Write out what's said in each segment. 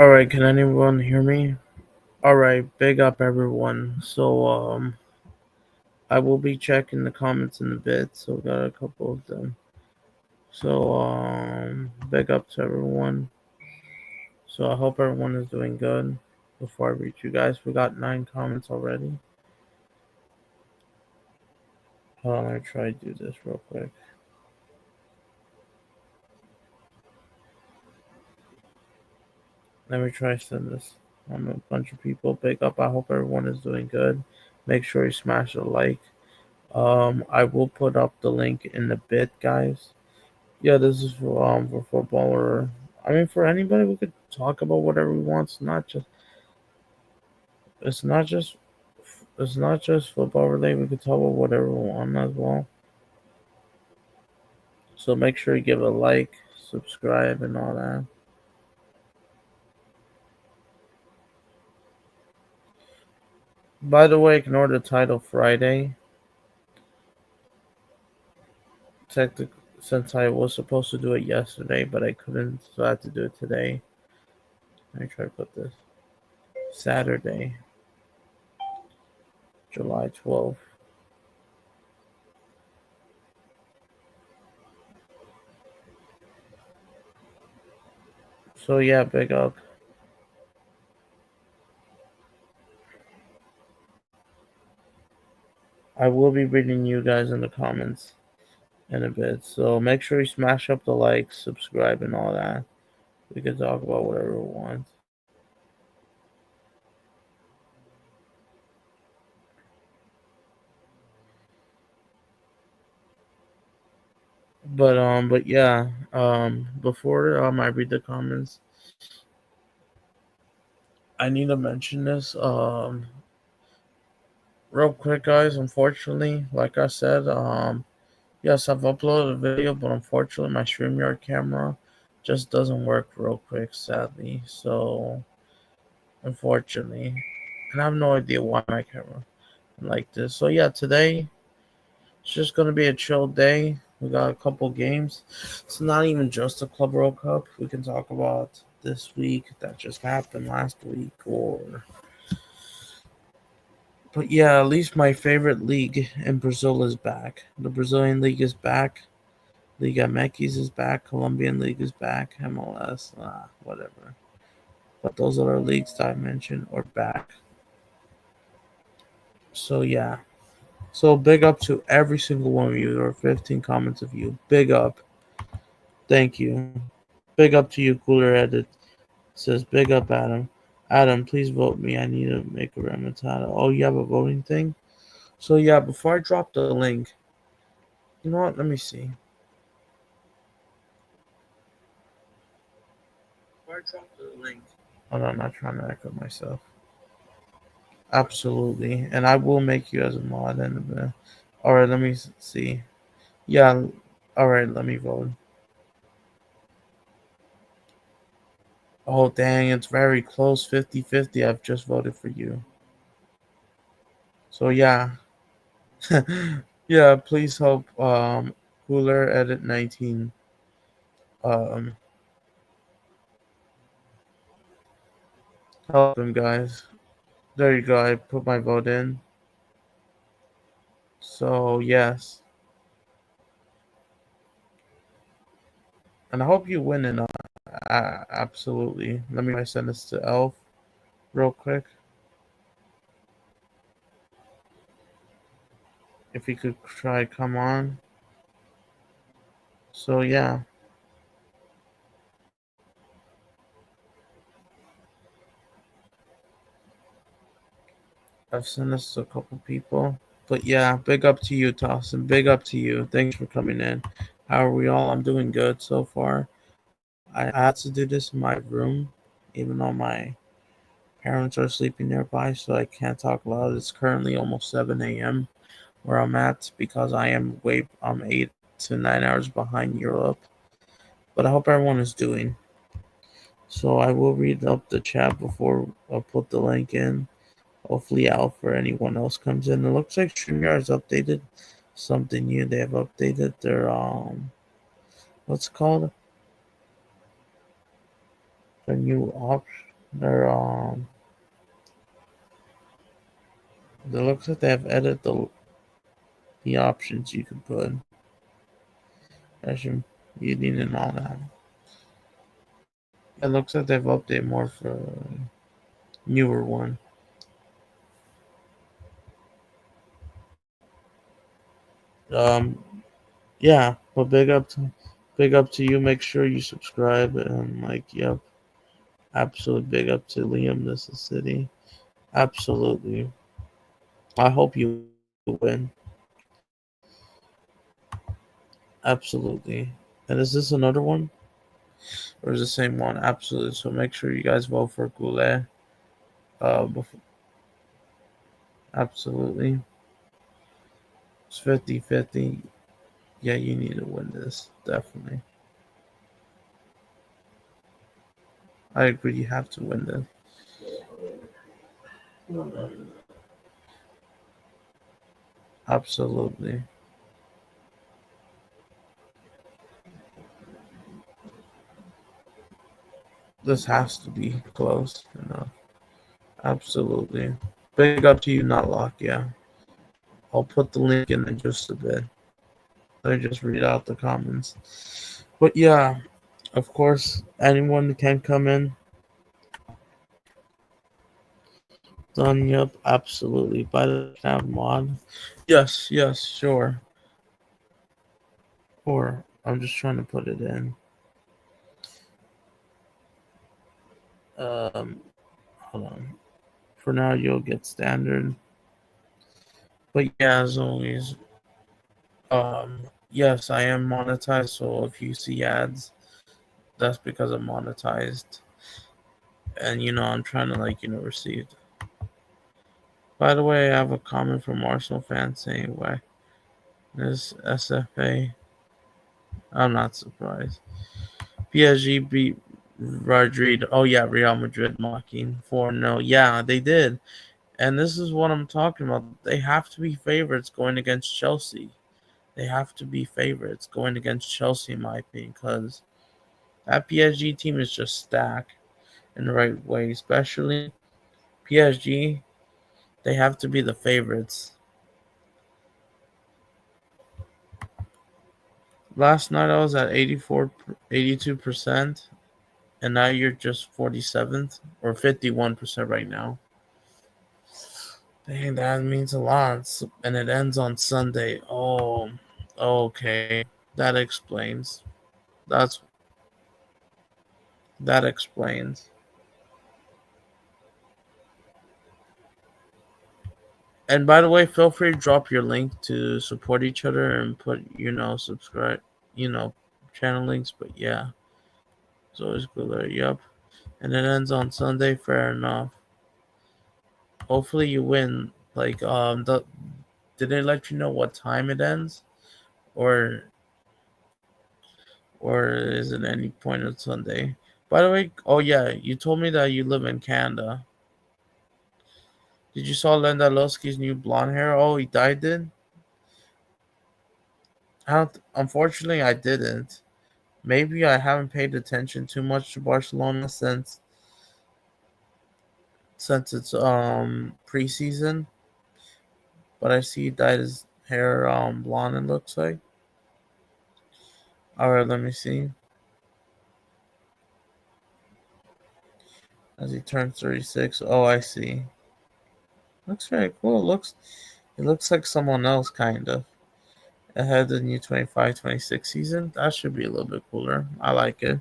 All right, can anyone hear me? All right, big up everyone. I will be checking the comments in a bit. So got a couple of them. Big up to everyone. So I hope everyone is doing good. Before I read you guys, we got 9 comments already. Hold on, let me try to do this real quick. Let me try to send this. I'm a bunch of people. Big up. I hope everyone is doing good. Make sure you smash a like. I will put up the link in a bit, guys. Yeah, this is for football, or I mean for anybody. We could talk about whatever we want. It's not just it's not just football related. We could talk about whatever we want as well. So make sure you give a like, subscribe, and all that. By the way, ignore the title Friday. Technically, since I was supposed to do it yesterday, but I couldn't, so I had to do it today. Let me try to put this Saturday, July 12th. So yeah, big up. I will be reading you guys in the comments in a bit. So make sure you smash up the like, subscribe, and all that. We can talk about whatever we want. But yeah. Before I read the comments, I need to mention this. Real quick, guys. Unfortunately, like I said, yes, I've uploaded a video, but unfortunately, my StreamYard camera just doesn't work real quick, sadly. So, unfortunately, and I have no idea why my camera like this. So yeah, today it's just gonna be a chill day. We got a couple games. It's not even just the Club World Cup. We can talk about this week that just happened last week, or but yeah, at least my favorite league in Brazil is back. The Brazilian league is back. Liga MX is back. Colombian league is back. MLS, whatever. But those other leagues that I mentioned are back. So yeah. So big up to every single one of you. There are 15 comments of you. Big up. Thank you. Big up to you, Cooler Edit. Says big up, Adam. Adam, please vote me. I need to make a remontada. Oh, you have a voting thing? So yeah, before I drop the link, you know what? Let me see. Before I drop the link. Hold on, I'm not trying to echo myself. Absolutely. And I will make you as a mod in a bit. Alright, let me see. Yeah, alright, let me vote. Oh, dang, it's very close 50-50. I've just voted for you. So, yeah. Yeah, please help Cooler Edit 19. Um, help him, guys. There you go. I put my vote in. So, yes. And I hope you win it. Absolutely. Let me send this to Elf real quick. If he could try come on. So yeah, I've sent this to a couple people. But yeah, big up to you, Tossin. Big up to you. Thanks for coming in. How are we all? I'm doing good so far. I had to do this in my room, even though my parents are sleeping nearby, so I can't talk loud. It's currently almost 7 a.m. where I'm at because I'm 8 to 9 hours behind Europe. But I hope everyone is doing. So I will read up the chat before I put the link in. Hopefully out for anyone else comes in. It looks like StreamYard has updated something new. They have updated their what's it called? Their new option. They're it looks like they have edited the options you can put. As you need and all that. It looks like they've updated more for newer one. Um, yeah, but big up to you. Make sure you subscribe and like, yep, absolute big up to Liam. This is City. Absolutely. I hope you win. Absolutely. And is this another one? Or is the same one? Absolutely. So make sure you guys vote for Goulet. Absolutely. It's 50-50. Yeah, you need to win this. Definitely. I agree. You have to win this. Absolutely. This has to be close enough. Absolutely. Big up to you, not lock. Yeah. I'll put the link in just a bit. Let me just read out the comments. But yeah, of course, anyone can come in. Done. Yep. Absolutely. By the have mod. Yes. Yes. Sure. Or I'm just trying to put it in. Um. Hold on. For now, you'll get standard. But yeah, as always, yes, I am monetized. So if you see ads, that's because I'm monetized. And I'm trying to receive. By the way, I have a comment from Arsenal fan saying why this SFA. I'm not surprised. PSG beat Madrid. Oh yeah, Real Madrid mocking 4-0. Yeah, they did. And this is what I'm talking about. They have to be favorites going against Chelsea. They have to be favorites going against Chelsea, in my opinion, because that PSG team is just stacked in the right way. Especially PSG, they have to be the favorites. Last night I was at 82%, and now you're just 47th or 51% right now. Dang, that means a lot. And it ends on Sunday. Oh, okay. That explains. That's that explains. And by the way, feel free to drop your link to support each other and put, subscribe, you know, channel links. But yeah, it's always good there. Yep. And it ends on Sunday. Fair enough. Hopefully you win. Did they let you know what time it ends, or is it any point on Sunday? By the way, oh yeah, you told me that you live in Canada. Did you saw Lewandowski's new blonde hair? Oh, he dyed it. Unfortunately, I didn't. Maybe I haven't paid attention too much to Barcelona since it's preseason. But I see he dyed his hair blonde. It looks like. All right, let me see. As he turns 36. Oh, I see. Looks very cool. It looks like someone else kind of ahead of the new 25-26 season. That should be a little bit cooler. I like it.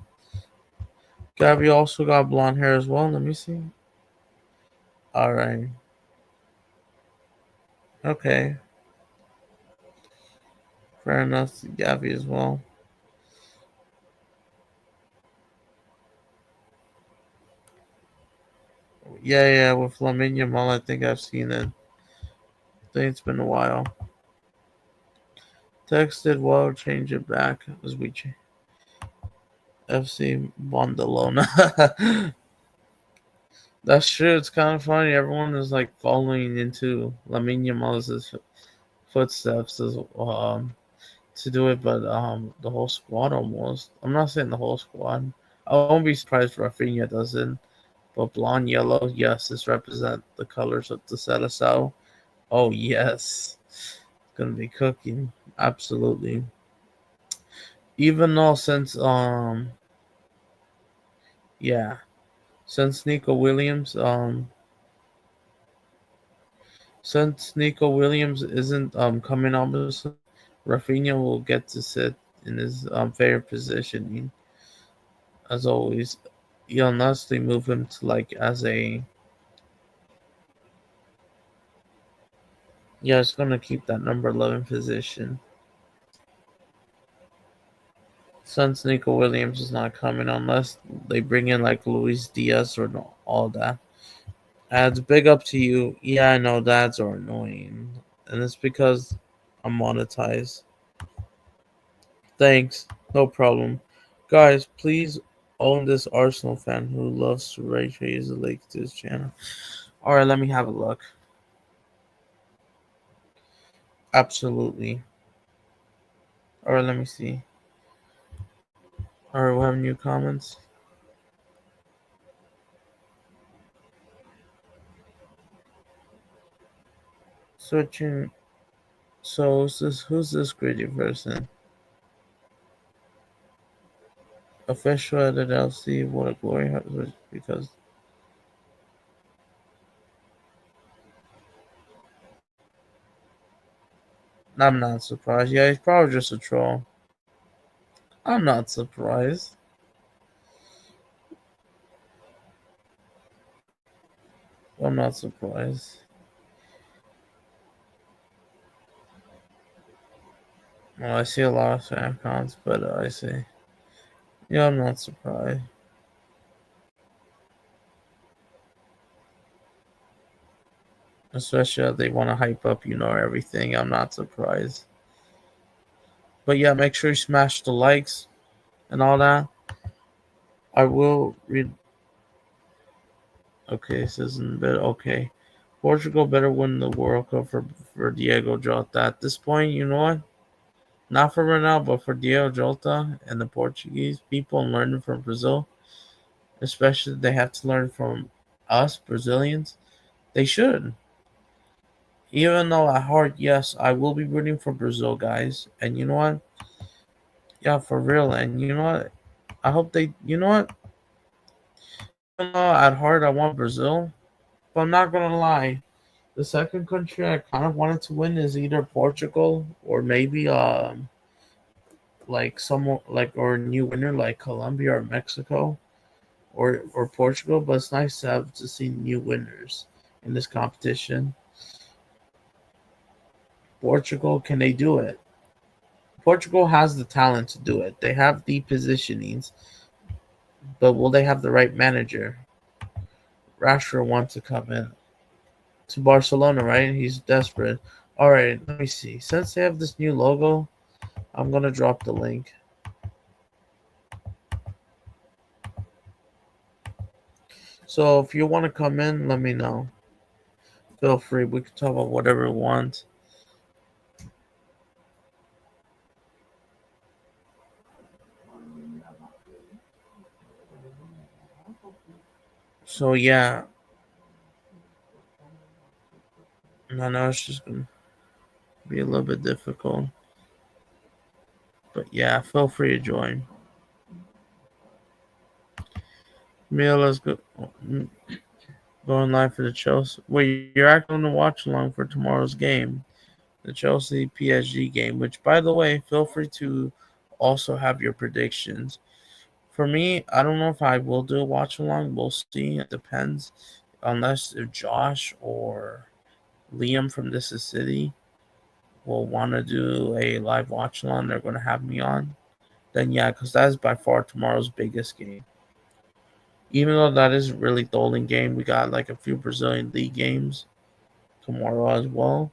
Gabby also got blonde hair as well. Let me see. All right. Okay. Fair enough. Gabby as well. Yeah, yeah. With Lamine Yamal, I think I've seen it. I think it's been a while. Texted, well, change it back as we FC Bondalona. That's true. It's kind of funny. Everyone is like following into Lamine Yamal's footsteps to do it, but the whole squad almost. I'm not saying the whole squad. I won't be surprised if Rafinha does it, But blonde yellow, yes, this represent the colors of the Seleção. Oh yes, it's gonna be cooking. Absolutely. Even though yeah, since Nico Williams isn't coming on this, Rafinha will get to sit in his favorite positioning as always. Unless they move him to like as a yeah, it's gonna keep that number 11 position. Since Nico Williams is not coming unless they bring in like Luis Diaz or no, all that. Ads, big up to you. Yeah, I know dads are annoying, and it's because I'm monetized. Thanks, no problem. Guys, please own this Arsenal fan who loves to raise the link to his channel. Alright, let me have a look. Absolutely. Alright, let me see. Alright, we have new comments. Searching. So, who's this greedy person? Official at LC, what a glory, because I'm not surprised. Yeah, he's probably just a troll. I'm not surprised. I'm not surprised. Well, I see a lot of fan accounts, but I see. Yeah, I'm not surprised. Especially if they want to hype up, everything. I'm not surprised. But yeah, make sure you smash the likes and all that. I will read. Okay, this isn't a bit okay. Portugal better win the World Cup for Diego Jota. At this point, you know what? Not for Ronaldo, but for Diego Jota and the Portuguese people and learning from Brazil, especially they have to learn from us Brazilians. They should. Even though at heart, yes, I will be rooting for Brazil, guys. And you know what? Yeah, for real. And you know what? I hope they. You know what? Even though at heart I want Brazil, but I'm not gonna lie. The second country I kind of wanted to win is either Portugal or maybe like some like or a new winner like Colombia or Mexico or Portugal. But it's nice to see new winners in this competition. Portugal, can they do it? Portugal has the talent to do it. They have the positionings, but will they have the right manager? Rashford wants to come in to Barcelona, right? He's desperate. All right, let me see. Since they have this new logo, I'm gonna drop the link. So if you want to come in, let me know. Feel free. We can talk about whatever we want. So yeah, I know it's just gonna be a little bit difficult, but yeah, feel free to join. Mia, let's go. Going live for the Chelsea. Wait, you're actually going to watch along for tomorrow's game, the Chelsea PSG game. Which, by the way, feel free to also have your predictions. For me, I don't know if I will do a watch along. We'll see. It depends. Unless if Josh or Liam from This Is City will want to do a live watch along, they're going to have me on. Then yeah, because that is by far tomorrow's biggest game. Even though that is really the only game, we got like a few Brazilian league games tomorrow as well.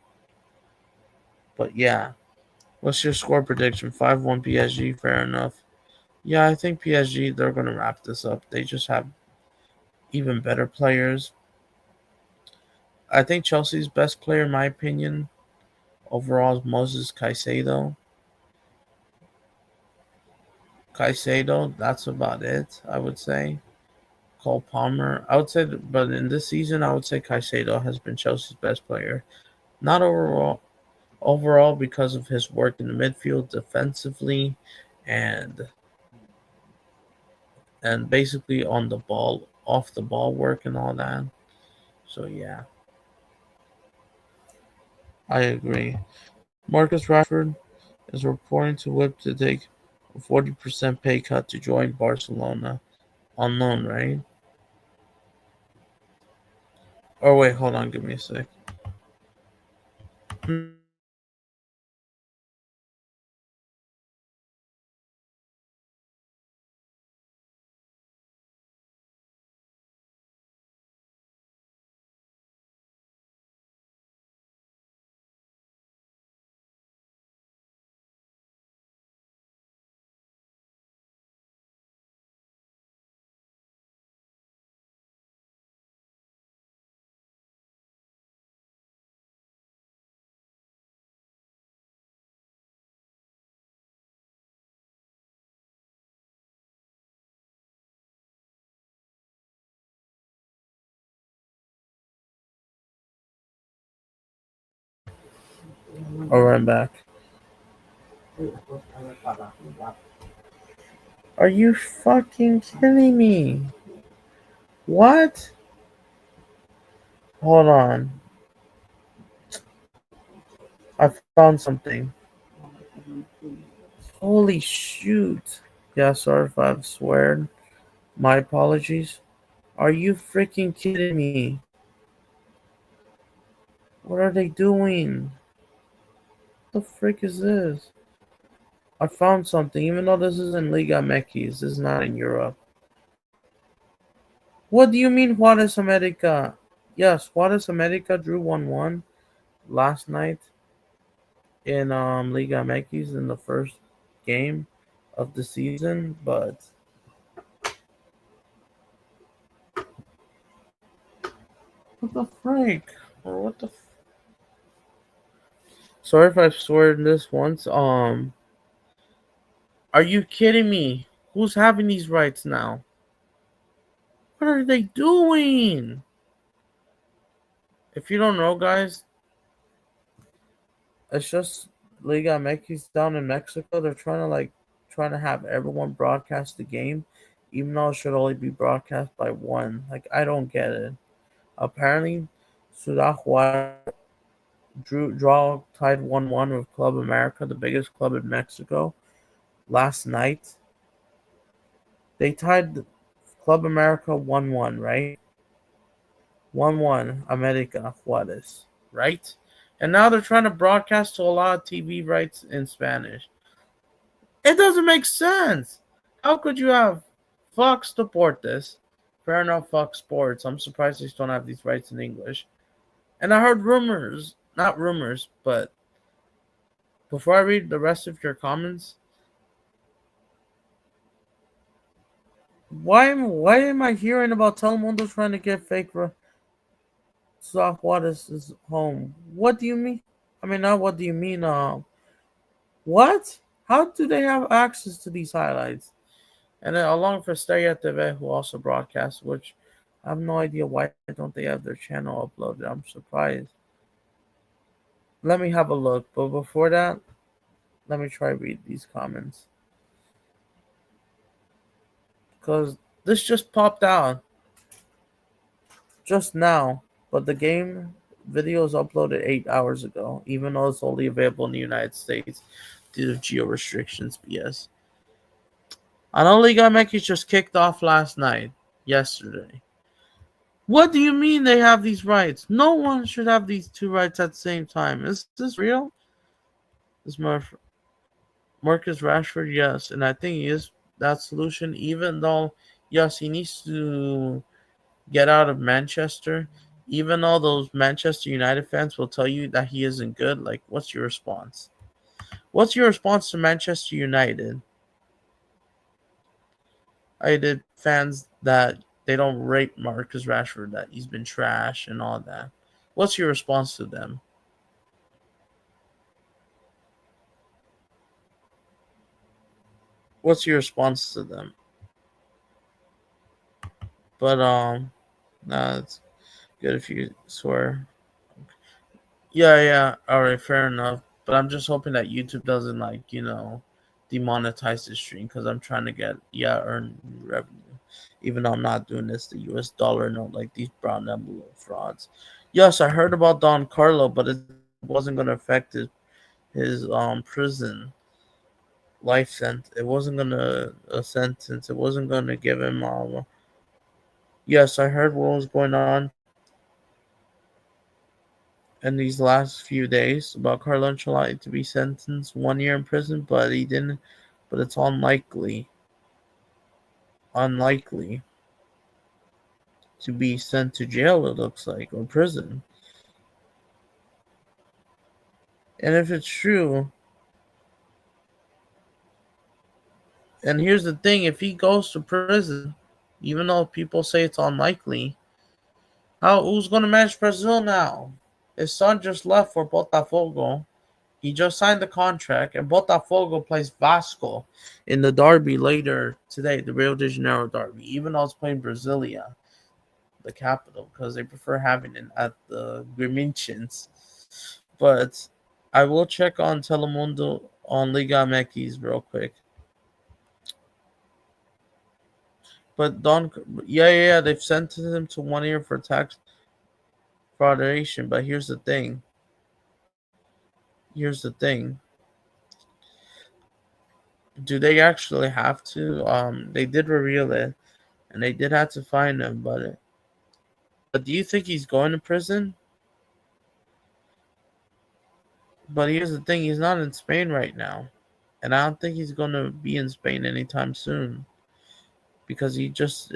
But yeah, what's your score prediction? 5-1 PSG, fair enough. Yeah, I think PSG, they're going to wrap this up. They just have even better players. I think Chelsea's best player, in my opinion, overall is Moses Caicedo. Caicedo, that's about it, I would say. Cole Palmer. I would say, but in this season, I would say Caicedo has been Chelsea's best player. Not overall because of his work in the midfield defensively, and basically on the ball, off the ball work and all that. So yeah, I agree. Marcus Rashford is reporting to Whip to take a 40% pay cut to join Barcelona on loan, right? Oh wait, hold on, give me a sec. Alright, I'm back. Are you fucking kidding me? What? Hold on. I found something. Holy shoot. Yeah, sorry if I've sweared. My apologies. Are you freaking kidding me? What are they doing? What the frick is this? I found something, even though this is in Liga MX, this is not in Europe. What do you mean Juarez America? Yes, Juarez America drew 1-1 last night in Liga MX in the first game of the season, but what the frick? Or what the Sorry if I've sworn this once. Are you kidding me? Who's having these rights now? What are they doing? If you don't know, guys, it's just Liga MX down in Mexico. They're trying to have everyone broadcast the game, even though it should only be broadcast by one. Like I don't get it. Apparently, Ciudad Juarez draw tied 1-1 with Club America, the biggest club in Mexico, last night. They tied Club America 1-1, right? 1-1 America Juarez, right? And now they're trying to broadcast to a lot of TV rights in Spanish. It doesn't make sense. How could you have Fox Deportes? Fair enough, Fox Sports. I'm surprised they still don't have these rights in English. And I heard rumors, not rumors, but before I read the rest of your comments, why am I hearing about Telemundo trying to get fake South Juarez's home? What do you mean? I mean, not what do you mean? What? How do they have access to these highlights? And then along for Estrella TV, who also broadcasts, which I have no idea why don't they have their channel uploaded. I'm surprised. Let me have a look. But before that, let me try read these comments. Because this just popped out just now. But the game video was uploaded 8 hours ago, even though it's only available in the United States due to geo restrictions. BS. I know Liga MX just kicked off last night, yesterday. What do you mean they have these rights? No one should have these two rights at the same time. Is this real? Is Marcus Rashford? Yes, and I think he is that solution. Even though, yes, he needs to get out of Manchester. Even though those Manchester United fans will tell you that he isn't good, like, what's your response? What's your response to Manchester United? I did fans that they don't rate Marcus Rashford, that he's been trash and all that. What's your response to them? What's your response to them? But nah, it's good if you swear. Yeah, yeah. All right, fair enough. But I'm just hoping that YouTube doesn't demonetize the stream because I'm trying to earn revenue. Even though I'm not doing this the U.S. dollar note like these brown envelope frauds. Yes, I heard about Don Carlo, but it wasn't gonna affect his prison life sentence. It wasn't gonna a sentence. It wasn't gonna give him. Yes, I heard what was going on in these last few days about Carlo Ancelotti to be sentenced 1 year in prison, but he didn't. But it's unlikely to be sent to jail. It looks like or prison. And if it's true, and here's the thing: if he goes to prison, even though people say it's unlikely, who's going to manage Brazil now? His son just left for Botafogo. He just signed the contract, and Botafogo plays Vasco in the derby later today, the Rio de Janeiro derby, even though it's playing Brasilia, the capital, because they prefer having it at the Griminchins. But I will check on Telemundo on Liga MX real quick. But yeah, they've sentenced him to 1 year for tax fraudulation. But here's the thing. Do they actually have to? They did reveal it, and they did have to find him. But do you think he's going to prison? But here's the thing: he's not in Spain right now, and I don't think he's going to be in Spain anytime soon because he just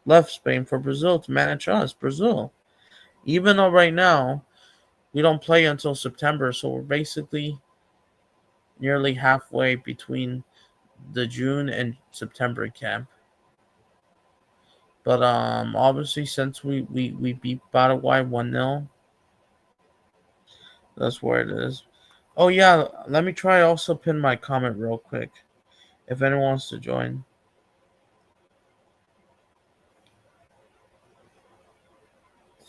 left Spain for Brazil to manage us, Brazil. Even though right now we don't play until September, so we're basically nearly halfway between the June and September camp. But obviously since we beat Paraguay 1-0, that's where it is. Oh yeah, let me try also pin my comment real quick. If anyone wants to join.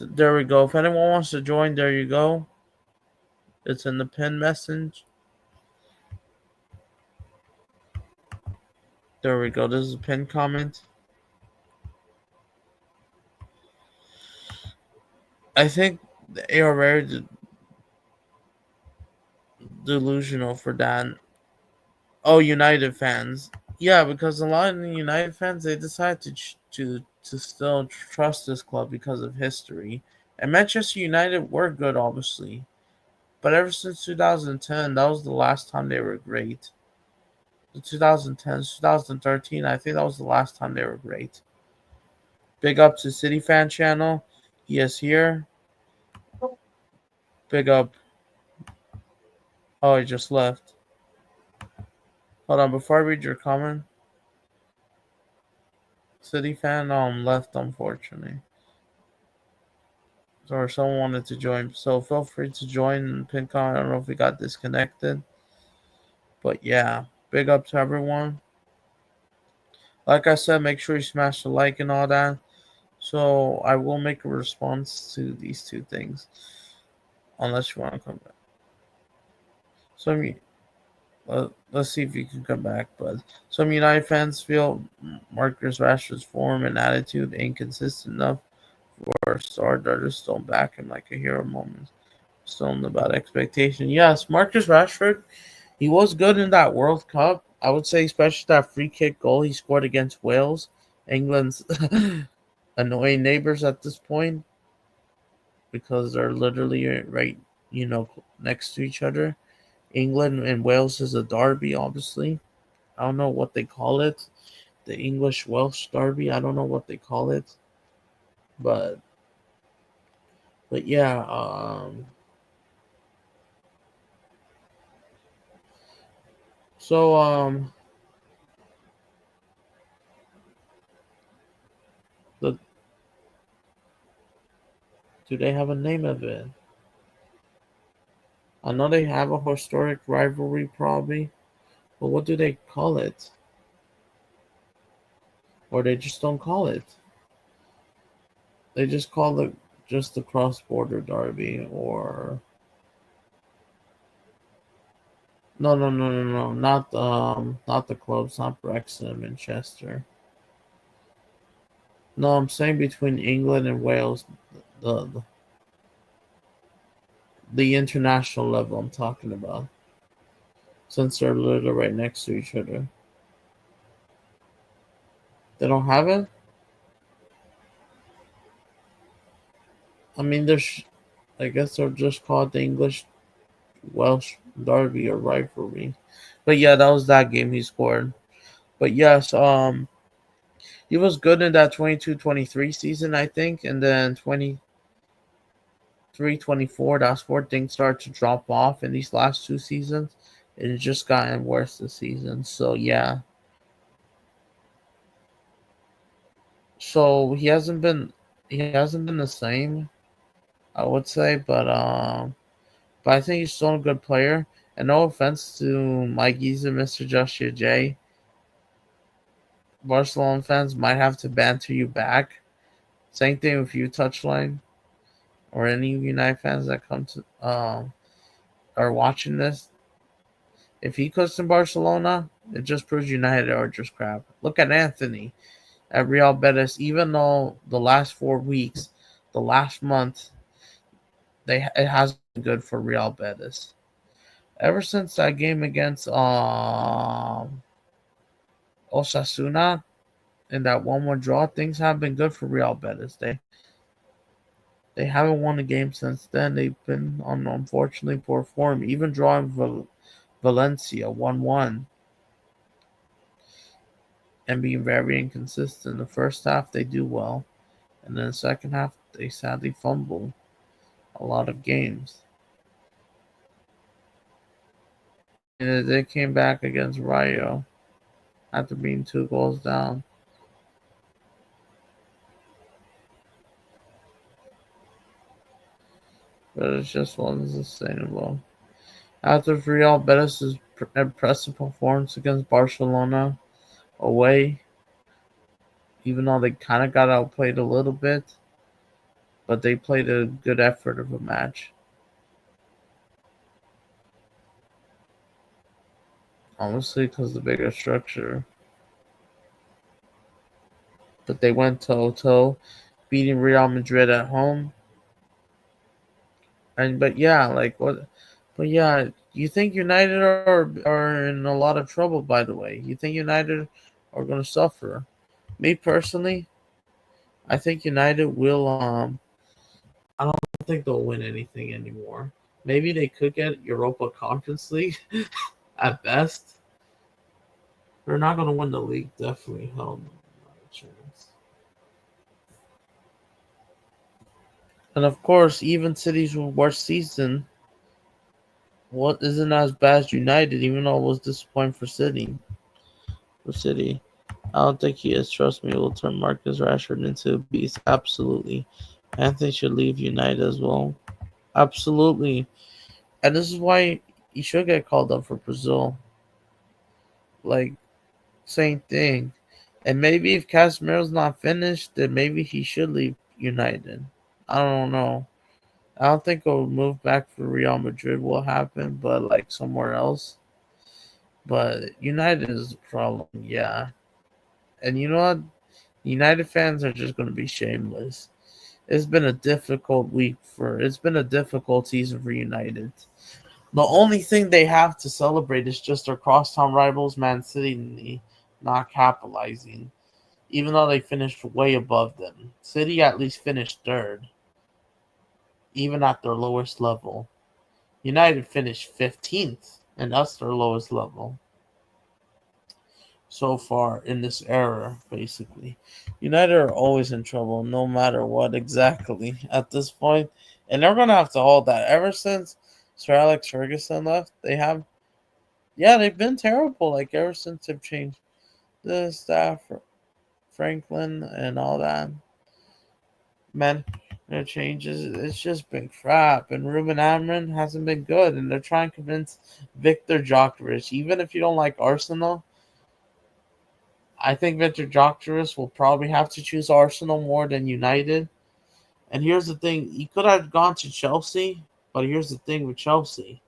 There we go. If anyone wants to join, there you go. It's in the pin message. There we go. This is a pin comment. I think they are very delusional for that. Oh, United fans. Yeah, because a lot of the United fans they decide to still trust this club because of history. And Manchester United were good, obviously, but ever since 2010, that was the last time they were great. The 2010, 2013, I think that was the last time they were great. Big up to City Fan Channel. He is here. Big up. Oh, he just left. Hold on, before I read your comment, City Fan left unfortunately. Or someone wanted to join. So feel free to join pin comment. I don't know if we got disconnected. But yeah, big up to everyone. Like I said, make sure you smash the like and all that. So I will make a response to these two things. Unless you want to come back. Let's see if you can come back. But some United fans feel Marcus Rashford's form and attitude inconsistent enough for star darters to back him like a hero moment. Still about expectation. Yes, Marcus Rashford, he was good in that World Cup. I would say, especially that free kick goal he scored against Wales, England's annoying neighbors at this point, because they're literally right, next to each other. England and Wales is a derby, obviously. I don't know what they call it. The English Welsh derby. I don't know what they call it, but yeah. So the do they have a name of it? I know they have a historic rivalry, probably, but what do they call it? or they just don't call it. They just call it just the cross-border derby, or no, not the clubs, not Brexit and Manchester. No, I'm saying between England and Wales, the the, the international level I'm talking about, since they're literally right next to each other. They don't have it. I mean, I guess they'll just call it the English Welsh derby or rivalry. But yeah, that was that game he scored. But yes, he was good in that 22-23 season, I think, and then 23-24. That's where things started to drop off in these last two seasons. It's just gotten worse this season. So yeah, so he hasn't been the same, I would say, but I think he's still a good player. And no offense to Mike Giza, Mr. Joshua J, Barcelona fans might have to banter you back. Same thing with you, Touchline, or any of United fans that come to are watching this. If he cooks in Barcelona, it just proves United are just crap. Look at Anthony at Real Betis. Even though the last 4 weeks, the last month, it has been good for Real Betis. Ever since that game against Osasuna in that 1-1 draw, things have been good for Real Betis. They haven't won a game since then. They've been on unfortunately poor form, even drawing Valencia 1-1 and being very inconsistent. The first half they do well, and then the second half they sadly fumble a lot of games. And they came back against Rayo after being 2 goals down. But it just wasn't sustainable. After Real Betis' impressive performance against Barcelona away, even though they kind of got outplayed a little bit, but they played a good effort of a match. Honestly, because the bigger structure. But they went toe-to-toe, beating Real Madrid at home. And but yeah, like what? But yeah, you think United are in a lot of trouble? By the way, you think United are going to suffer? Me personally, I think United will. I don't think they'll win anything anymore. Maybe they could get Europa Conference League at best. They're not going to win the league. Definitely, hell, no, not a chance. And of course, even City's worst season, what isn't as bad as United, even though it was disappointing for City. I don't think he is. Trust me, it will turn Marcus Rashford into a beast. Absolutely. Anthony should leave United as well. Absolutely. And this is why he should get called up for Brazil. Like, same thing. And maybe if Casemiro's not finished, then maybe he should leave United. I don't know. I don't think a move back for Real Madrid will happen, but like somewhere else. But United is the problem, yeah. And you know what? United fans are just going to be shameless. It's been a difficult season for United. The only thing they have to celebrate is just their crosstown rivals, Man City, not capitalizing, even though they finished way above them. City at least finished third, even at their lowest level. United finished 15th, and that's their lowest level so far in this era, basically. United are always in trouble, no matter what exactly at this point. And they're going to have to hold that. Ever since Sir Alex Ferguson left, they've been terrible. Like, ever since they've changed the staff, Franklin, and all that. Man, their changes, it's just been crap. And Ruben Amorim hasn't been good. And they're trying to convince Victor Djokovic, even if you don't like Arsenal, I think Victor Gyökeres will probably have to choose Arsenal more than United. And here's the thing: he could have gone to Chelsea, but here's the thing with Chelsea: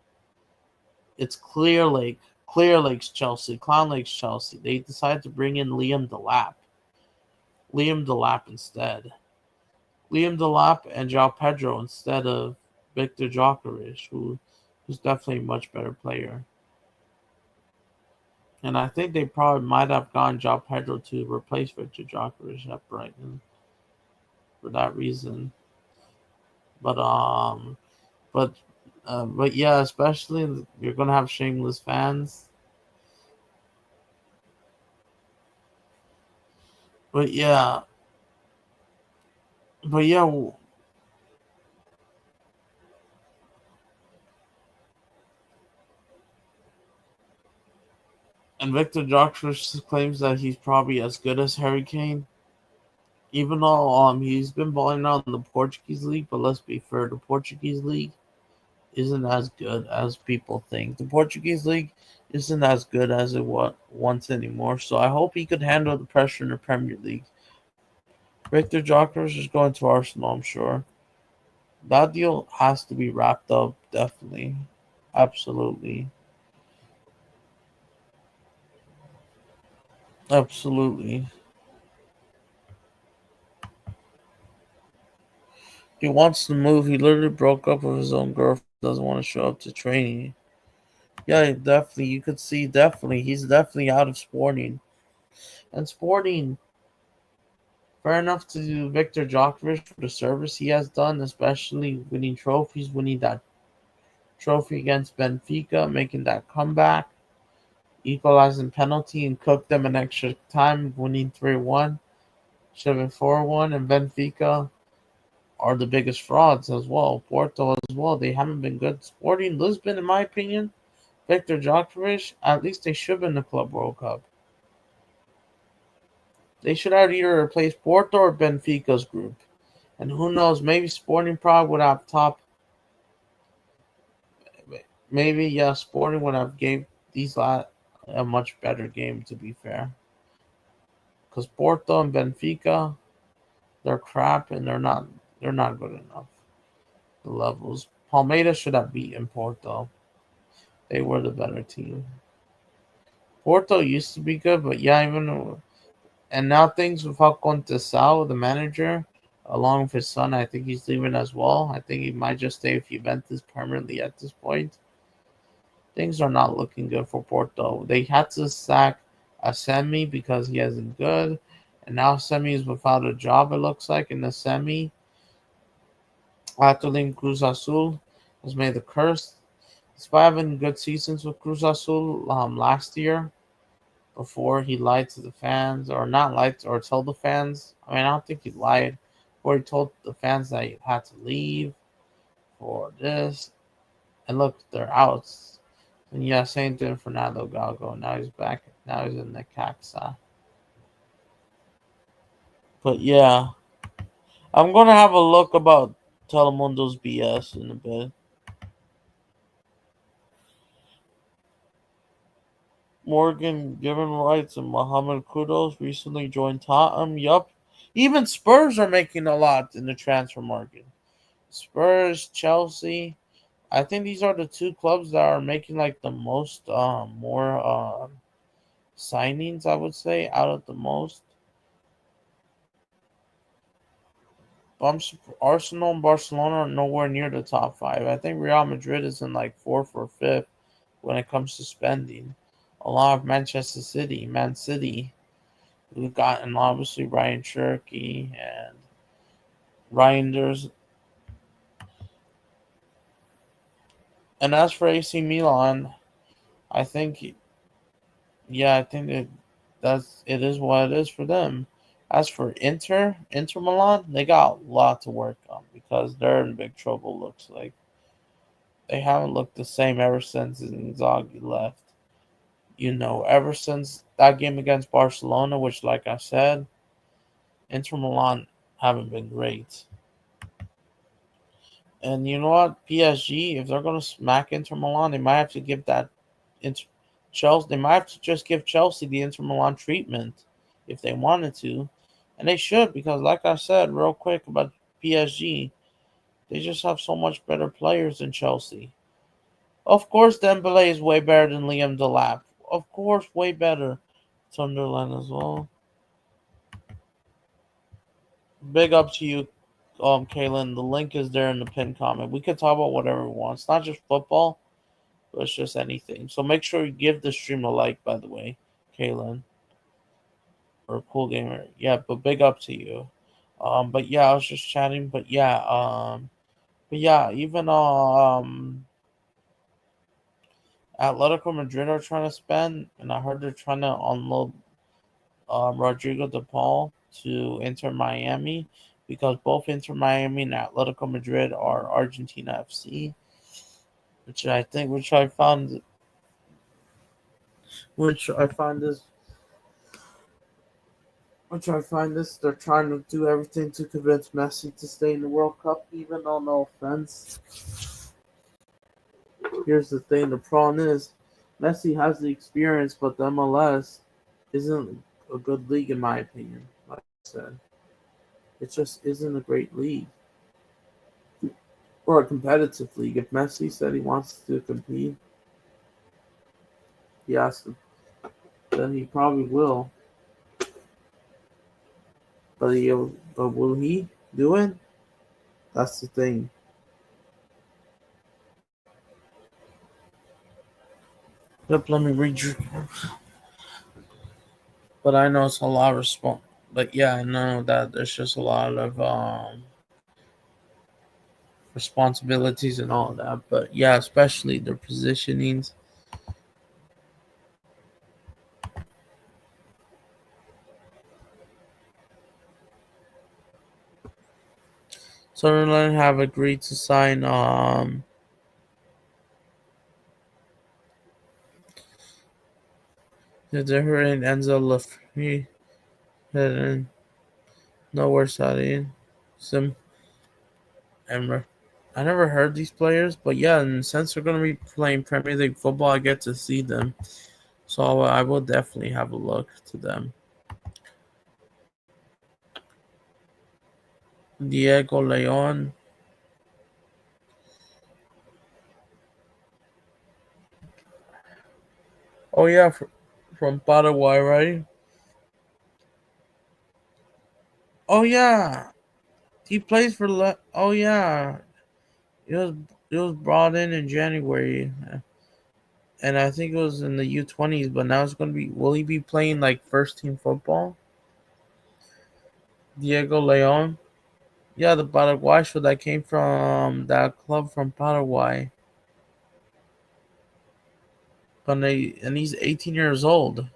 it's Clear Lake's Chelsea, Clown Lake's Chelsea. They decided to bring in Liam Delap instead. Liam Delap and João Pedro instead of Victor Gyökeres, who's definitely a much better player. And I think they probably might have gone João Pedro to replace Victor Gyökeres at Brighton for that reason. But but but yeah, especially you're gonna have shameless fans. But yeah, but yeah, and Victor Gyökeres claims that he's probably as good as Harry Kane, even though he's been balling out in the Portuguese league. But let's be fair, the Portuguese league isn't as good as people think. The Portuguese league isn't as good as it was once anymore. So I hope he could handle the pressure in the Premier League. Victor Gyökeres is going to Arsenal, I'm sure. That deal has to be wrapped up, definitely. Absolutely. Absolutely. He wants to move. He literally broke up with his own girlfriend, doesn't want to show up to training. Yeah, definitely. You could see, definitely. He's definitely out of Sporting. And Sporting, fair enough to Victor Gyökeres for the service he has done, especially winning trophies, winning that trophy against Benfica, making that comeback, equalizing penalty, and cooked them an extra time, winning 3-1. Should have been 4-1, and Benfica are the biggest frauds as well. Porto as well. They haven't been good. Sporting Lisbon, in my opinion, Victor Gyökeres, at least they should have been the Club World Cup. They should have either replaced Porto or Benfica's group. And who knows, maybe Sporting Prague would have top. Maybe, yeah, Sporting would have gave these lot a much better game, to be fair. Because Porto and Benfica, they're crap and they're not good enough. The levels. Palmeiras should have beaten Porto. They were the better team. Porto used to be good, but yeah, even and now things with Falcon Tesao, the manager, along with his son, I think he's leaving as well. I think he might just stay with Juventus permanently at this point. Things are not looking good for Porto. They had to sack Semi because he isn't good, and now Semi is without a job. It looks like in the semi. Atletico Cruz Azul has made the curse. Despite having good seasons with Cruz Azul last year, before he lied to the fans, or not lied or told the fans. I mean, I don't think he lied, or he told the fans that he had to leave for this. And look, they're out. And yeah, same thing for Fernando Galgo. Now he's back. Now he's in the Caxa. But yeah, I'm gonna have a look about Telemundo's BS in a bit. Morgan Given Rights and Mohamed Kudus recently joined Tottenham. Yup. Even Spurs are making a lot in the transfer market. Spurs, Chelsea. I think these are the two clubs that are making like the most more signings, I would say, out of the most. Arsenal and Barcelona are nowhere near the top five. I think Real Madrid is in like fourth or fifth when it comes to spending. Along with Manchester City, Man City, we've gotten obviously Ryan Cherky and Reinders. And as for AC Milan, I think I think it is what it is for them. As for Inter Milan, they got a lot to work on because they're in big trouble. Looks like they haven't looked the same ever since Inzaghi left. Ever since that game against Barcelona, which, like I said, Inter Milan haven't been great. And you know what? PSG, if they're going to smack Inter Milan, they might have to give that Inter, Chelsea. They might have to just give Chelsea the Inter Milan treatment. if they wanted to, and they should because, like I said, real quick about PSG, they just have so much better players than Chelsea. Of course, Dembele is way better than Liam Delap. Of course, way better. Sunderland as well. Big up to you, Kaylin. The link is there in the pinned comment. We could talk about whatever we want. It's not just football, but it's just anything. So make sure you give the stream a like, by the way, Kaylin, or Cool Gamer. Yeah, but big up to you. But yeah, I was just chatting. But yeah, even Atletico Madrid are trying to spend, and I heard they're trying to unload Rodrigo De Paul to Inter Miami because both Inter Miami and Atletico Madrid are Argentina FC, which I find is which I find this they're trying to do everything to convince Messi to stay in the World Cup, even though no offense. Here's the thing: the problem is Messi has the experience, but the MLS isn't a good league in my opinion. Like I said, it just isn't a great league or a competitive league. If Messi said he wants to compete, he has to, then he probably will. But will he do it? That's the thing. Yep, let me read you. But I know it's a lot of response. But yeah, I know that there's just a lot of responsibilities and all that. But yeah, especially their positionings. Sunderland have agreed to sign the different Enzo Lafree and nowhere Saudi Sim Emre. I never heard these players, but yeah, and since they're gonna be playing Premier League football, I get to see them. So I will definitely have a look to them. Diego Leon. Oh yeah, from Paraguay, right? Oh yeah, he plays for. Oh yeah, it was it was brought in January, and I think it was in the U20s. But now it's gonna be. Will he be playing like first team football? Diego Leon. Yeah, the Paraguayo that came from that club from Paraguay. And he's 18 years old.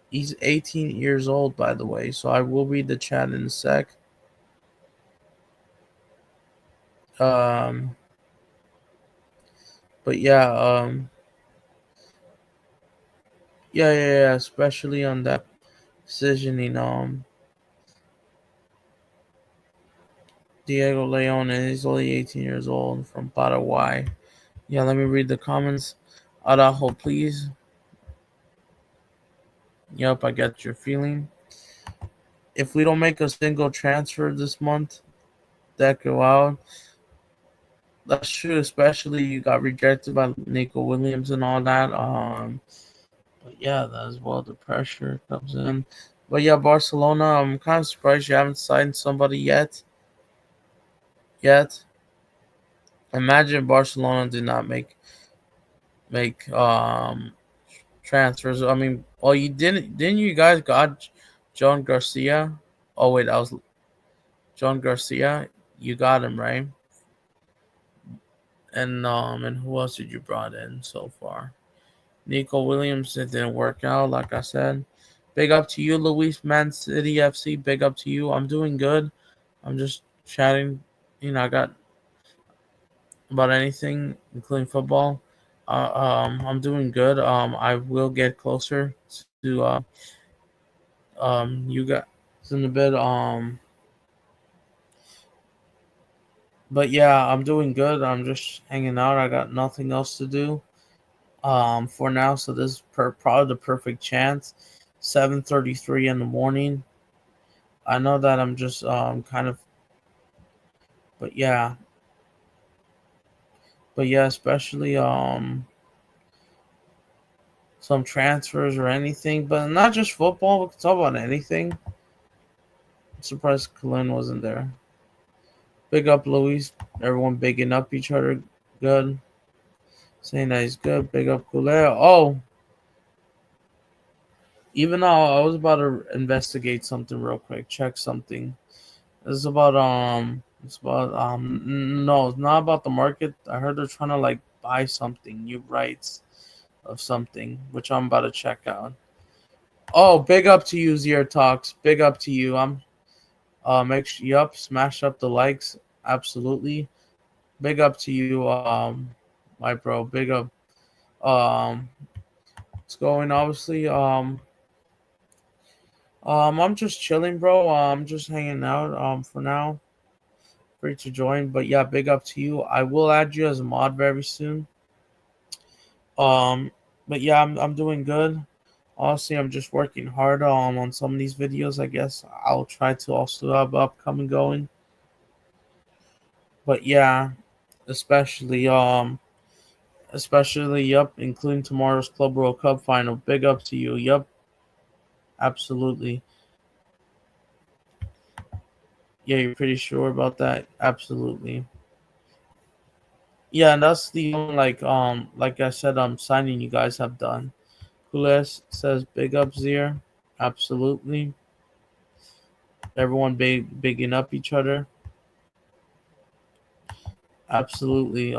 He's 18 years old, by the way. So I will read the chat in a sec. Um, but yeah, yeah. Especially on that decisioning. Diego Leon, and he's only 18 years old from Paraguay. Yeah, let me read the comments. Arajo, please. Yep, I get your feeling. If we don't make a single transfer this month, that go out. That's true, especially you got rejected by Nico Williams and all that. But yeah, that as well the pressure comes in. But yeah, Barcelona, I'm kind of surprised you haven't signed somebody yet. Yet, imagine Barcelona did not make transfers. I mean, well, you didn't you guys got John Garcia? Oh wait, that was John Garcia. You got him right. And who else did you brought in so far? Nico Williams, it didn't work out, like I said. Big up to you, Luis, Man City FC. Big up to you. I'm doing good. I'm just chatting. I got about anything, including football. I'm doing good. I will get closer to you guys in a bit. But yeah, I'm doing good. I'm just hanging out. I got nothing else to do. For now, so this is probably the perfect chance 7:33 in the morning. I know that I'm just kind of, but yeah, especially some transfers or anything, but not just football. We can talk about anything. I'm surprised Kalin wasn't there. Big up Luis. Everyone bigging up each other. Good. Saying that he's good. Big up Kulea. Oh, even though I was about to investigate something real quick, check something. No, it's not about the market. I heard they're trying to like buy something, new rights of something, which I'm about to check out. Oh, big up to you, Zier Talks. Big up to you. I'm make sure, yup, smash up the likes. Absolutely. Big up to you, my bro. Big up. Um, it's going obviously. I'm just chilling, bro. I'm just hanging out. For now, free to join. But yeah, big up to you. I will add you as a mod very soon. Um, but yeah, I'm doing good. Honestly, I'm just working hard on some of these videos. I guess I'll try to also have upcoming going. But yeah, especially yup, including tomorrow's Club World Cup final. Big up to you. Yup, absolutely. Yeah, you're pretty sure about that? Absolutely. Yeah, and that's the only like I said, signing you guys have done. Kules says big up Zier. Absolutely. Everyone bigging up each other. Absolutely.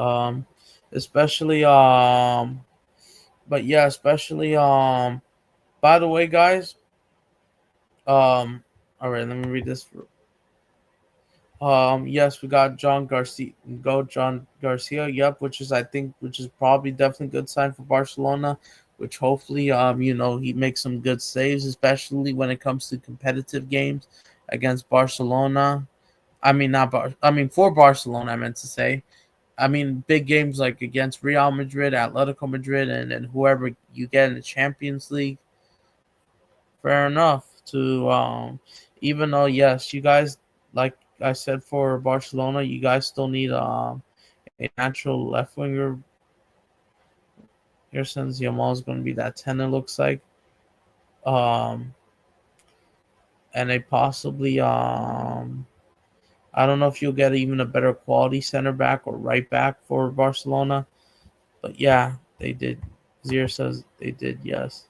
Especially but yeah, especially by the way guys, all right, let me read this. Yes, we got John Garcia. Go John Garcia. Yep, which is probably definitely a good sign for Barcelona. Which hopefully, he makes some good saves, especially when it comes to competitive games against Barcelona. I mean, not Bar. I mean, for Barcelona, I meant to say. I mean, big games like against Real Madrid, Atletico Madrid, and whoever you get in the Champions League. Fair enough. To even though yes, you guys like I said for Barcelona, you guys still need a natural left winger. Here since Yamal is going to be that 10, it looks like. Um, and a possibly I don't know if you'll get even a better quality center back or right back for Barcelona, but yeah, they did. Zier says they did. Yes,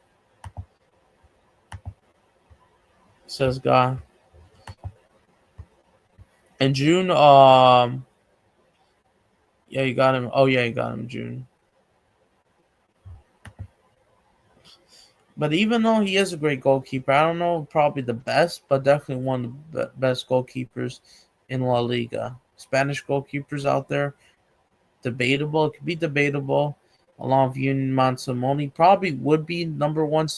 says God. In June, yeah, you got him. Oh yeah, you got him June. But even though he is a great goalkeeper, I don't know probably the best, but definitely one of the best goalkeepers in La Liga. Spanish goalkeepers out there, debatable. It could be debatable. Along with Union Montemoni, probably would be number one,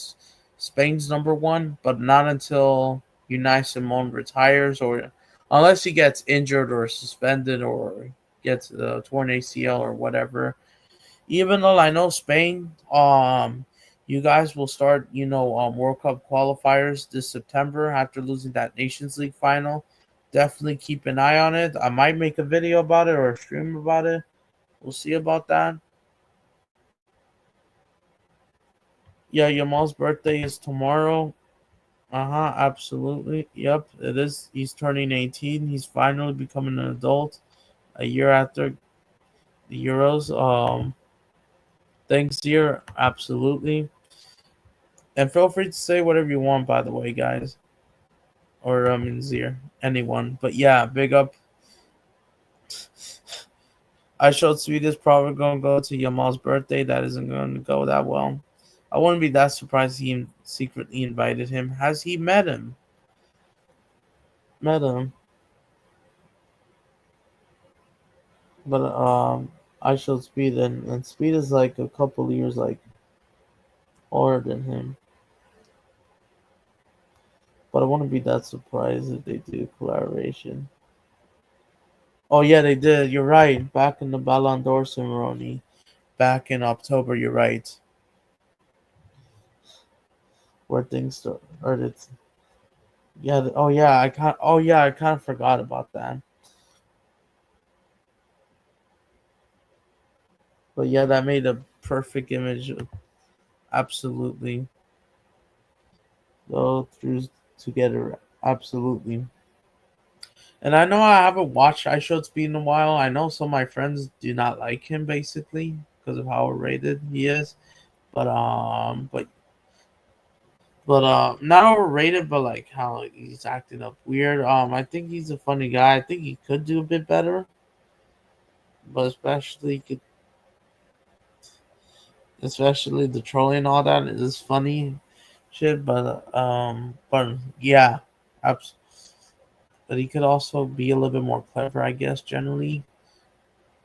Spain's number one, but not until Unai Simon retires or unless he gets injured or suspended or gets a torn ACL or whatever. Even though I know Spain, you guys will start, World Cup qualifiers this September after losing that Nations League final. Definitely keep an eye on it. I might make a video about it or a stream about it. We'll see about that. Yeah, Yamal's birthday is tomorrow. Absolutely. Yep, it is. He's turning 18. He's finally becoming an adult a year after the Euros. Thanks, dear. Absolutely. And feel free to say whatever you want, by the way, guys. Or Zier, anyone. But yeah, big up. I showed Sweetest probably gonna go to Yamal's birthday. That isn't gonna go that well. I wouldn't be that surprised he secretly invited him. Has he met him? Met him. But I showed Speed and Speed is like a couple years like older than him. But I wouldn't be that surprised if they do collaboration. Oh yeah, they did. You're right. Back in the Ballon d'Or ceremony, back in October. You're right. where things start, or it's yeah. I kind of forgot about that. But yeah, that made a perfect image. Absolutely, go through together. Absolutely. And I know I haven't watched I Showed Speed in a while. I know some of my friends do not like him basically because of how rated he is. But not overrated, but like how he's acting up weird. I think he's a funny guy. I think he could do a bit better, but especially the trolling and all that is funny shit. But yeah, abs- but he could also be a little bit more clever, I guess, generally.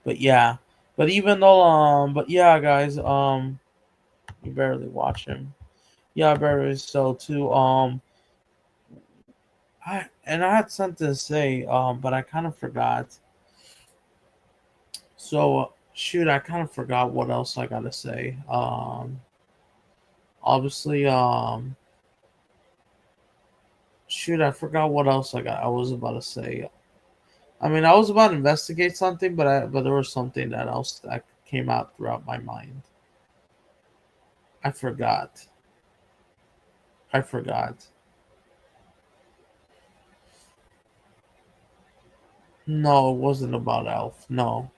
But yeah, but even though but yeah, guys, you barely watch him. Yeah, I barely so too. I had something to say, but I kind of forgot. So shoot, I kind of forgot what else I gotta say. Obviously, shoot, I forgot what else I was about to say. I mean, I was about to investigate something, but there was something that else that came out throughout my mind. I forgot. I forgot. No, it wasn't about Elf. No,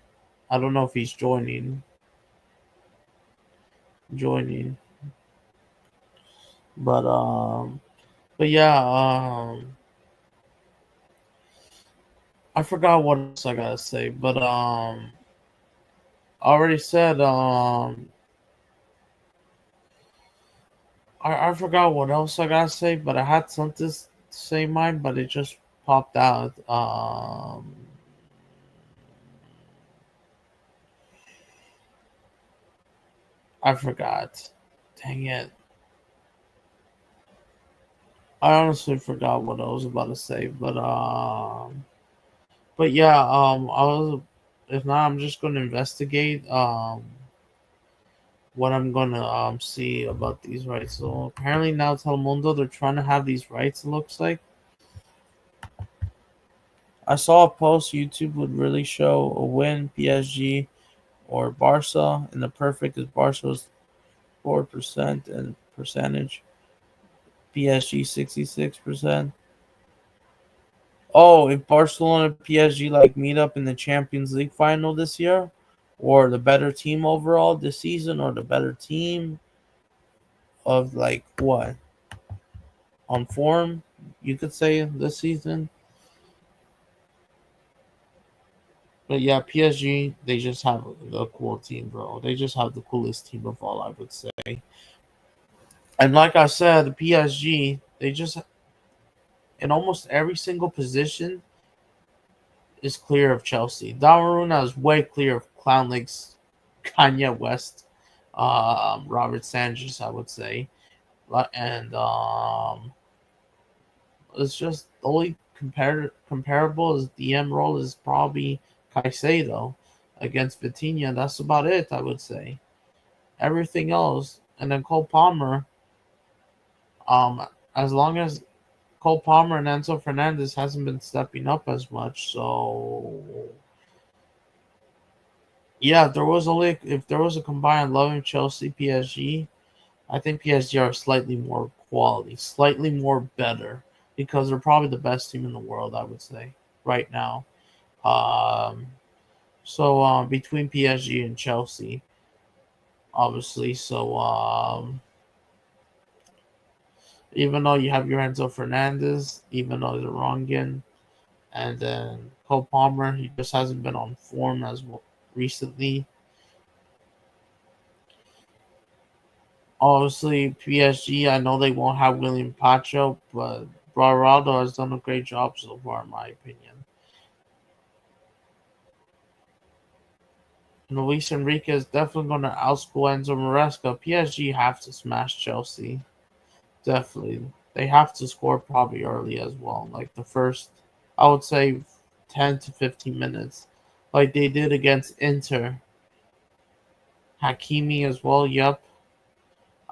I don't know if he's joining, but but yeah, I forgot what else I gotta say, but I already said I forgot what else I gotta say, but I had something to say mine, but it just popped out. I forgot. Dang it. I honestly forgot what I was about to say, but yeah, I was if not, I'm just gonna investigate what I'm gonna see about these rights. So apparently now Telemundo they're trying to have these rights. It looks like I saw a post YouTube would really show a win PSG or Barca, and the perfect is Barca's 4% and percentage, PSG 66%. Oh, if Barcelona PSG like meet up in the Champions League final this year, or the better team overall this season, or the better team of like what on form, you could say this season. But yeah, PSG they just have a cool team, bro. They just have the coolest team of all, I would say. And like I said, PSG they just in almost every single position is clear of Chelsea. Donnarumma is way clear of Clown Lake's Kanye West, Robert Sanchez, I would say, and it's just the only comparable is DM role is probably Caicedo against Vitinha. That's about it, I would say. Everything else, and then Cole Palmer. As long as Cole Palmer and Enzo Fernandez hasn't been stepping up as much, so yeah, if there was a combined loving Chelsea PSG, I think PSG are slightly more quality, slightly more better because they're probably the best team in the world. I would say right now. Um, between PSG and Chelsea, obviously. Even though you have your Enzo Fernandez, even though they're Rongen, and then Cole Palmer, he just hasn't been on form as well recently. Obviously, PSG, I know they won't have William Pacho, but Ronaldo has done a great job so far, in my opinion. And Luis Enrique is definitely going to outscore Enzo Maresca. PSG have to smash Chelsea. Definitely. They have to score probably early as well. Like the first, I would say, 10 to 15 minutes. Like they did against Inter. Hakimi as well, yep.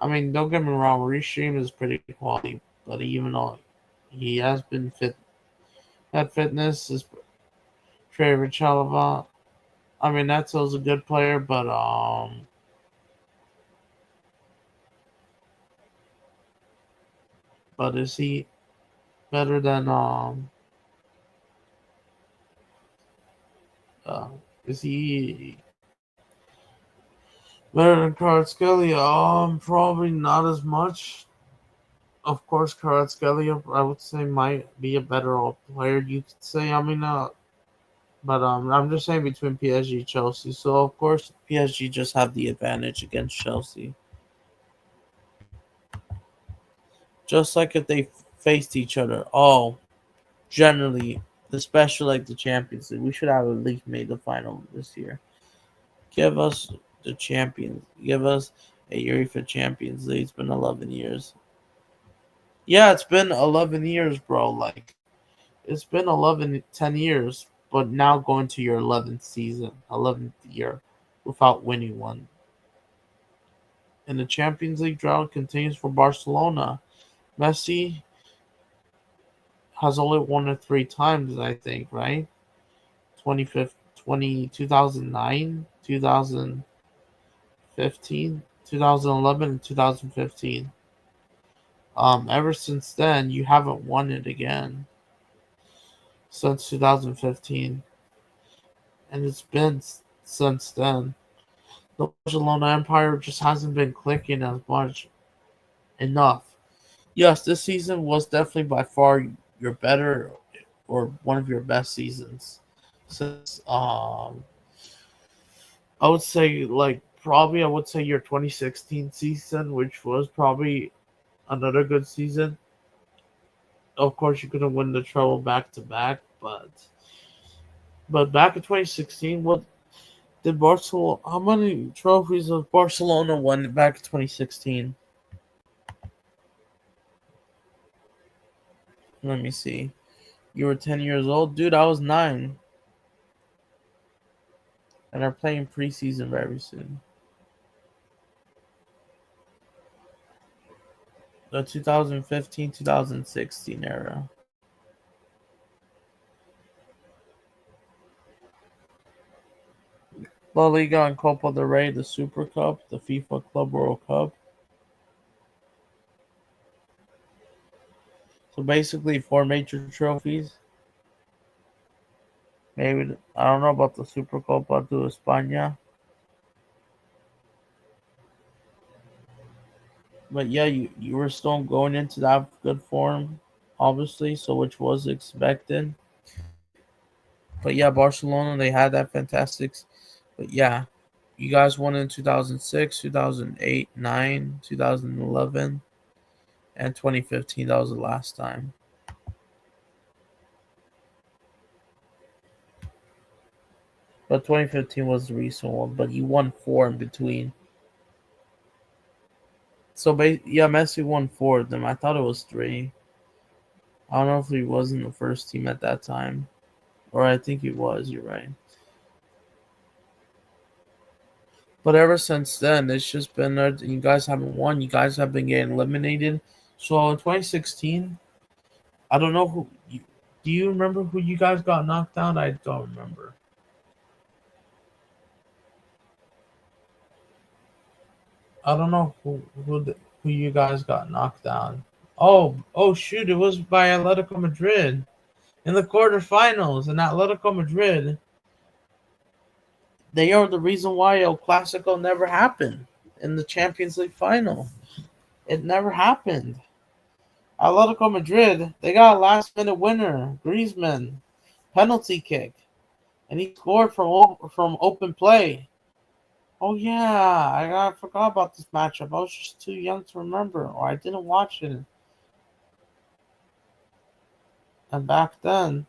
I mean, don't get me wrong, Reece James is pretty quality, but even though he has been fit, that fitness is Trevor Chalava. I mean, Netzo's a good player, but is he better than uh is he better than Kvaratskhelia? Probably not as much. Of course, Kvaratskhelia, I would say, might be a better player. You could say. I mean, but I'm just saying between PSG and Chelsea. So of course, PSG just have the advantage against Chelsea. Just like if they faced each other. Oh, generally, especially like the Champions League, we should have at least made the final this year. Give us the champions. Give us a UEFA Champions League. It's been 11 years. Yeah, it's been 11 years, bro. Like, it's been 10 years, but now going to your 11th season, 11th year without winning one. And the Champions League drought continues for Barcelona. Messi has only won it 3 times, I think, right? 25th, 2009, 2015, 2011, and 2015. Ever since then, you haven't won it again since 2015, and it's been since then. The Barcelona Empire just hasn't been clicking as much enough. Yes, this season was definitely by far your better or one of your best seasons since I would say I would say your 2016 season, which was probably another good season. Of course, you couldn't win the treble back to back, but back in 2016, what did Barcelona? How many trophies has Barcelona won back in 2016? Let me see. You were 10 years old, dude. I was 9, and are playing preseason very soon. The 2015-2016 era. La Liga and Copa del Rey, the Super Cup, the FIFA Club World Cup. So basically, 4 major trophies. Maybe I don't know about the Super Copa de España, but yeah, you were still going into that good form, obviously. So which was expected. But yeah, Barcelona they had that fantastic. But yeah, you guys won in 2006, 2008, 9, 2011, and 2015. That was the last time. But 2015 was the recent one. But you won 4 in between. So yeah, Messi won 4 of them. I thought it was 3. I don't know if he was in the first team at that time, or I think he was. You're right. But ever since then, it's just been you guys haven't won. You guys have been getting eliminated. So in 2016, I don't know who. Do you remember who you guys got knocked out? I don't remember. I don't know who you guys got knocked down. Oh shoot! It was by Atletico Madrid in the quarterfinals. And Atletico Madrid, they are the reason why El Clasico never happened in the Champions League final. It never happened. Atletico Madrid, they got a last minute winner, Griezmann, penalty kick, and he scored from open play. Oh yeah, I forgot about this matchup. I was just too young to remember, or I didn't watch it. And back then,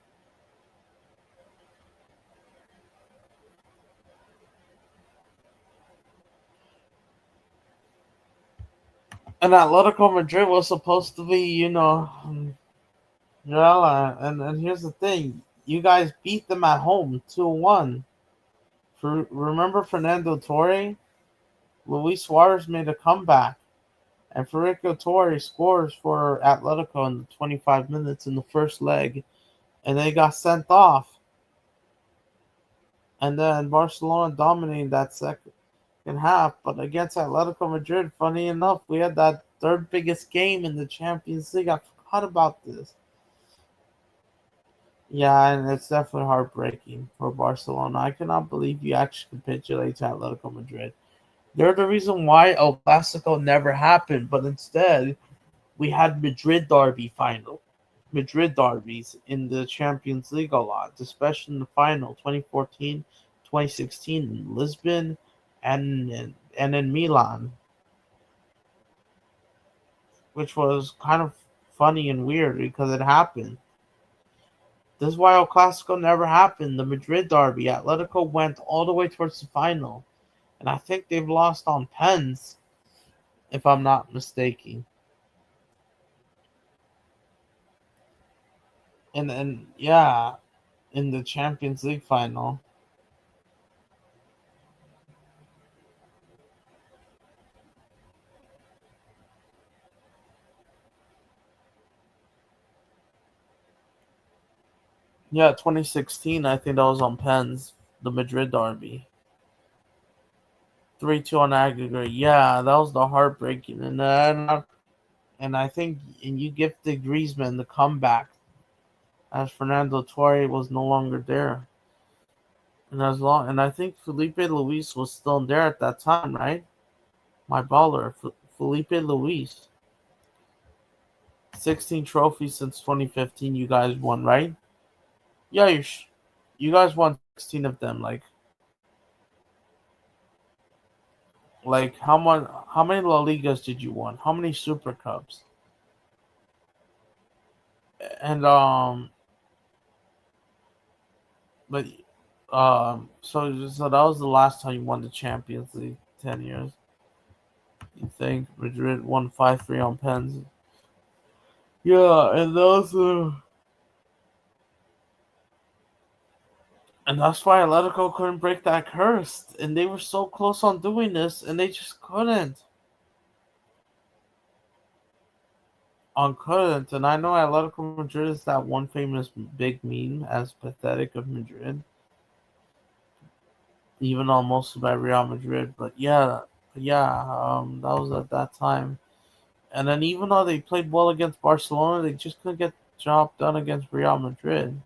and Atletico Madrid was supposed to be, yeah. And here's the thing: you guys beat them at home 2-1. Remember Fernando Torre? Luis Suarez made a comeback. And Federico Torres scores for Atletico in the 25 minutes in the first leg, and they got sent off. And then Barcelona dominated that second half, but against Atletico Madrid, funny enough, we had that third biggest game in the Champions League. I forgot about this. Yeah, and it's definitely heartbreaking for Barcelona. I cannot believe you actually capitulate to Atletico Madrid. They're the reason why El Clasico never happened, but instead we had Madrid derbies in the Champions League a lot, especially in the final 2014, 2016 in Lisbon and in Milan, which was kind of funny and weird because it happened. This is why El Clasico never happened. The Madrid derby, Atletico went all the way towards the final, and I think they've lost on pens, if I'm not mistaken. And yeah, in the Champions League final. Yeah, 2016. I think that was on pens. The Madrid derby, 3-2 on aggregate. Yeah, that was the heartbreaking. And I think and you gifted Griezmann the comeback as Fernando Torres was no longer there. And I think Felipe Luis was still there at that time, right? My baller, Felipe Luis. 16 trophies since 2015. You guys won, right? Yeah, you guys won 16 of them. Like how many La Ligas did you won? How many Super Cups? And but so that was the last time you won the Champions League. 10 years. You think Madrid won 5-3 on pens? Yeah, and that's why Atletico couldn't break that curse, and they were so close on doing this, and they just couldn't. Couldn't, and I know Atletico Madrid is that one famous big meme as pathetic of Madrid, even almost by Real Madrid. But that was at that time. And then even though they played well against Barcelona, they just couldn't get the job done against Real Madrid.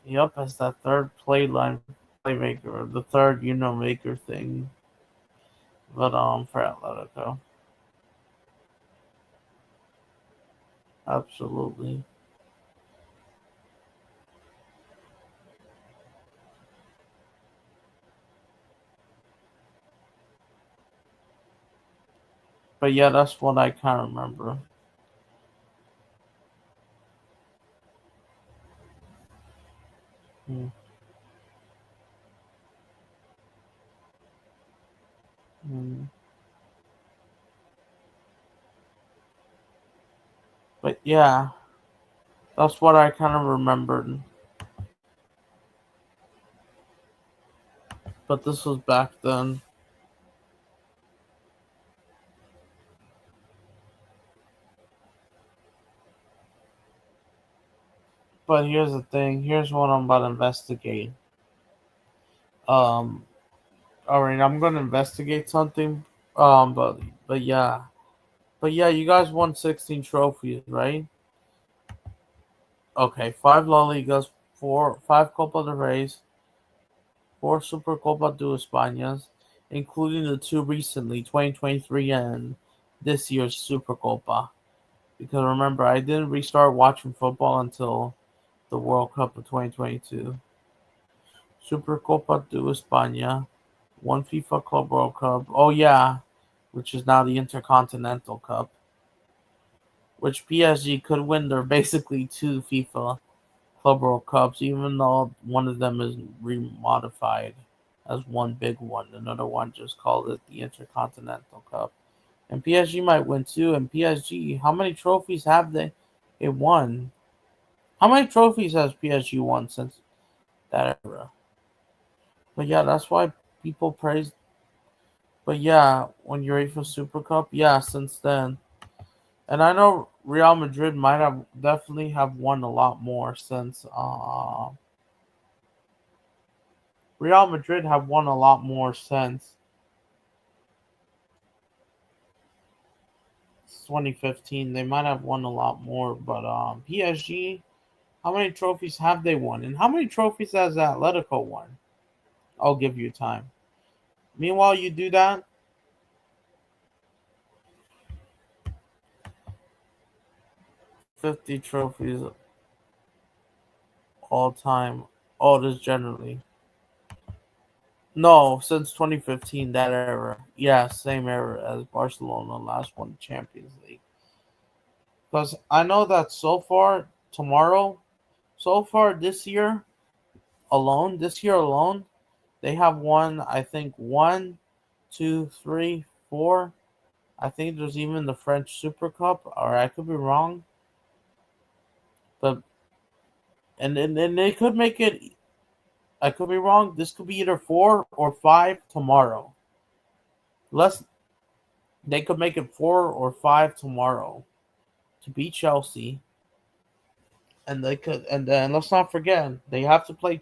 Yep, as that third playmaker, or the third maker thing. But for Atletico, absolutely. But yeah, that's what I kind of remember. Mm. Mm. But yeah, that's what I kind of remembered. But this was back then. But here's the thing. Here's what I'm about to investigate. Um, all right, I'm gonna investigate something. But yeah, you guys won 16 trophies, right? Okay, five La Ligas, five Copa del Reyes, four Super Copa de Españas, including the two recently, 2023 and this year's Super Copa. Because remember, I didn't restart watching football until the World Cup of 2022. Supercopa de España, one FIFA Club World Cup. Oh yeah, which is now the Intercontinental Cup, which PSG could win. They're basically two FIFA Club World Cups, even though one of them is remodified as one big one. Another one just called it the Intercontinental Cup. And PSG might win too. And PSG, how many trophies have they won? How many trophies has PSG won since that era? But yeah, that's why people praise. But yeah, when UEFA Super Cup, yeah, since then, and I know Real Madrid might have definitely have won a lot more since. Real Madrid have won a lot more since 2015. They might have won a lot more, but PSG, how many trophies have they won, and how many trophies has Atletico won? I'll give you time. Meanwhile, you do that. 50 trophies all time. Oh, this generally. No, since 2015, that era. Yeah, same era as Barcelona last won the Champions League. Because I know that so far this year alone, they have won, I think, one, two, three, four. I think there's even the French Super Cup, or I could be wrong. But and they could make it. I could be wrong. This could be either four or five tomorrow. Less They could make it four or five tomorrow to beat Chelsea, and they could. And then let's not forget they have to play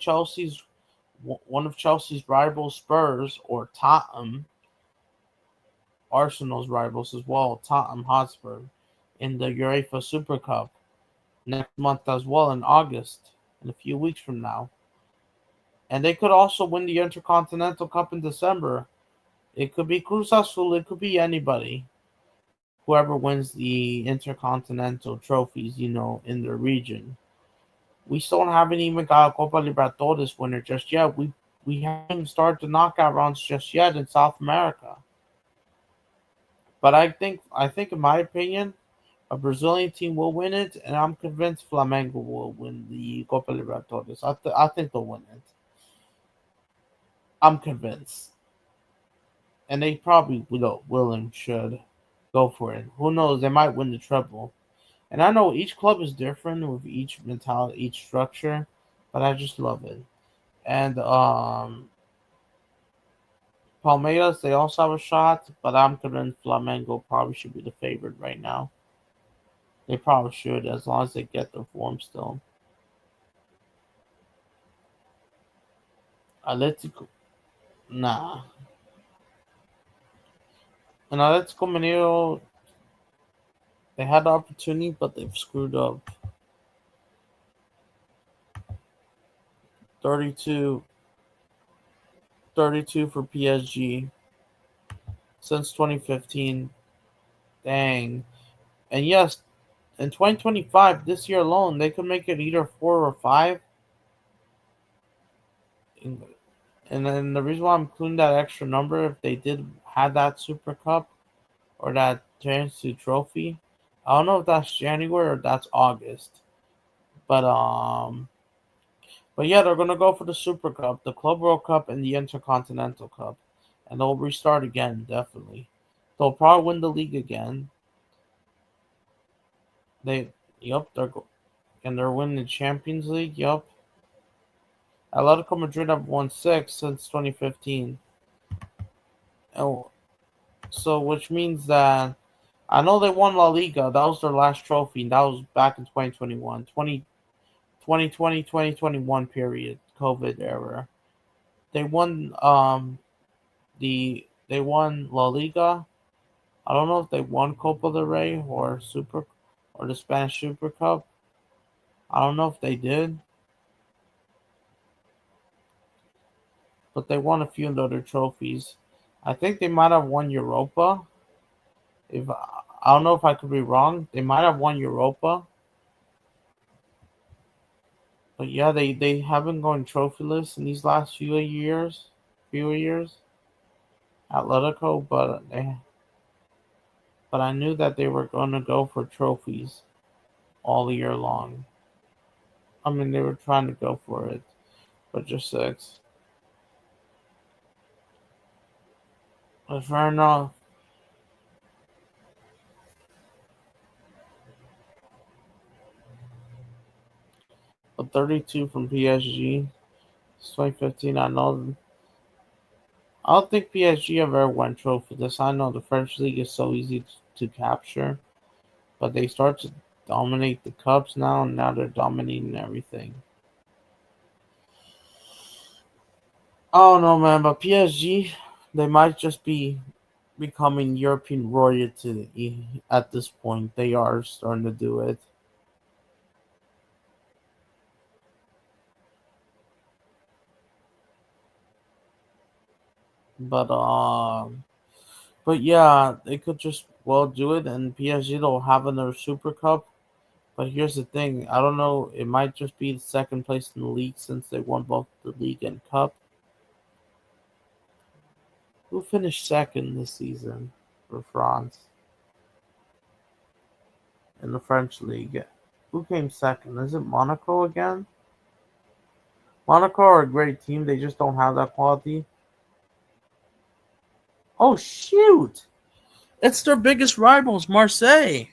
one of Chelsea's rivals, Spurs or Tottenham, Arsenal's rivals as well, Tottenham Hotspur, in the UEFA Super Cup next month as well in August, in a few weeks from now. And they could also win the Intercontinental Cup in December. It could be Cruz Azul, it could be anybody. Whoever wins the Intercontinental trophies, in their region. We still haven't even got a Copa Libertadores winner just yet. We haven't even started the knockout rounds just yet in South America. But I think in my opinion, a Brazilian team will win it, and I'm convinced Flamengo will win the Copa Libertadores. I think they'll win it. I'm convinced, and they probably will and should go for it. Who knows? They might win the treble. And I know each club is different with each mentality, each structure, but I just love it. And Palmeiras, they also have a shot, but I'm convinced Flamengo probably should be the favorite right now. They probably should, as long as they get their form still. Atletico, nah. And Atletico Mineiro, they had the opportunity, but they've screwed up. 32, 32 for PSG since 2015. Dang. And yes, in 2025, this year alone, they could make it either four or five. And then the reason why I'm including that extra number, if they did have that Super Cup or that Chance to Trophy, I don't know if that's January or that's August. But yeah, they're gonna go for the Super Cup, the Club World Cup, and the Intercontinental Cup, and they'll restart again. Definitely, they'll probably win the league again. Yup, and they're winning the Champions League. Yup, Atletico Madrid have won six since 2015. Oh, so which means that I know they won La Liga. That was their last trophy. And that was back in 2021, 2020, 2021 period, COVID era. They won they won La Liga. I don't know if they won Copa del Rey or the Spanish Super Cup. I don't know if they did, but they won a few other trophies. I think they might have won Europa. If I don't know if I could be wrong, they might have won Europa. But yeah, they have been going trophyless in these last few years. Atletico, but I knew that they were going to go for trophies all year long. I mean, they were trying to go for it, but just six. But fair enough. 32 from PSG. It's 2015. I don't think PSG ever won trophy. This I know the French league is so easy to capture, but they start to dominate the cups now, and now they're dominating everything. I don't know, man, but PSG, they might just be becoming European royalty at this point. They are starting to do it. But but yeah, they could just well do it, and PSG will have another Super Cup. But here's the thing: I don't know. It might just be the second place in the league since they won both the league and cup. Who finished second this season for France in the French league? Who came second? Is it Monaco again? Monaco are a great team. They just don't have that quality. Oh shoot! It's their biggest rivals, Marseille.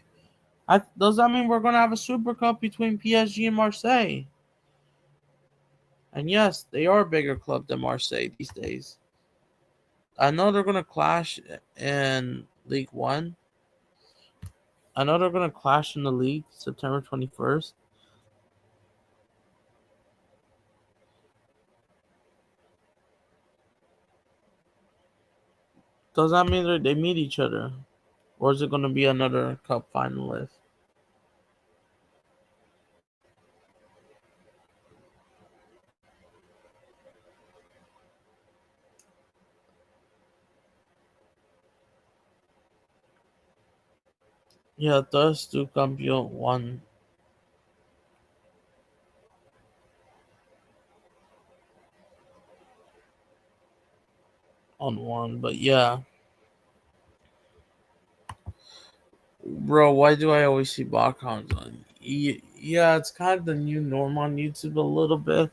Does that mean we're gonna have a Super Cup between PSG and Marseille? And yes, they are a bigger club than Marseille these days. I know they're gonna clash in League One. I know they're gonna clash in the league September 21st. Does that mean that they meet each other, or is it gonna be another cup finalist? Yeah, thus two campeón one on one, but yeah, bro. Why do I always see Bachans on? Yeah, it's kind of the new norm on YouTube a little bit.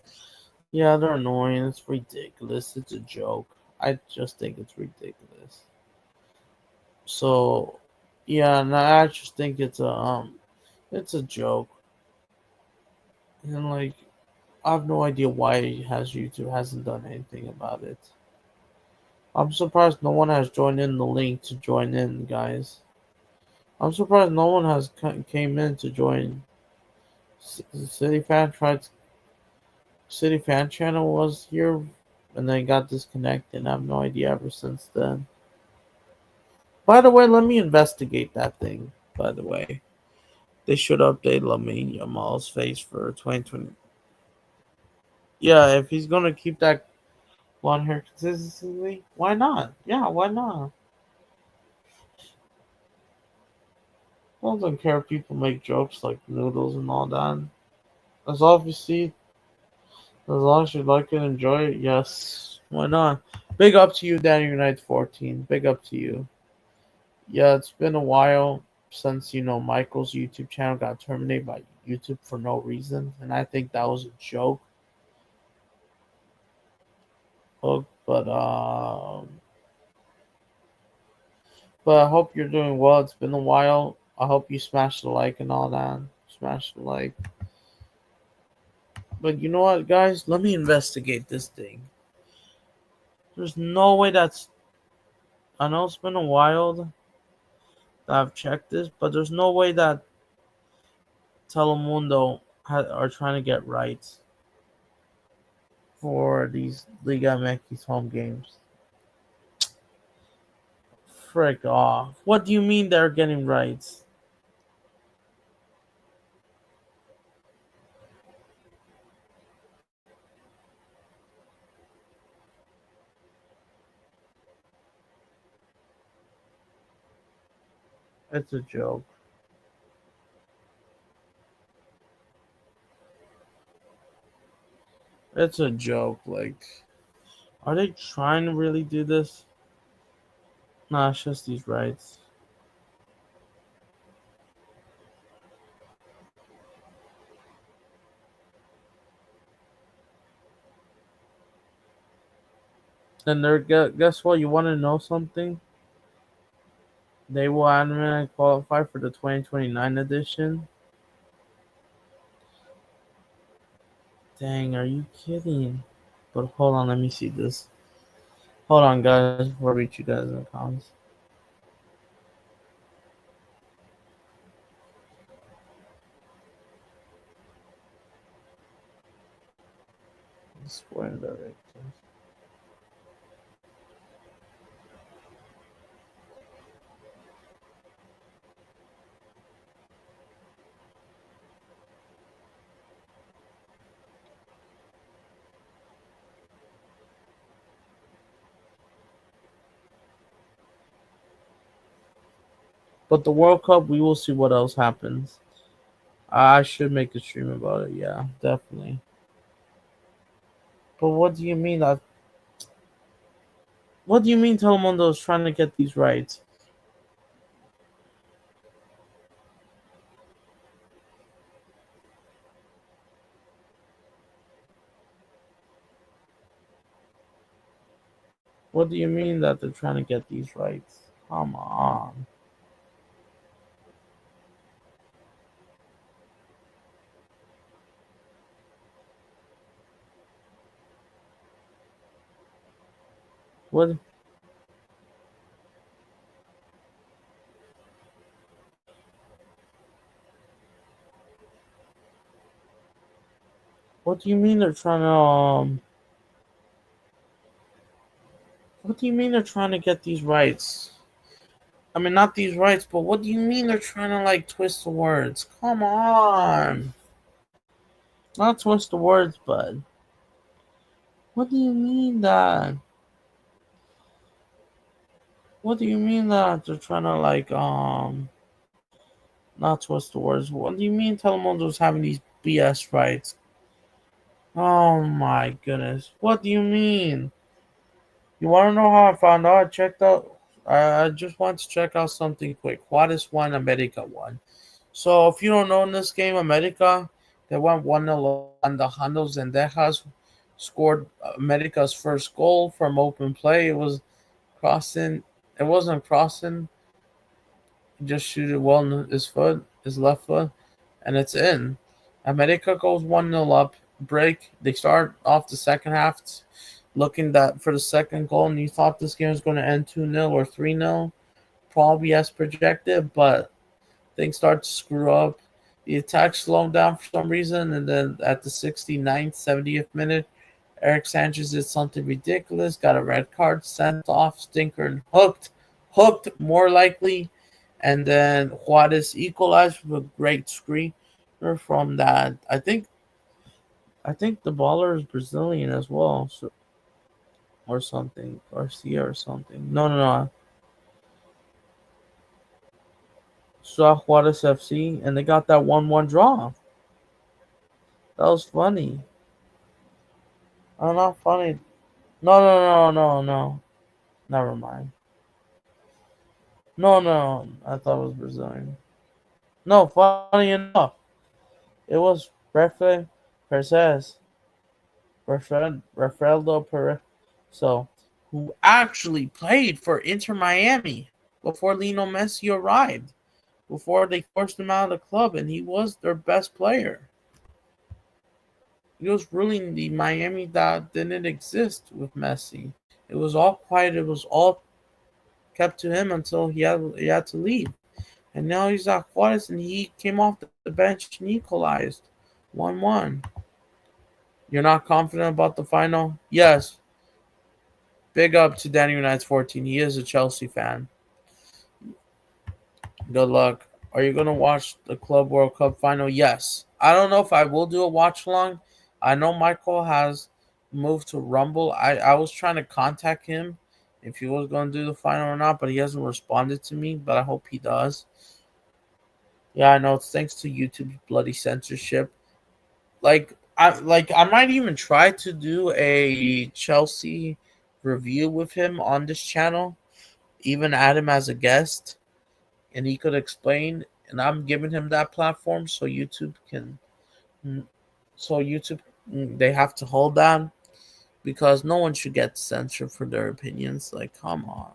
Yeah, they're annoying. It's ridiculous. It's a joke. I just think it's ridiculous. So, yeah, and I just think it's a joke. And like, I have no idea why has YouTube hasn't done anything about it. I'm surprised no one has joined in the link to join in, guys. I'm surprised no one has came in to join. City fan tried. City fan channel was here, and then got disconnected. I have no idea ever since then. By the way, let me investigate that thing. By the way, they should update Lamine Yamal's face for 2020. Yeah, if he's gonna keep that blonde hair consistently, why not? Yeah, why not? I don't care if people make jokes like noodles and all that. As obviously, as long as you like it, enjoy it. Yes, why not? Big up to you, Danny United 14. Big up to you. Yeah, it's been a while since Michael's YouTube channel got terminated by YouTube for no reason, and I think that was a joke. But I hope you're doing well. It's been a while. I hope you smash the like and all that. Smash the like. But you know what, guys? Let me investigate this thing. There's no way that's. I know it's been a while that I've checked this, but there's no way that Telemundo are trying to get rights for these Liga MX home games. Frick off. What do you mean they're getting rights? It's a joke. It's a joke. Like, are they trying to really do this? Nah, it's just these rights. And they're guess what? You want to know something? They will automatically qualify for the 2029 edition. Dang, are you kidding? But hold on, let me see this. Hold on, guys, before I reach you guys in the comments. Sporting directors. But the World Cup, we will see what else happens. I should make a stream about it. Yeah, definitely. But what do you mean that? What do you mean Telemundo is trying to get these rights? What do you mean that they're trying to get these rights? Come on. What What do you mean they're trying to What do you mean they're trying to get these rights? I mean, not these rights, but what do you mean they're trying to like twist the words? Come on. Not twist the words, but what do you mean that? What do you mean that they're trying to like not twist the words? What do you mean Telemundo's having these BS rights? Oh my goodness. What do you mean? You want to know how I found out? I checked out. I just want to check out something quick. Juarez won, America won. So if you don't know in this game, America, they went 1-0 on the Hando Zendejas scored America's first goal from open play. It was crossing. It wasn't crossing. He just shoot it well in his left foot, and it's in. America goes 1-0 up. Break. They start off the second half looking that for the second goal, and you thought this game was going to end 2-0 or 3-0, probably as projected, but things start to screw up. The attack slowed down for some reason, and then at the 69th, 70th minute, Eric Sanchez did something ridiculous, got a red card, sent off, stinker, and hooked more likely, and then Juarez equalized with a great screen from that. I think the baller is Brazilian as well, so, or something, Garcia or something. No. Saw Juarez FC, and they got that 1-1 draw. That was funny. Oh, not funny. No. Never mind. No. I thought it was Brazilian. No, funny enough, it was Rafael Perez, Rafael Perez, so who actually played for Inter Miami before Lionel Messi arrived, before they forced him out of the club, and he was their best player. He was ruling the Miami that didn't exist with Messi. It was all quiet. It was all kept to him until he had to leave. And now he's at Juarez, and he came off the bench and equalized 1-1. You're not confident about the final? Yes. Big up to Danny United's 14. He is a Chelsea fan. Good luck. Are you going to watch the Club World Cup final? Yes. I don't know if I will do a watch along. I know Michael has moved to Rumble. I was trying to contact him if he was going to do the final or not, but he hasn't responded to me, but I hope he does. Yeah, I know. It's thanks to YouTube's bloody censorship. I might even try to do a Chelsea review with him on this channel, even add him as a guest, and he could explain. And I'm giving him that platform so YouTube can, so YouTube they have to hold that because no one should get censored for their opinions. Like, come on.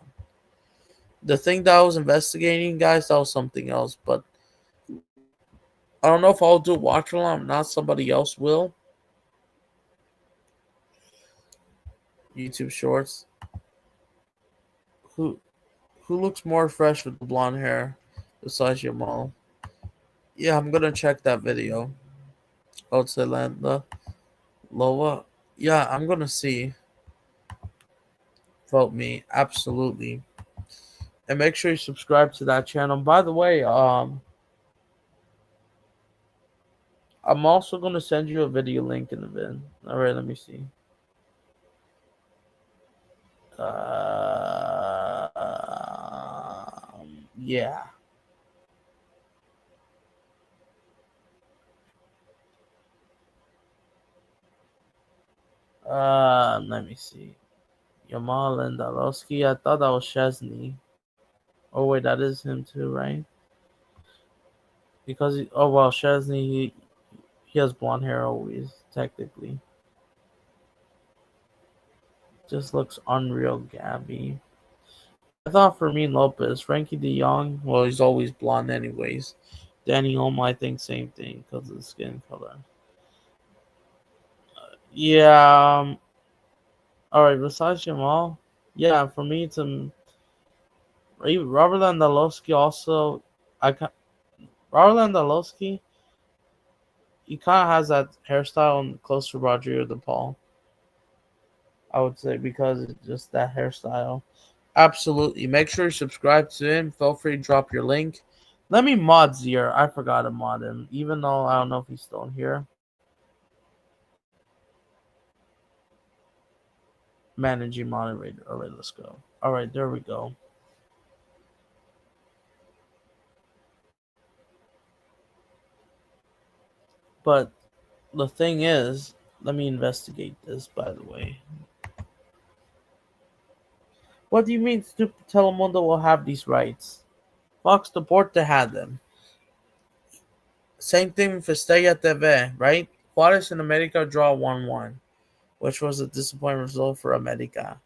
The thing that I was investigating, guys, that was something else. But I don't know if I'll do watch along. Not somebody else will. YouTube Shorts. Who who looks more fresh with the blonde hair besides Jamal? Yeah, I'm gonna check that video. Outsilanda Loa. Yeah, I'm gonna see. Vote me, absolutely. And make sure you subscribe to that channel. By the way, I'm also gonna send you a video link in the bin. Alright, let me see. Yeah. Let me see. Yamal Lewandowski. I thought that was Chesney. Oh wait, that is him too, right? Because oh well, Chesney he has blonde hair always technically. Just looks unreal, Gabby. I thought Fermin Lopez, Frankie De Jong. Well, he's always blonde anyways. Danny Olmo, I think same thing because of the skin color. Yeah. All right. Besides Jamal, yeah, for me it's Robert Lewandowski also. I ca- Robert Lewandowski, he kind of has that hairstyle close to Rodrigo De Paul. I would say because it's just that hairstyle. Absolutely. Make sure you subscribe to him. Feel free to drop your link. Let me mod Zier. I forgot to mod him, even though I don't know if he's still in here. Managing moderator. All right, let's go. All right, there we go. But the thing is, let me investigate this, by the way. What do you mean Stupid Telemundo will have these rights? Fox Deporte had them. Same thing for Estrella TV, right? Juarez and America draw 1-1, which was a disappointing result for America.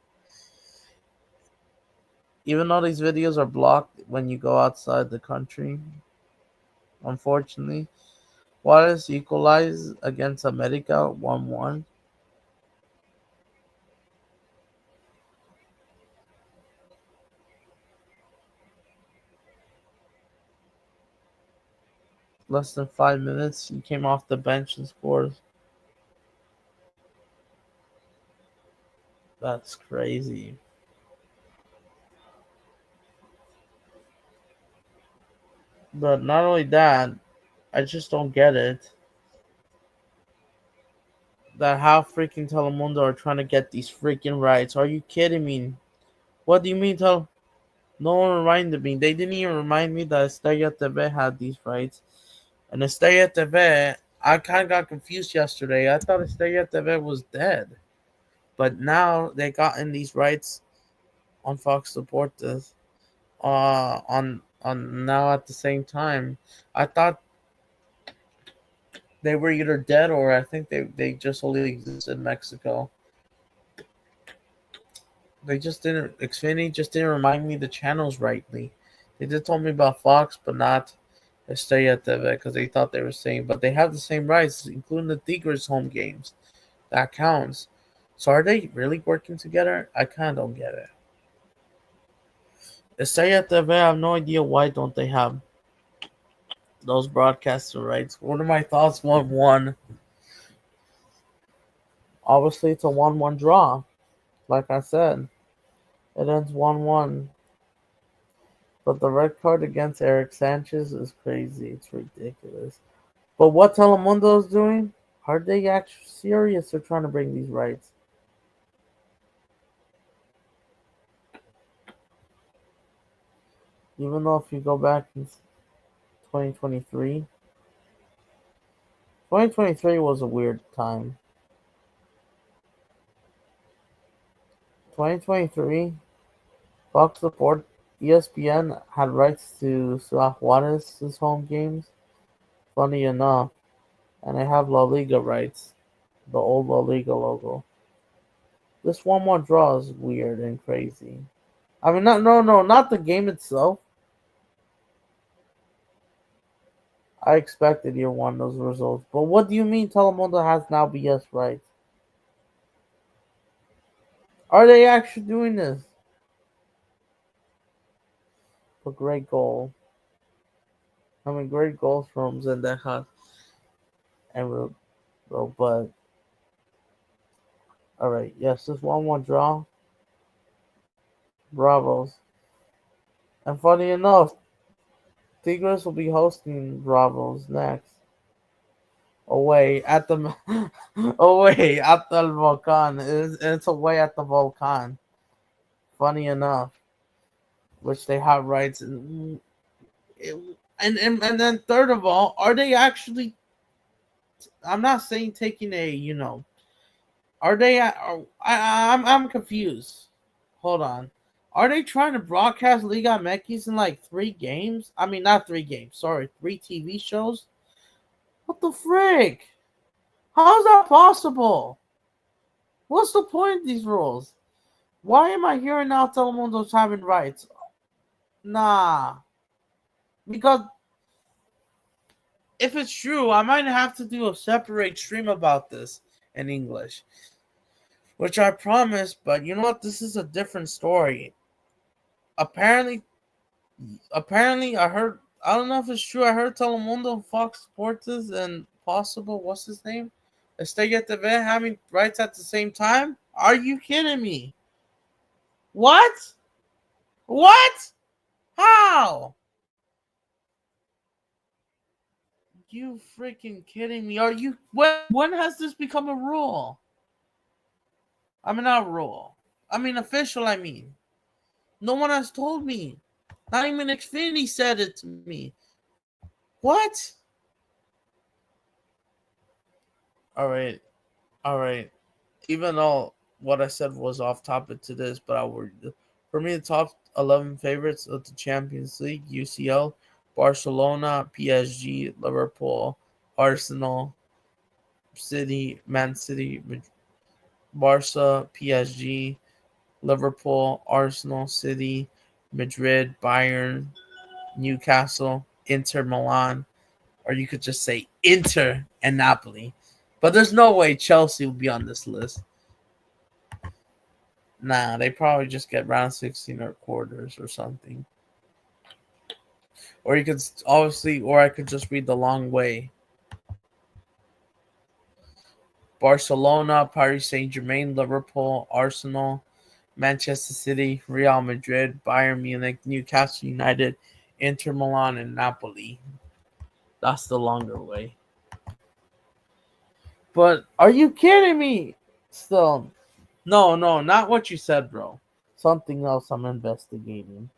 Even though these videos are blocked when you go outside the country, unfortunately, Juarez equalized against America 1-1. Less than 5 minutes, he came off the bench and scored. That's crazy. But not only that, I just don't get it. That how freaking Telemundo are trying to get these freaking rights. Are you kidding me? What do you mean no one reminded me? They didn't even remind me that Estrella TV had these rights. And Estrella TV, I kind of got confused yesterday. I thought Estrella TV was dead. But now they gotten these rights on Fox Deportes. On now at the same time. I thought they were either dead or I think they just only exist in Mexico. They just didn't Xfinity just didn't remind me the channels rightly. They did told me about Fox, but not Estrella TV because they thought they were same. But they have the same rights, including the Tigres home games. That counts. So are they really working together? I kind of don't get it. Estrella TV, I have no idea why don't they have those broadcaster rights. What are my thoughts? 1-1. Obviously, it's a 1-1 draw. Like I said, it ends 1-1. But the red card against Eric Sanchez is crazy. It's ridiculous. But what Telemundo is doing? Are they actually serious? They're trying to bring these rights. Even though if you go back in 2023, 2023 was a weird time. 2023, Fox Sport, ESPN had rights to Ciudad Juarez's home games. Funny enough, and they have La Liga rights, the old La Liga logo. This 1-1 draw is weird and crazy. I mean, not the game itself. I expected year one those results, but what do you mean Telemundo has now BS rights? Are they actually doing this? A great goal. I mean, great goals from Zendejas and but all right. Yes, this 1-1 draw. Bravos. And funny enough, Tigres will be hosting Bravos next. Away at the away at the Volcan. It's away at the Volcan. Funny enough, which they have rights and then third of all, are they actually? I'm not saying taking a Are they? I'm confused. Hold on. Are they trying to broadcast Liga MX in like 3 games? I mean, not 3 games. Sorry, 3 TV shows. What the frick? How is that possible? What's the point of these rules? Why am I hearing now Telemundo's having rights? Nah, because if it's true, I might have to do a separate stream about this in English, which I promise. But you know what? This is a different story. Apparently, I heard. I don't know if it's true. I heard Telemundo, Fox Sports, and possible. What's his name? Estella TV having rights at the same time. Are you kidding me? What? What? How? You freaking kidding me? Are you? When has this become a rule? I mean, not rule. I mean, official. I mean, no one has told me. Not even Xfinity said it to me. What? All right. All right. Even though what I said was off topic to this, but for me the top 11 favorites of the Champions League: UCL, Barcelona, PSG, Liverpool, Arsenal, City, Man City, Barca, PSG, Liverpool, Arsenal, City, Madrid, Bayern, Newcastle, Inter Milan, or you could just say Inter and Napoli. But there's no way Chelsea will be on this list. Nah, they probably just get round 16 or quarters or something. Or you could or I could just read the long way. Barcelona, Paris Saint-Germain, Liverpool, Arsenal, Manchester City, Real Madrid, Bayern Munich, Newcastle United, Inter Milan, and Napoli. That's the longer way. But are you kidding me? Still, no, not what you said, bro. Something else I'm investigating.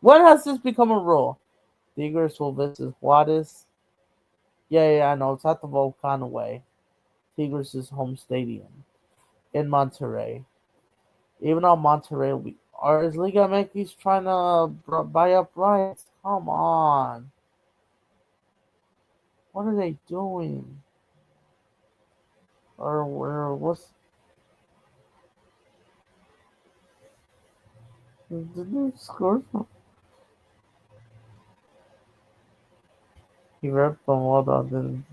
When has this become a rule? Tigres will visit Juarez. Yeah, I know. It's at the Volcan away. Tigres' home stadium in Monterrey. Even on Monterrey, is Liga MX trying to buy up rights? Come on. What are they doing? What's the new score? He read them. Hold on.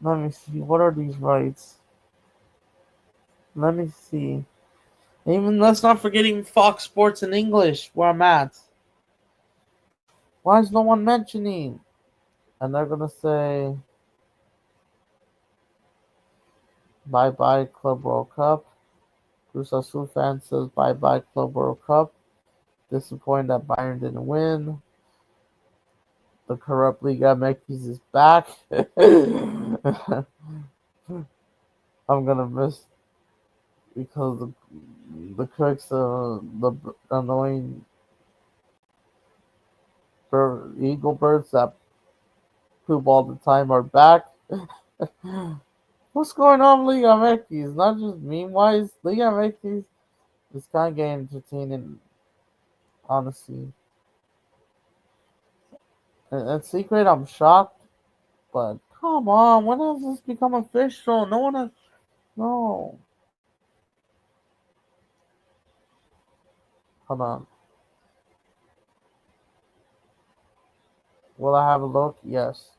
Let me see. What are these rights? Let me see. Even let's not forgetting Fox Sports in English, where I'm at. Why is no one mentioning? And they're gonna say bye bye Club World Cup. Cruz Azul fan says bye bye Club World Cup. Disappointed that Bayern didn't win. The corrupt Liga MX is back. I'm gonna miss because the critics, the annoying eagle birds that poop all the time are back. What's going on, Liga MX? Not just meme wise, Liga MX is kind of getting entertaining, honestly. And secret, I'm shocked, but come on, when has this become official? No one has. No. Hold on. Will I have a look? Yes.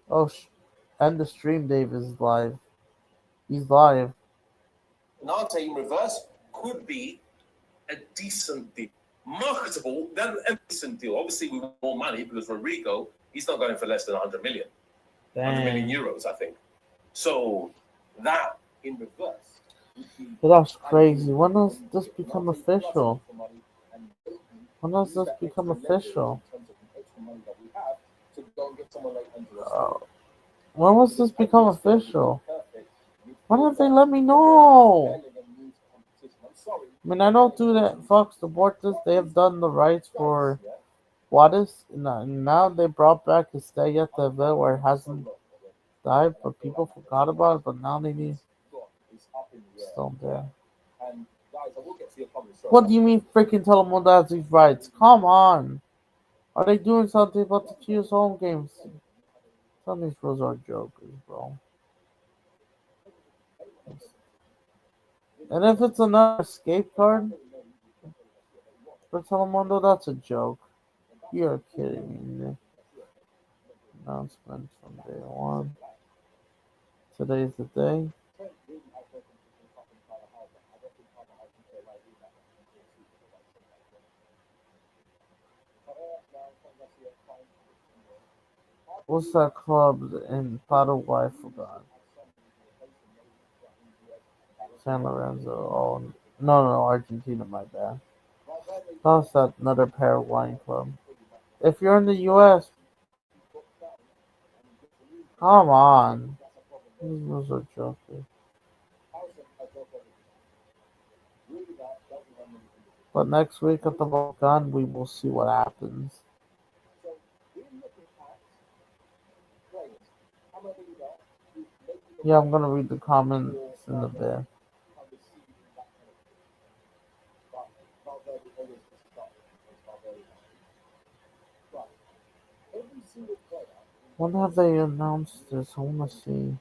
Oh, and the stream, Dave, is live. He's live. Nante in reverse could be a decent deal. Marketable, then a decent deal. Obviously, we want more money because Rodrigo, he's not going for less than 100 million. 100 million euros, I think. So that in reverse. But that's crazy. When does this become official? When does this become official? Uh, when was this become official? Why don't they let me know? I mean, I know through that Fox Deportes they have done the rights for Juarez, and now they brought back the stay at the event where it hasn't died, but people forgot about it. But now they need still there. What do you mean, freaking Telemundo has these rights? Come on, are they doing something about the Chiefs home games? Some of these rules are jokers, bro. And if it's another escape card for Telemundo, that's a joke. You're kidding me, Nick. Announcement from day one. Today's the day. What's that club in Paraguay? I forgot. San Lorenzo. Oh, no, Argentina, my bad. That's that another Paraguayan club. If you're in the U.S., come on. These rules are joking. But next week at the Volcan, we will see what happens. Yeah, I'm gonna read the comments in a bit. When have they announced this? I wanna see.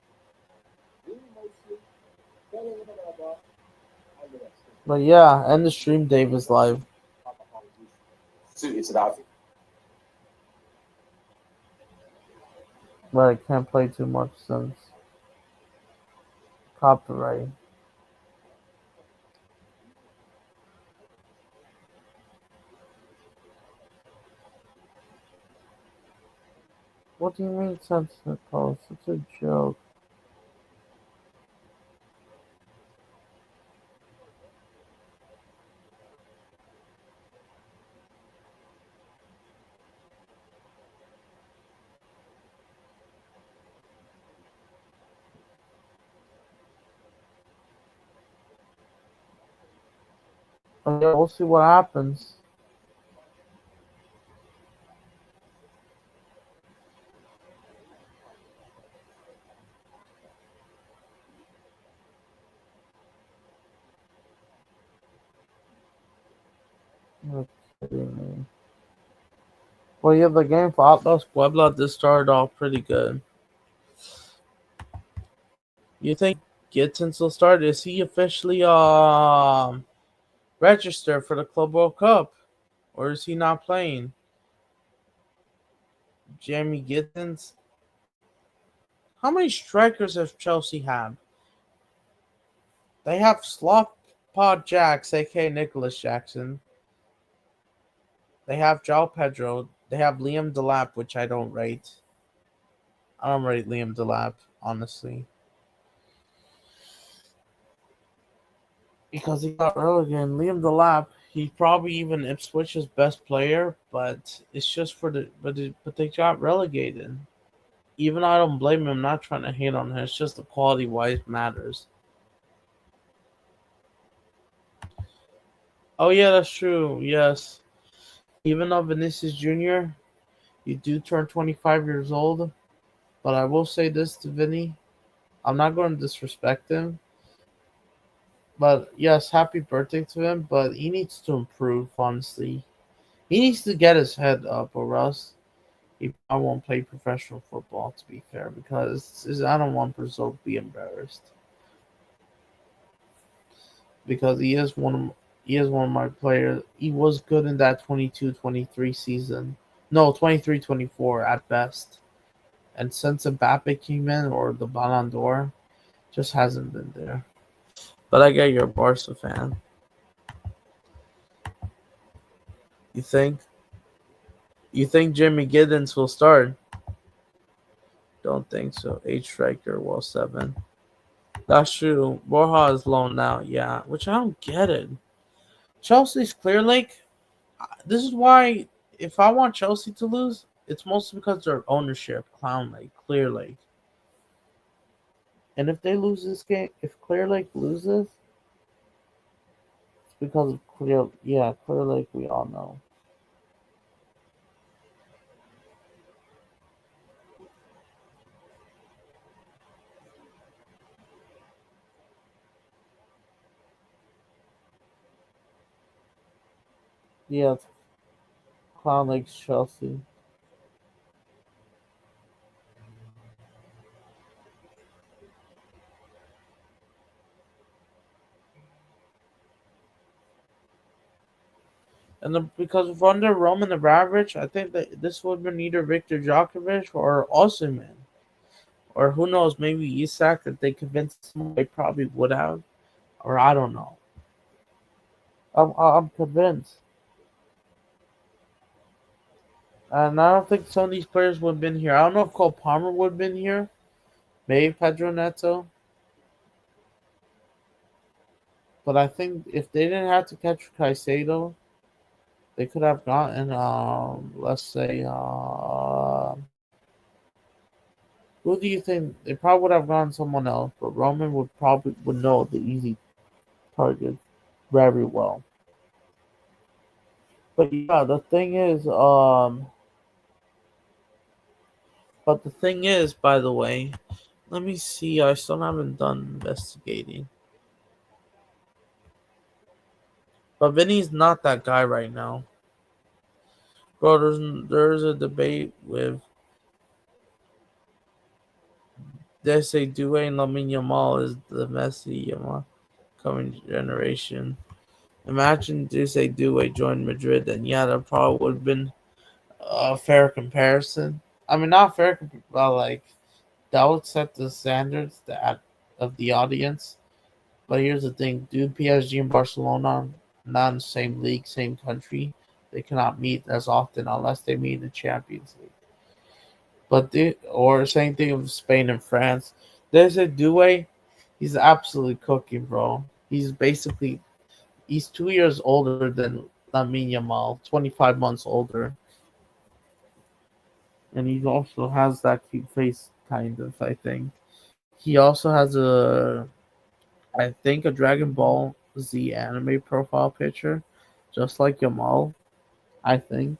But yeah, and the stream Dave is live. Suited to that. But I can't play too much since copyright. What do you mean sensitive post? It's a joke. But yeah, we'll see what happens. You're kidding me. Well, yeah, the game for Atlas Puebla did start off pretty good. You think Gittins will start? Is he officially registered for the Club World Cup, or is he not playing? Jamie Gittins. How many strikers does Chelsea have? They have Slop Pod Jacks, aka Nicholas Jackson. They have João Pedro. They have Liam Delap, which I don't rate. I don't rate Liam Delap, honestly. Because he got relegated. Liam Delap, he's probably even Ipswich's best player, but it's just for the but they got relegated. Even though I don't blame him, I'm not trying to hate on him. It's just the quality wise matters. Oh yeah, that's true. Yes. Even though Vinicius Jr., you do turn 25 years old, but I will say this to Vinny. I'm not going to disrespect him. But yes, happy birthday to him, but he needs to improve, honestly. He needs to get his head up, or else I won't play professional football. To be fair, because I don't want Brazil to be embarrassed. Because he is one of my players. He was good in that 22-23 season. No, 23-24 at best. And since Mbappe came in, or the Ballon d'Or, Just hasn't been there. But I get you're a Barca fan. You think? You think Jimmy Giddens will start? Don't think so. 8 striker, well 7. That's true. Borja is loaned out, yeah. Which I don't get it. Chelsea's Clear Lake. This is why if I want Chelsea to lose, it's mostly because of their ownership, Clown Lake, Clear Lake. And if they lose this game, if Clear Lake loses, it's because of Clear Lake, we all know. Yeah, Clown Lake's Chelsea. And because of under Roman Abramovich, I think that this would have been either Victor Djokovic or Osimhen. Or who knows, maybe Isak that they convinced him they probably would have. Or I don't know. I'm convinced. And I don't think some of these players would have been here. I don't know if Cole Palmer would have been here. Maybe Pedro Neto. But I think if they didn't have to catch Caicedo, they could have gotten, let's say, who do you think? They probably would have gotten someone else, but Roman would know the easy target very well. But yeah, by the way, let me see. I still haven't done investigating. But Vinny's not that guy right now. Bro, there's a debate with they say Due and Lamine Yamal is the Messi Yamal coming generation. Imagine Due joined Madrid, and yeah, that probably would have been a fair comparison. I mean, not fair, but like that would set the standards of the audience. But here's the thing: do PSG and Barcelona not in the same league, same country? They cannot meet as often unless they meet in the Champions League. Or same thing with Spain and France. There's a Due. He's absolutely cooking, bro. He's 2 years older than Lamine Yamal, 25 months older. And he also has that cute face, kind of, I think. He also has I think, a Dragon Ball Z anime profile picture, just like Yamal, I think.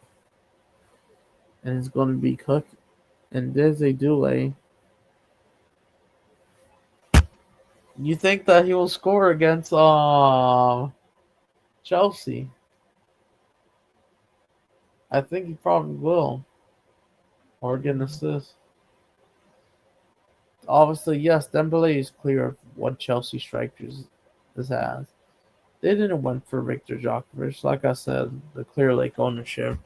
And he's going to be cooked. And there's a Due. You think that he will score against Chelsea? I think he probably will. Or get an assist. Obviously, yes, Dembele is clear of what Chelsea strikers this has. They didn't went for Victor Djokovic. Like I said, the Clear Lake ownership.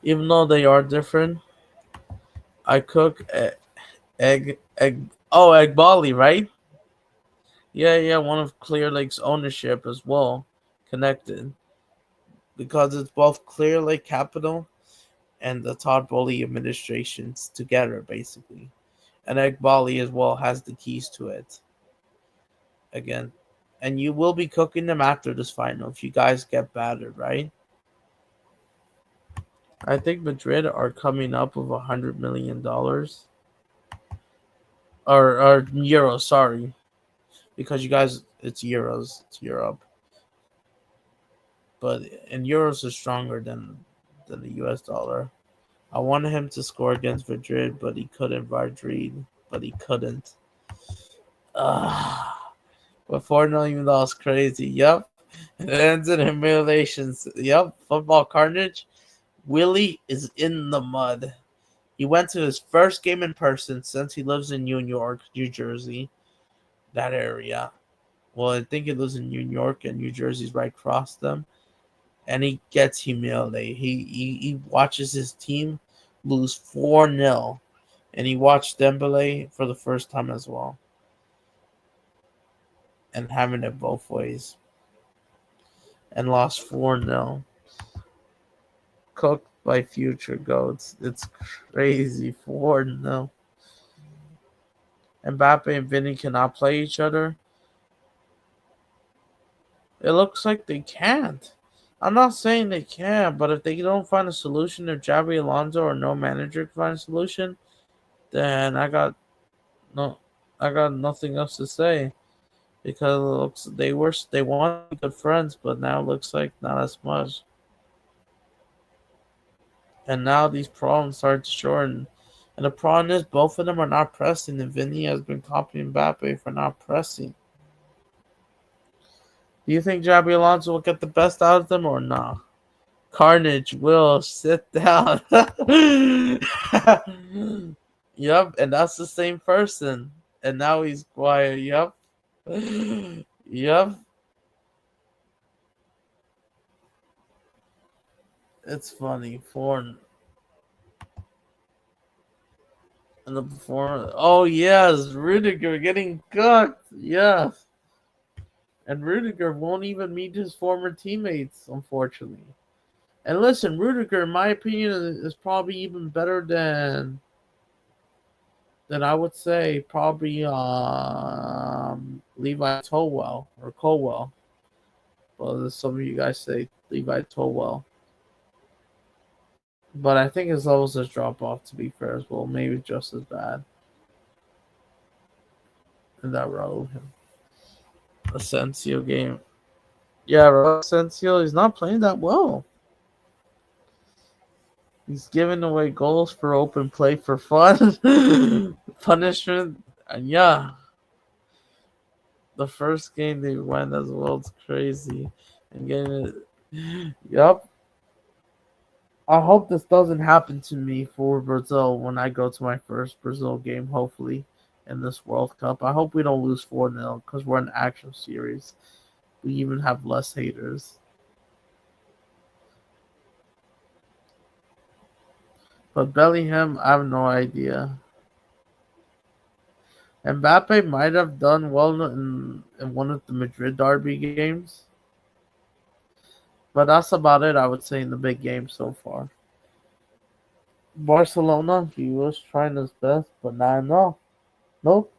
Even though they are different, I cook egg Bali, right? Yeah, one of Clear Lake's ownership as well, connected. Because it's both Clear Lake Capital and the Todd Bowley administrations together, basically. And Egg Bali as well has the keys to it. Again. And you will be cooking them after this final if you guys get battered, right? I think Madrid are coming up with $100 million. Or euros, sorry. Because you guys, it's euros, it's Europe. But and euros are stronger than the US dollar. I wanted him to score against Madrid, but he couldn't. But he couldn't. But $4 million crazy. Yep. It ends in humiliations. Yep. Football carnage. Willie is in the mud. He went to his first game in person since he lives in New York, New Jersey, that area. Well, I think he lives in New York, and New Jersey's right across them. And he gets humiliated. He watches his team lose 4-0 and he watched Dembele for the first time as well, and having it both ways, and lost 4-0. Cooked by future goats. It's crazy. 4-0. Mbappe and Vinny cannot play each other. It looks like they can't. I'm not saying they can't, but if they don't find a solution, if Javi Alonso or no manager can find a solution, then no, I got nothing else to say because it looks they want to be good friends, but now it looks like not as much. And now these problems start to shorten. And the problem is both of them are not pressing, and Vinny has been copying Mbappe for not pressing. Do you think Javi Alonso will get the best out of them or not? Carnage will sit down. Yep, and that's the same person. And now he's quiet. Yep. Yep. It's funny. Foreign and the performance. Oh yes, Rudiger getting cooked. Yes. And Rudiger won't even meet his former teammates, unfortunately. And listen, Rudiger, in my opinion, is probably even better than I would say probably Levi Tolwell or Colwell. Well, some of you guys say Levi Tolwell. But I think his levels just drop off, to be fair as well. Maybe just as bad. In that Raul Asensio game. Yeah, Raul Asensio, he's not playing that well. He's giving away goals for open play for fun. Punishment. And yeah, the first game they went as well. It's crazy. And getting it. Yup. I hope this doesn't happen to me for Brazil when I go to my first Brazil game, hopefully, in this World Cup. I hope we don't lose 4-0 because we're an action series. We even have less haters. But Bellingham, I have no idea. Mbappe might have done well in one of the Madrid derby games. But that's about it, I would say, in the big game so far. Barcelona, he was trying his best, but not enough. Nope.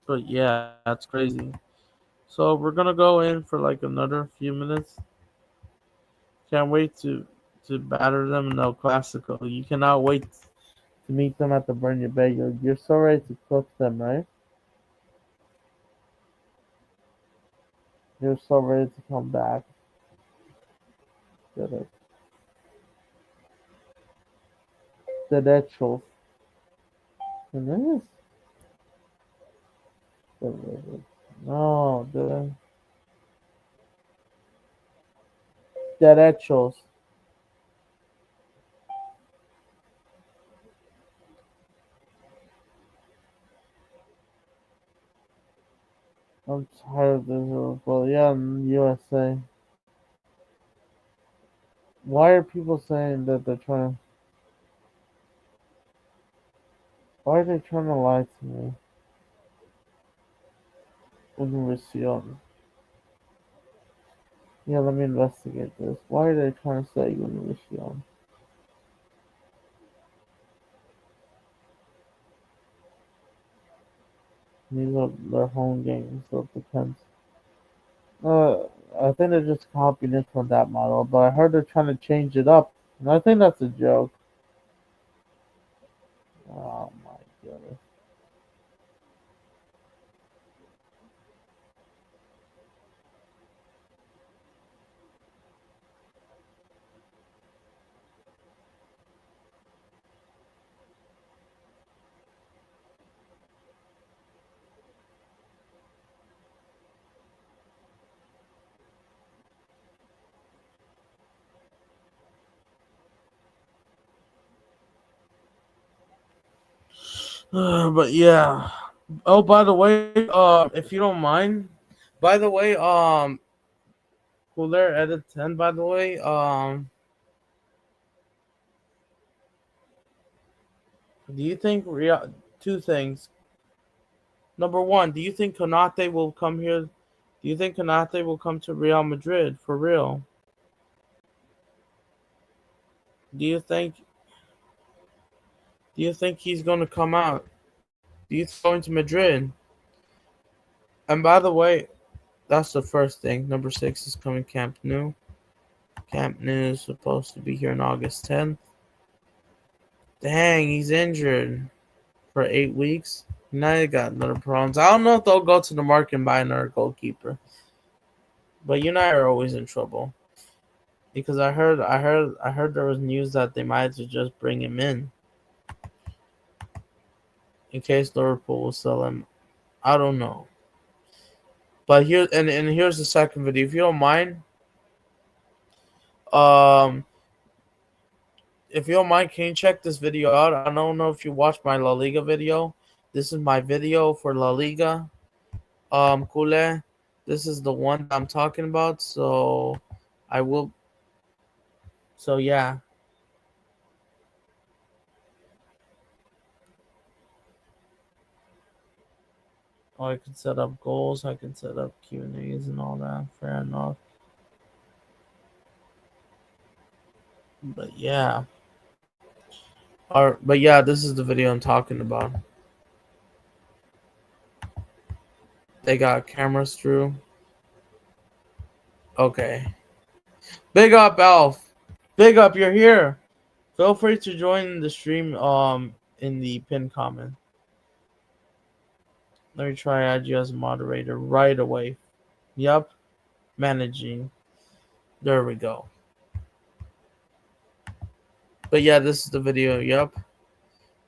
But yeah, that's crazy. So we're gonna go in for like another few minutes. Can't wait to batter them in El Clasico. You cannot wait to meet them at the Bernabeu. You're so ready to cook them, right? You're so ready to come back. Get it. Derechos. And this? No, the derechos. I'm tired of this, but yeah, in USA. Why are people saying that they're trying? Why are they trying to lie to me? Univision. Yeah, let me investigate this. Why are they trying to say Univision? These are their home games, so it depends. I think they're just copying it from that model, but I heard they're trying to change it up, and I think that's a joke. Oh my goodness. But yeah. Oh, by the way, if you don't mind, by the way, Cooler Edit 10, by the way, do you think two things? Number one, do you think Konate will come here? Do you think Konate will come to Real Madrid for real? Do you think he's gonna come out? Do you think he's going to Madrid? And by the way, that's the first thing. Number six is coming Camp Nou. Camp Nou is supposed to be here on August 10th. Dang, he's injured for 8 weeks. United got another problems. I don't know if they'll go to the market and buy another goalkeeper. But United are always in trouble. Because I heard there was news that they might just bring him in case Liverpool will sell him. I don't know. But here's the second video. If you don't mind, um if you don't mind, can you check this video out? I don't know if you watched my La Liga video. This is my video for La Liga. Cule. This is the one I'm talking about. So I will. So yeah. Oh, I can set up goals. I can set up Q&As and all that. Fair enough. But yeah. But yeah, this is the video I'm talking about. They got cameras through. Okay. Big up, Alf. Big up, you're here. Feel free to join the stream in the pinned comment. Let me try add you as a moderator right away. Yep. Managing. There we go. But yeah, this is the video. Yep.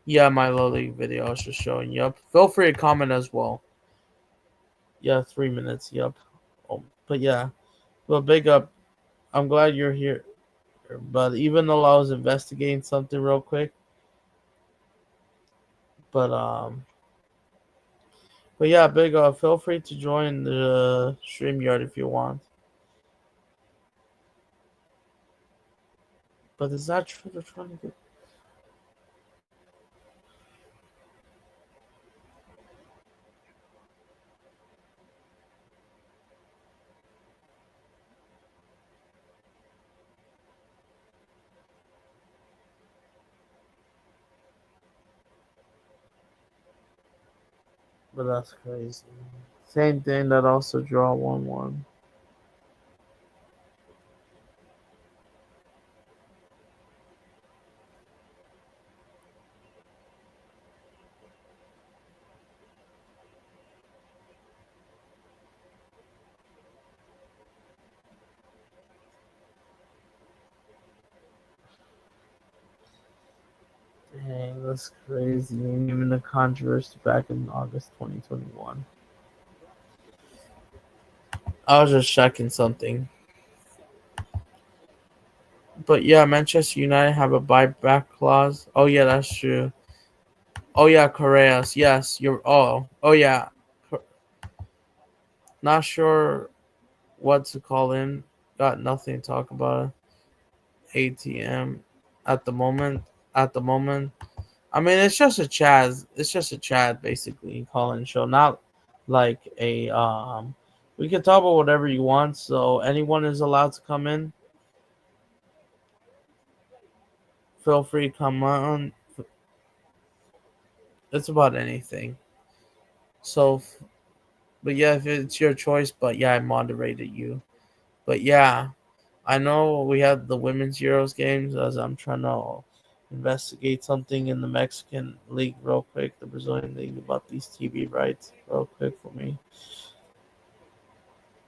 Yeah, my low league video I was just showing. Yep. Feel free to comment as well. Yeah, 3 minutes. Yep. Oh, but yeah. Well, big up. I'm glad you're here. But even though I was investigating something real quick. But yeah, big up. Feel free to join the StreamYard if you want. But is that true? They're trying to get. But that's crazy. Same thing that also draw 1-1. Dang, that's crazy. And even the controversy back in August 2021. I was just checking something. But yeah, Manchester United have a buyback clause. Oh yeah, that's true. Oh yeah, Correas. Yes, you're. Oh yeah. Not sure what to call in. Got nothing to talk about. ATM at the moment. At the moment, I mean, it's just a chat. It's just a chat, basically, call-in show. Not like a. We can talk about whatever you want. So anyone is allowed to come in. Feel free to come on. It's about anything. So, but yeah, if it's your choice. But yeah, I moderated you. But yeah, I know we had the women's Euros games as I'm trying to investigate something in the Mexican league real quick, the Brazilian league, about these TV rights real quick for me.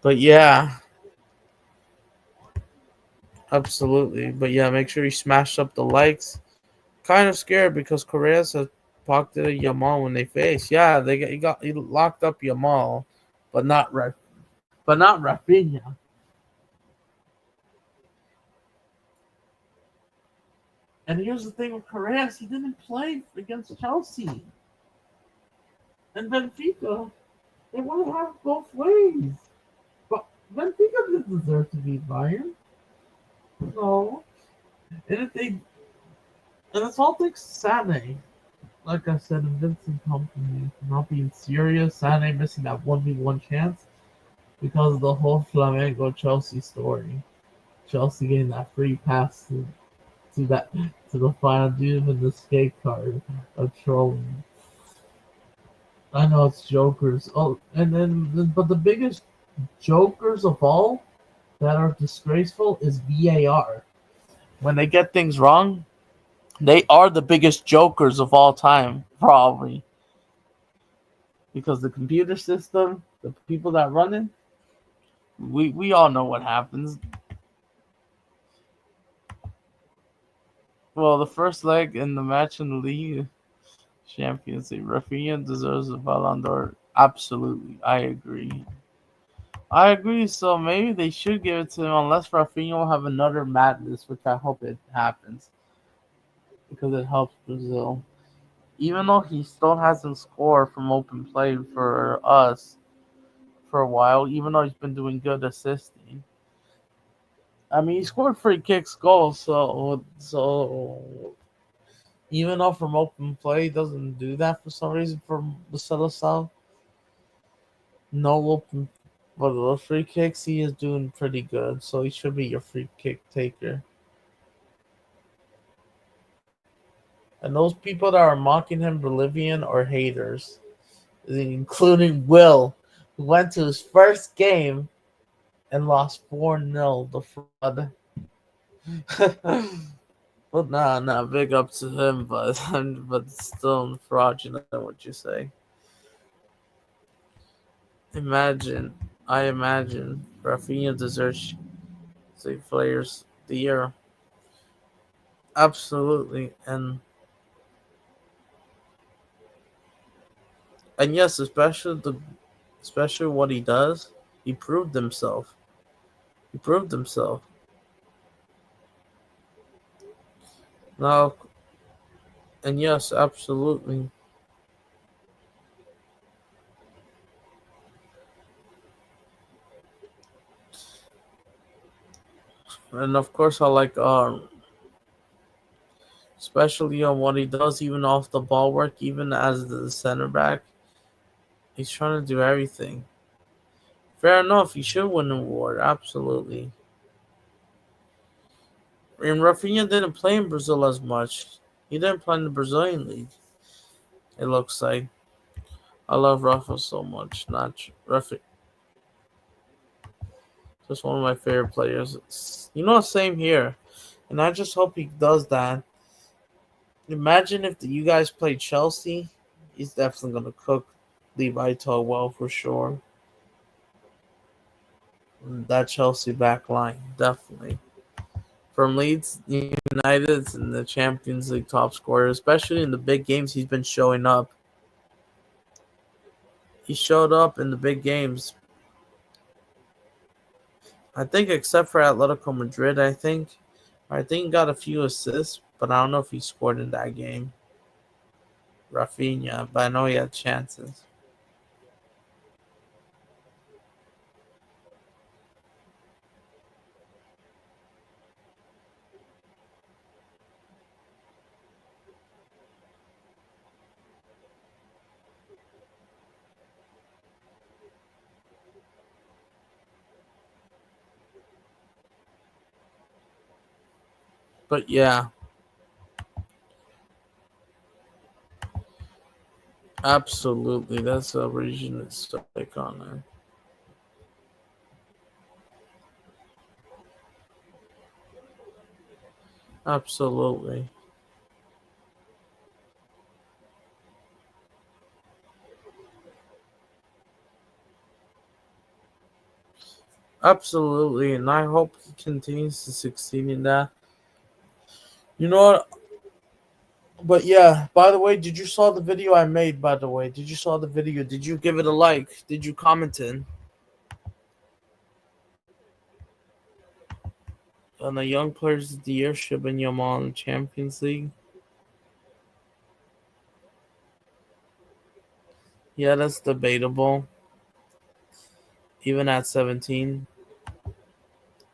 But yeah, absolutely. But yeah, make sure you smash up the likes. Kind of scared because Correas has pocketed Yamal when they face. Yeah, he locked up Yamal, but not Rafinha. And here's the thing with Correas, he didn't play against Chelsea. And Benfica, they want to have both ways. But Benfica didn't deserve to beat Bayern. No. And if they and it's all thanks to Sané. Like I said, in Vincent Company not being serious, Sané missing that 1v1 chance because of the whole Flamengo Chelsea story. Chelsea getting that free pass to that to the final dude with the skate card of trolling. I know it's jokers. Oh, and then but the biggest jokers of all that are disgraceful is VAR. When they get things wrong, they are the biggest jokers of all time, probably. Because the computer system, the people that run it, we all know what happens. Well, the first leg in the match in the league, Champions League, Rafinha deserves a Ballon d'Or. Absolutely, I agree. I agree. So maybe they should give it to him, unless Rafinha will have another madness, which I hope it happens because it helps Brazil. Even though he still hasn't scored from open play for us for a while, even though he's been doing good assisting. I mean, he scored free kicks goals, so even though from open play he doesn't do that for some reason for the Seleção. No open, but the free kicks he is doing pretty good, so he should be your free kick taker. And those people that are mocking him, Bolivian or haters, including Will, who went to his first game and lost 4-0. The fraud. But nah, big up to him, but still fraudulent. What you say? Imagine, I imagine Rafinha deserves the players the year. Absolutely, and yes, especially what he does, he proved himself. He proved himself. Now, and yes, absolutely. And of course, I like especially on what he does, even off the ball work, even as the center back. He's trying to do everything. Fair enough, he should win an award, absolutely. And Rafinha didn't play in Brazil as much. He didn't play in the Brazilian league. It looks like. I love Rafa so much. Not Rafa, just one of my favorite players. Same here. And I just hope he does that. Imagine if you guys play Chelsea. He's definitely gonna cook Levi well for sure. That Chelsea back line, definitely. From Leeds United and the Champions League top scorer, especially in the big games, he's been showing up. He showed up in the big games. I think except for Atletico Madrid, I think he got a few assists, but I don't know if he scored in that game. Rafinha, but I know he had chances. But yeah, absolutely. That's a region that's so iconic. Absolutely. Absolutely. And I hope he continues to succeed in that. You know what? But yeah, by the way, did you saw the video I made, by the way? Did you saw the video? Did you give it a like? Did you comment in? On the Young Players of the Year, Shibin Yamal Champions League. Yeah, that's debatable. Even at 17,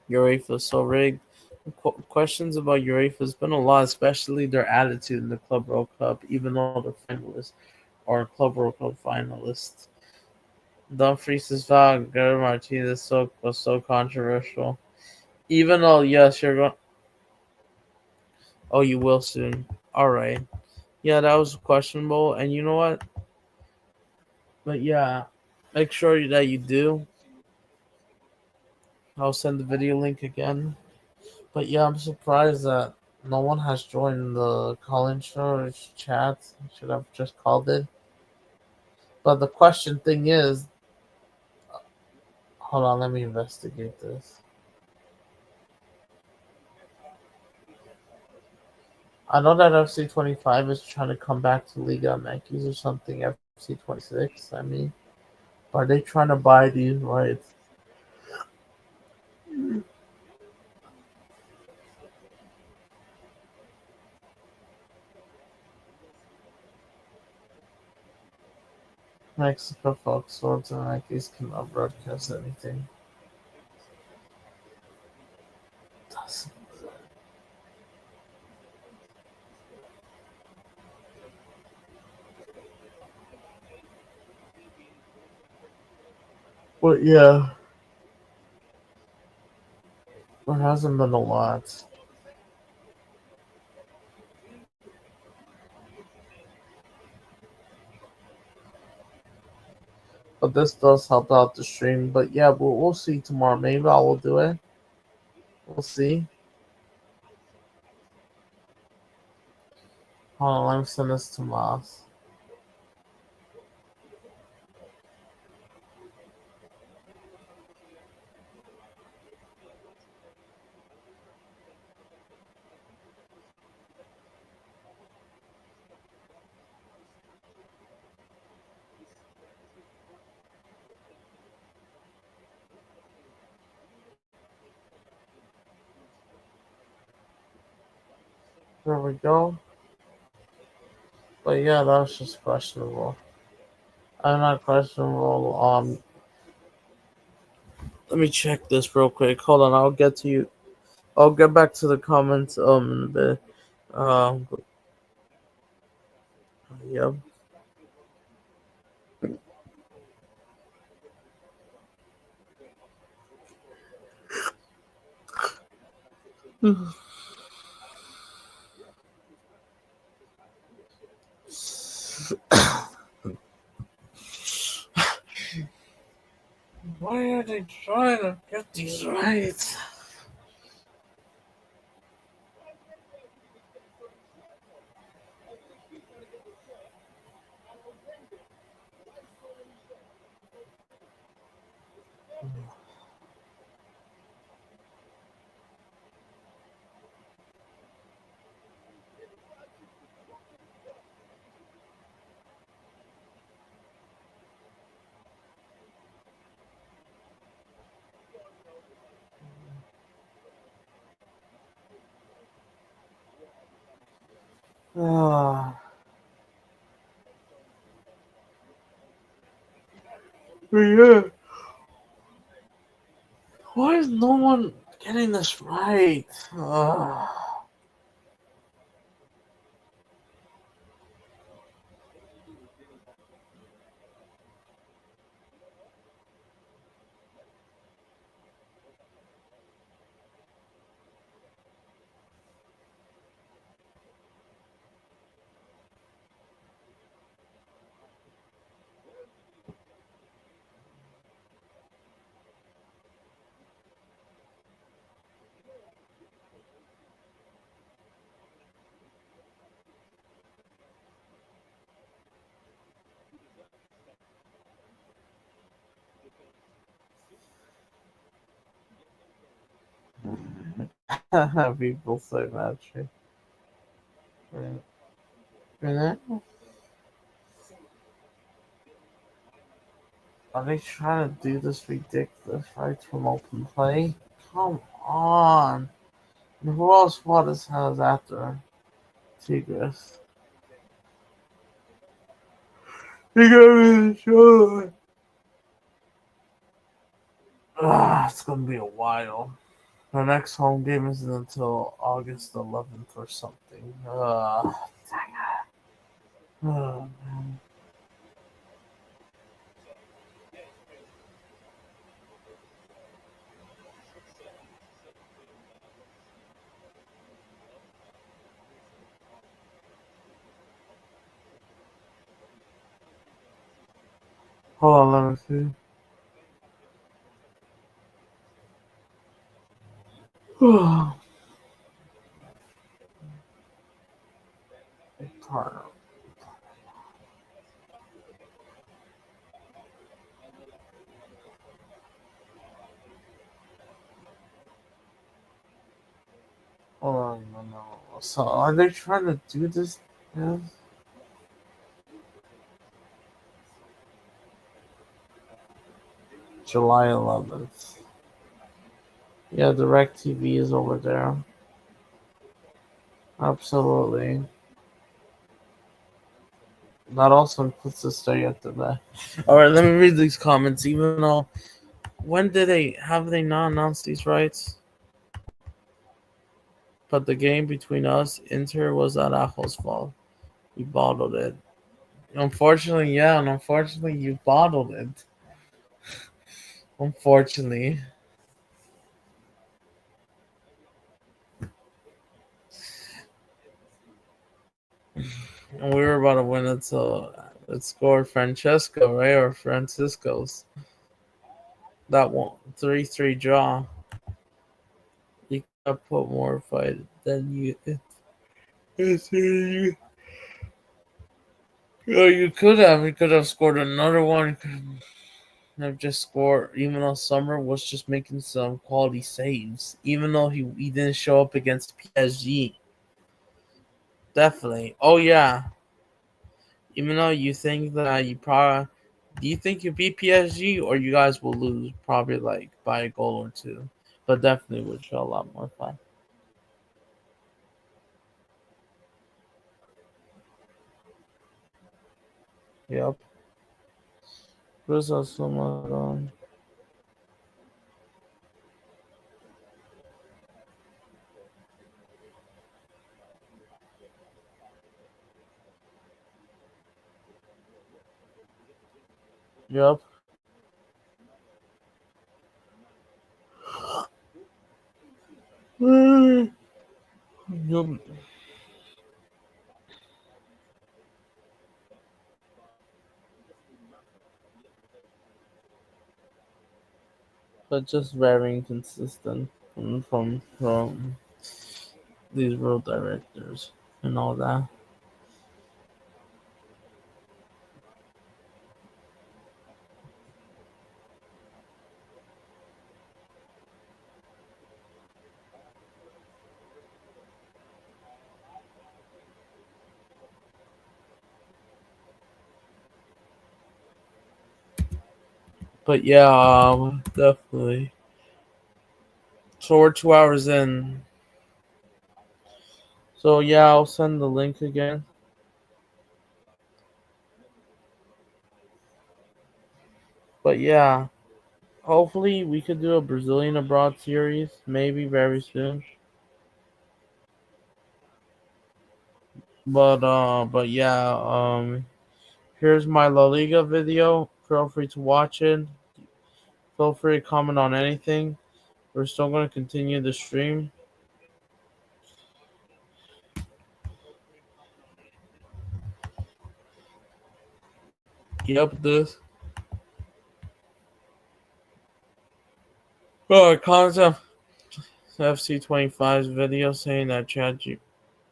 UEFA is so rigged. Questions about UEFA has been a lot, especially their attitude in the Club World Cup, even though they're finalists or Club World Cup finalists. Dumfries' foul, Gerard Martinez was so controversial. Even though, yes, you're going. Oh, you will soon. All right. Yeah, that was questionable. And you know what? But yeah, make sure that you do. I'll send the video link again. But yeah, I'm surprised that no one has joined the call-in show or chat. I should have just called it. But the question thing is, hold on, let me investigate this. I know that FC25 is trying to come back to Liga MX or something. FC26, I mean, are they trying to buy these rights? Mexico Fox Sports and Yankees cannot broadcast anything. But yeah, there hasn't been a lot. But this does help out the stream. But yeah, we'll see tomorrow. Maybe I will do it. We'll see. Hold on, let me send this to Moss. There we go. But yeah, that's just questionable. I'm not questionable. Let me check this real quick. Hold on, I'll get to you. I'll get back to the comments in a bit. Um, yep. Why are they trying to get these right? Ah, yeah. Why is no one getting this right? People say that shit. Really? Are they trying to do this ridiculous right from open play? Come on. And who else Juarez has after Tigres? You got me sure. It's gonna be a while. The next home game isn't until August 11th or something. Man. Hold on, let me see. Hold on, no. So are they trying to do this? Yeah. July 11th. Yeah, DirecTV is over there. Absolutely. That also puts the stay at the back. All right, let me read these comments. Even though, when did they not announced these rights? But the game between us, Inter, was Araujo's fault. We bottled it. Unfortunately, yeah, and unfortunately, you bottled it. Unfortunately, and we were about to win it, so it scored Francesco, right, or Francisco's. That one 3-3 draw. You could put more fight than you. You you could have. You could have scored another one. Could have just scored, even though Summer was just making some quality saves. Even though he didn't show up against PSG. Definitely. Oh yeah. Even though you think that you probably, do you think you beat PSG or you guys will lose probably like by a goal or two? But definitely would show a lot more fun. Yep. Rizzo Sumaron. Yep. Yep. But just very inconsistent from these road directors and all that. But yeah, definitely. So we're 2 hours in. So yeah, I'll send the link again. But yeah, hopefully we could do a Brazilian abroad series, maybe very soon. But yeah, here's my La Liga video. Feel free to watch it. Feel free to comment on anything. We're still going to continue the stream. Yep, this. Oh, concept FC25's video saying that Chad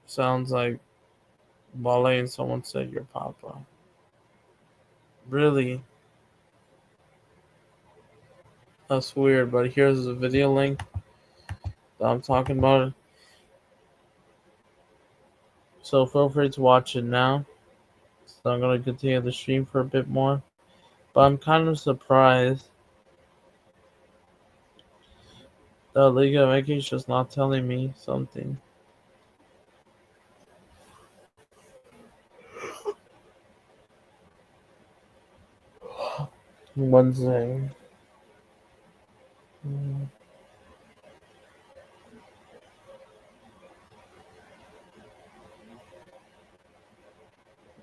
sounds like Wale and someone said your papa. Really? That's weird, but here's the video link that I'm talking about. So feel free to watch it now. So I'm going to continue the stream for a bit more. But I'm kind of surprised that Liga MX is just not telling me something. Wednesday. Mm,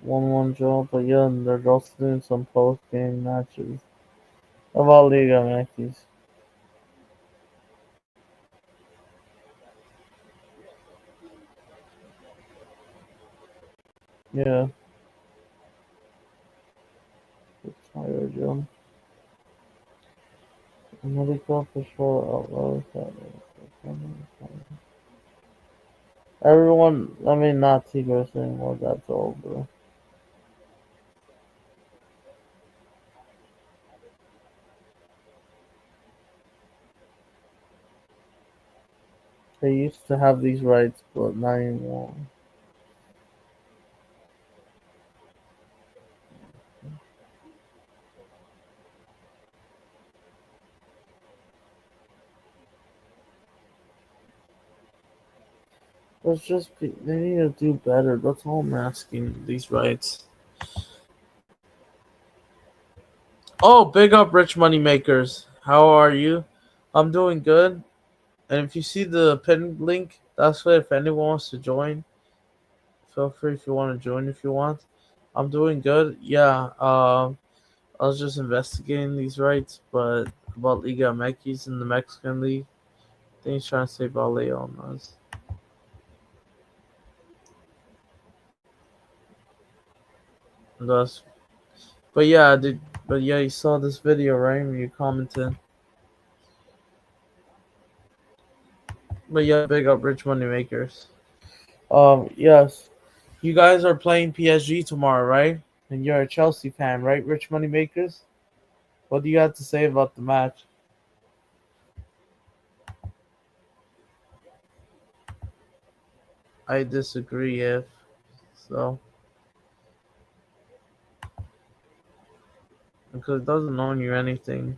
1-1 draw, but yeah, they're also doing some post game matches. About Liga Yankees. Yeah, it's tired, John. Medical for sure. Everyone, I mean, not Tigres anymore. That's over. They used to have these rights, but not anymore. Let's just be, they need to do better. That's all I'm asking. These rights. Oh, big up, rich money makers. How are you? I'm doing good. And if you see the pinned link, that's where if anyone wants to join, feel free if you want to join if you want. I'm doing good. Yeah. I was just investigating these rights, but about Liga MX in the Mexican League. I think he's trying to say about Leonas. Thus, but yeah, but yeah, you saw this video, right? When you commented. But yeah, big up rich money makers. Yes, you guys are playing PSG tomorrow, right? And you're a Chelsea fan, right? Rich money makers. What do you have to say about the match? I disagree. If so, because it doesn't own you anything.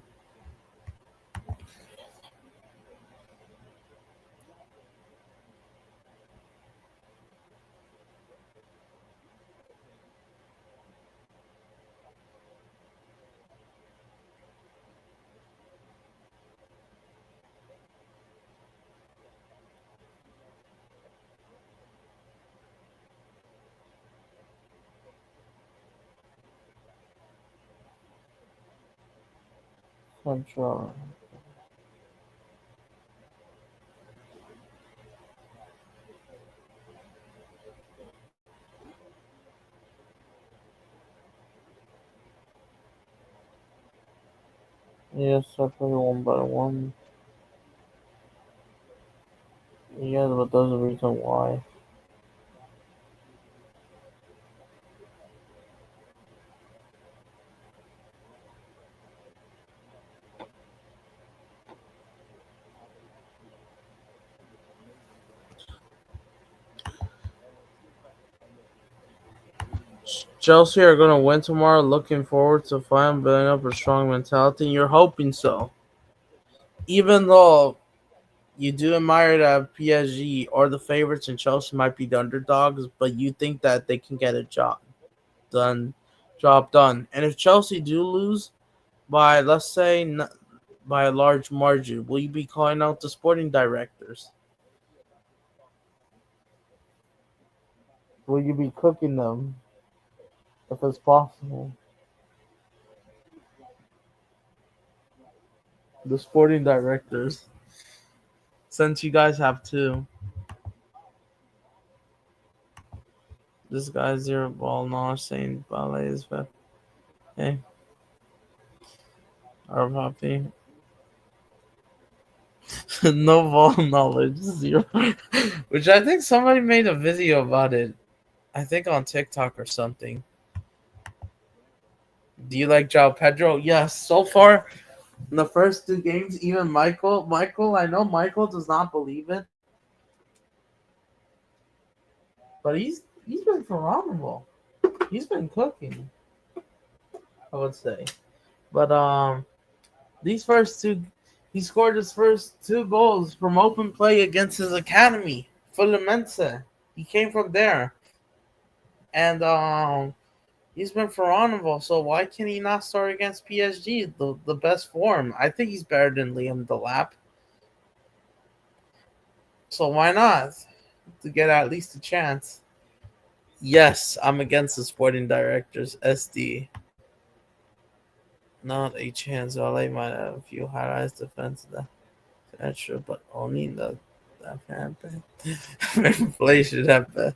Control. Yes, I play one by one. Yeah, but there's a reason why. Chelsea are gonna win tomorrow. Looking forward to finally building up a strong mentality. And you're hoping so, even though you do admire that PSG or the favorites and Chelsea might be the underdogs, but you think that they can get a done, job done. And if Chelsea do lose by, let's say, by a large margin, will you be calling out the sporting directors? Will you be cooking them if it's possible? The sporting directors, since you guys have two. This guy's zero ball knowledge saying ballet is bad. Hey, our puppy. No ball knowledge, zero. Which I think somebody made a video about it. I think on TikTok or something. Do you like João Pedro? Yes. So far, in the first two games, even Michael, I know Michael does not believe it, but he's been phenomenal. He's been cooking, I would say. But these first two, he scored his first two goals from open play against his academy, Fluminense. He came from there, and He's been for Phenomenal, so why can he not start against PSG? The best form. I think he's better than Liam Delap. So why not? To get at least a chance. Yes, I'm against the sporting directors. SD. Not a chance. LA might have a few highlights defense that extra, but only the inflation have at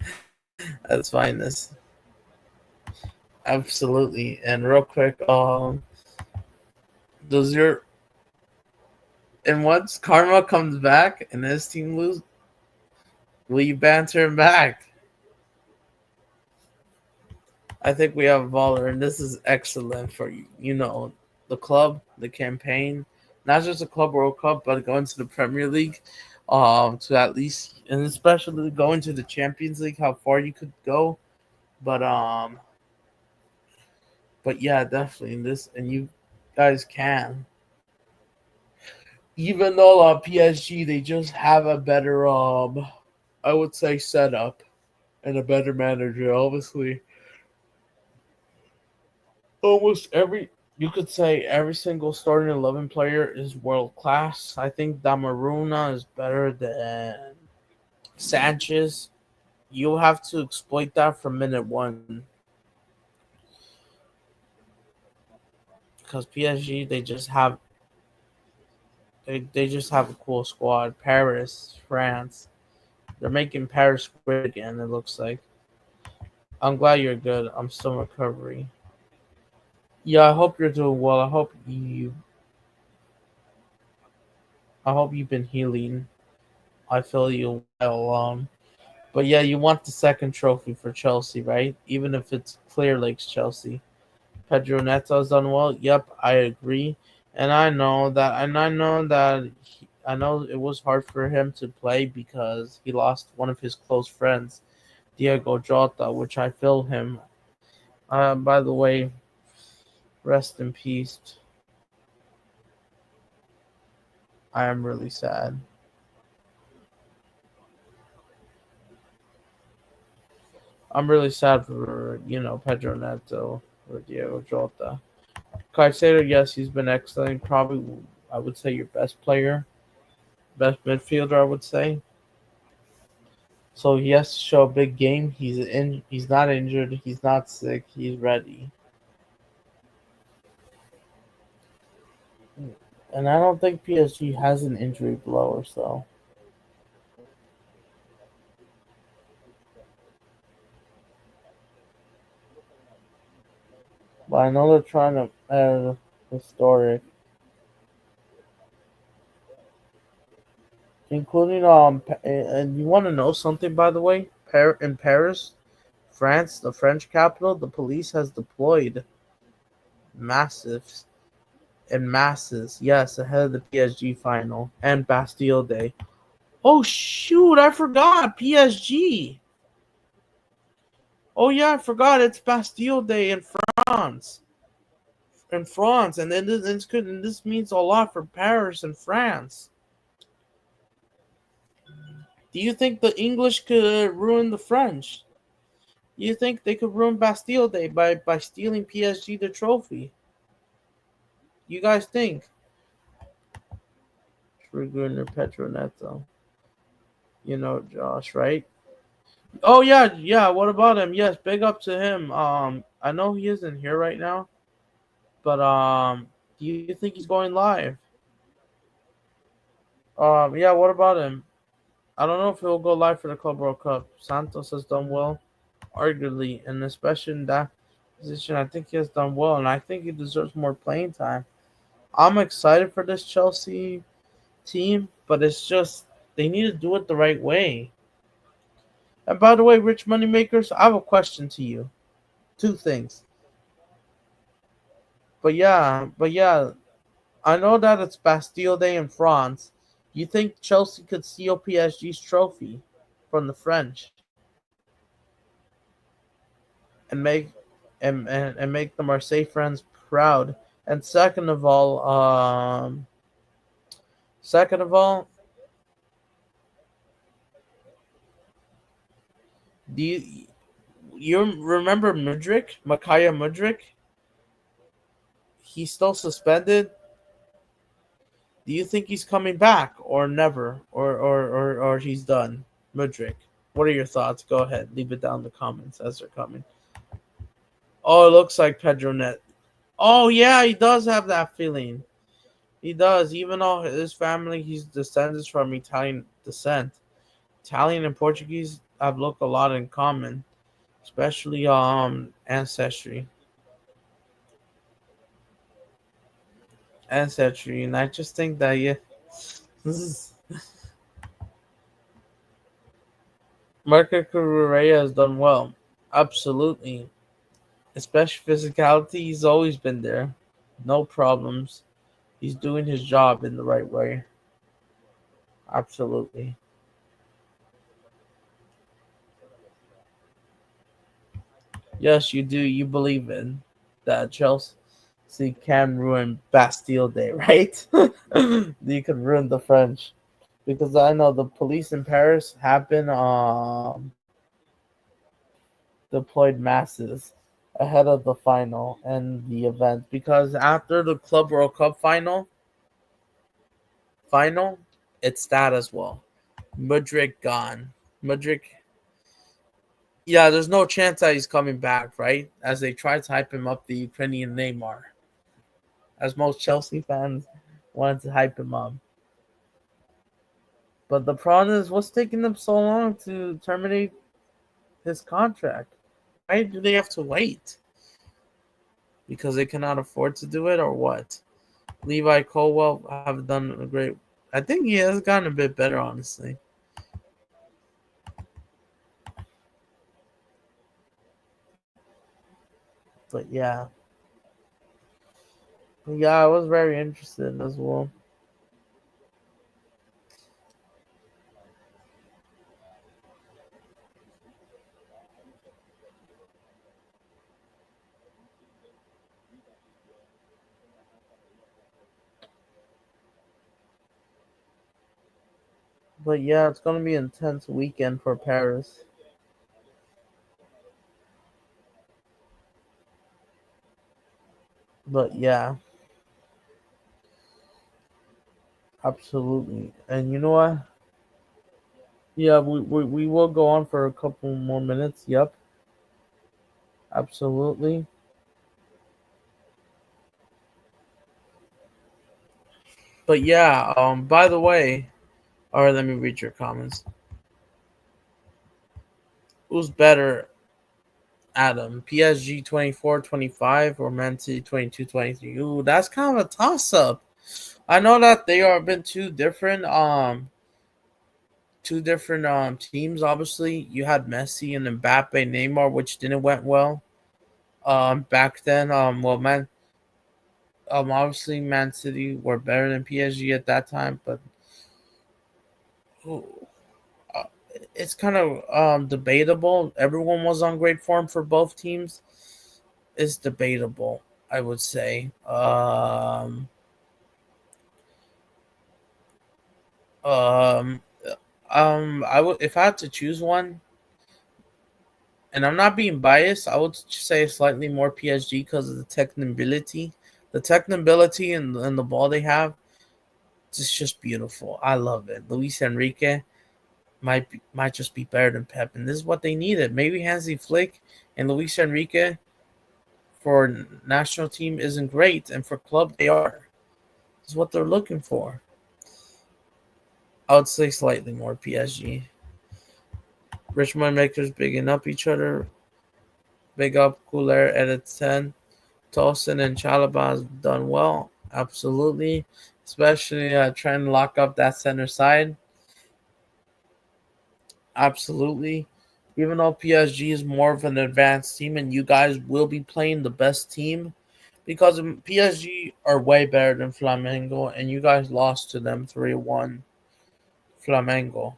its finest. Absolutely. And real quick, does your and once Karma comes back and his team lose, will you banter him back? I think we have Voller, and this is excellent for the club, the campaign, not just the Club World Cup, but going to the Premier League, to at least, and especially going to the Champions League, how far you could go, but but yeah, definitely this, and you guys can. Even though PSG they just have a better I would say setup and a better manager. Obviously, almost every you could say every single starting 11 player is world class. I think Donnarumma is better than Sanchez. You'll have to exploit that from minute one because PSG they just have a cool squad. Paris, France, they're making Paris great again. It looks like. I'm glad you're good. I'm still in recovery. Yeah, I hope you're doing well. I hope you've been healing. I feel you well. But yeah, you want the second trophy for Chelsea, right? Even if it's Clear Lake's Chelsea. Pedro Neto's done well. Yep, I agree. I know it was hard for him to play because he lost one of his close friends, Diego Jota, which I feel him. By the way, rest in peace. I am really sad. I'm really sad for Pedro Neto or Diego Jota. Caicedo, yes, he's been excellent. Probably, I would say your best player, best midfielder. I would say. So he has to show a big game. He's in. He's not injured. He's not sick. He's ready. And I don't think PSG has an injury blow or so. But I know they're trying to add historic, including And you want to know something, by the way? In Paris, France, the French capital, the police has deployed massive in masses. Yes, ahead of the PSG final and Bastille Day. Oh shoot! I forgot PSG. Oh yeah, I forgot it's Bastille Day in France. In France, and then this means a lot for Paris and France. Do you think the English could ruin the French? Do you think they could ruin Bastille Day by stealing PSG the trophy? You guys think? Trigger Petroneto. Josh, right? Oh yeah, yeah. What about him? Yes, big up to him. I know he isn't here right now, but do you think he's going live? Yeah. What about him? I don't know if he'll go live for the Club World Cup. Santos has done well, arguably, and especially in that position, I think he has done well, and I think he deserves more playing time. I'm excited for this Chelsea team, but it's just they need to do it the right way. And by the way, Rich Moneymakers, I have a question to you. Two things. But yeah, I know that it's Bastille Day in France. You think Chelsea could steal PSG's trophy from the French and make the Marseille friends proud? And second of all, do you You remember Mudryk, Makaya Mudryk? He's still suspended. Do you think he's coming back or never, or he's done? Mudryk. What are your thoughts? Go ahead, leave it down in the comments as they're coming. Oh, it looks like Pedro Net. Oh yeah, he does have that feeling. He does, even though his family, he's descended from Italian descent. Italian and Portuguese have looked a lot in common, especially ancestry. Ancestry, and I just think that yeah, this is Marco Correa has done well. Absolutely. Especially physicality, he's always been there. No problems. He's doing his job in the right way. Absolutely. Yes, you do. You believe in that Chelsea can ruin Bastille Day, right? You could ruin the French. Because I know the police in Paris have been deployed masses ahead of the final and the event. Because after the Club World Cup final, it's that as well. Mudryk gone. Mudryk, yeah, there's no chance that he's coming back, right? As they try to hype him up, the Ukrainian Neymar, as most Chelsea fans wanted to hype him up. But the problem is, what's taking them so long to terminate his contract? Why do they have to wait? Because they cannot afford to do it, or what? Levi Colwell have done a great. I think he has gotten a bit better, honestly. But yeah, I was very interested as well. But yeah, it's gonna be an intense weekend for Paris. But yeah, absolutely. And you know what? Yeah, we will go on for a couple more minutes. Yep, absolutely. But yeah, by the way, all right, let me read your comments. Who's better, Adam? PSG 24-25 or Man City 22-23? Ooh, that's kind of a toss up. I know that they are been two different teams. Obviously, you had Messi and Mbappe, Neymar, which didn't went well. Back then, well, obviously Man City were better than PSG at that time, but ooh, uh, it's kind of debatable. Everyone was on great form for both teams. It's debatable, I would say. Um, I would, if I had to choose one, and I'm not being biased, I would say slightly more PSG because of the technicability and the ball they have. It's just beautiful. I love it. Luis Enrique might just be better than Pep, and this is what they needed. Maybe Hansi Flick and Luis Enrique for national team isn't great, and for club they are. This is what they're looking for. I would say slightly more PSG. Richmond makers bigging up each other. Big up Cooler at 10. Tolson and Chalaba has done well. Absolutely. Especially trying to lock up that center side. Absolutely. Even though PSG is more of an advanced team and you guys will be playing the best team because PSG are way better than Flamengo and you guys lost to them 3-1. Flamengo.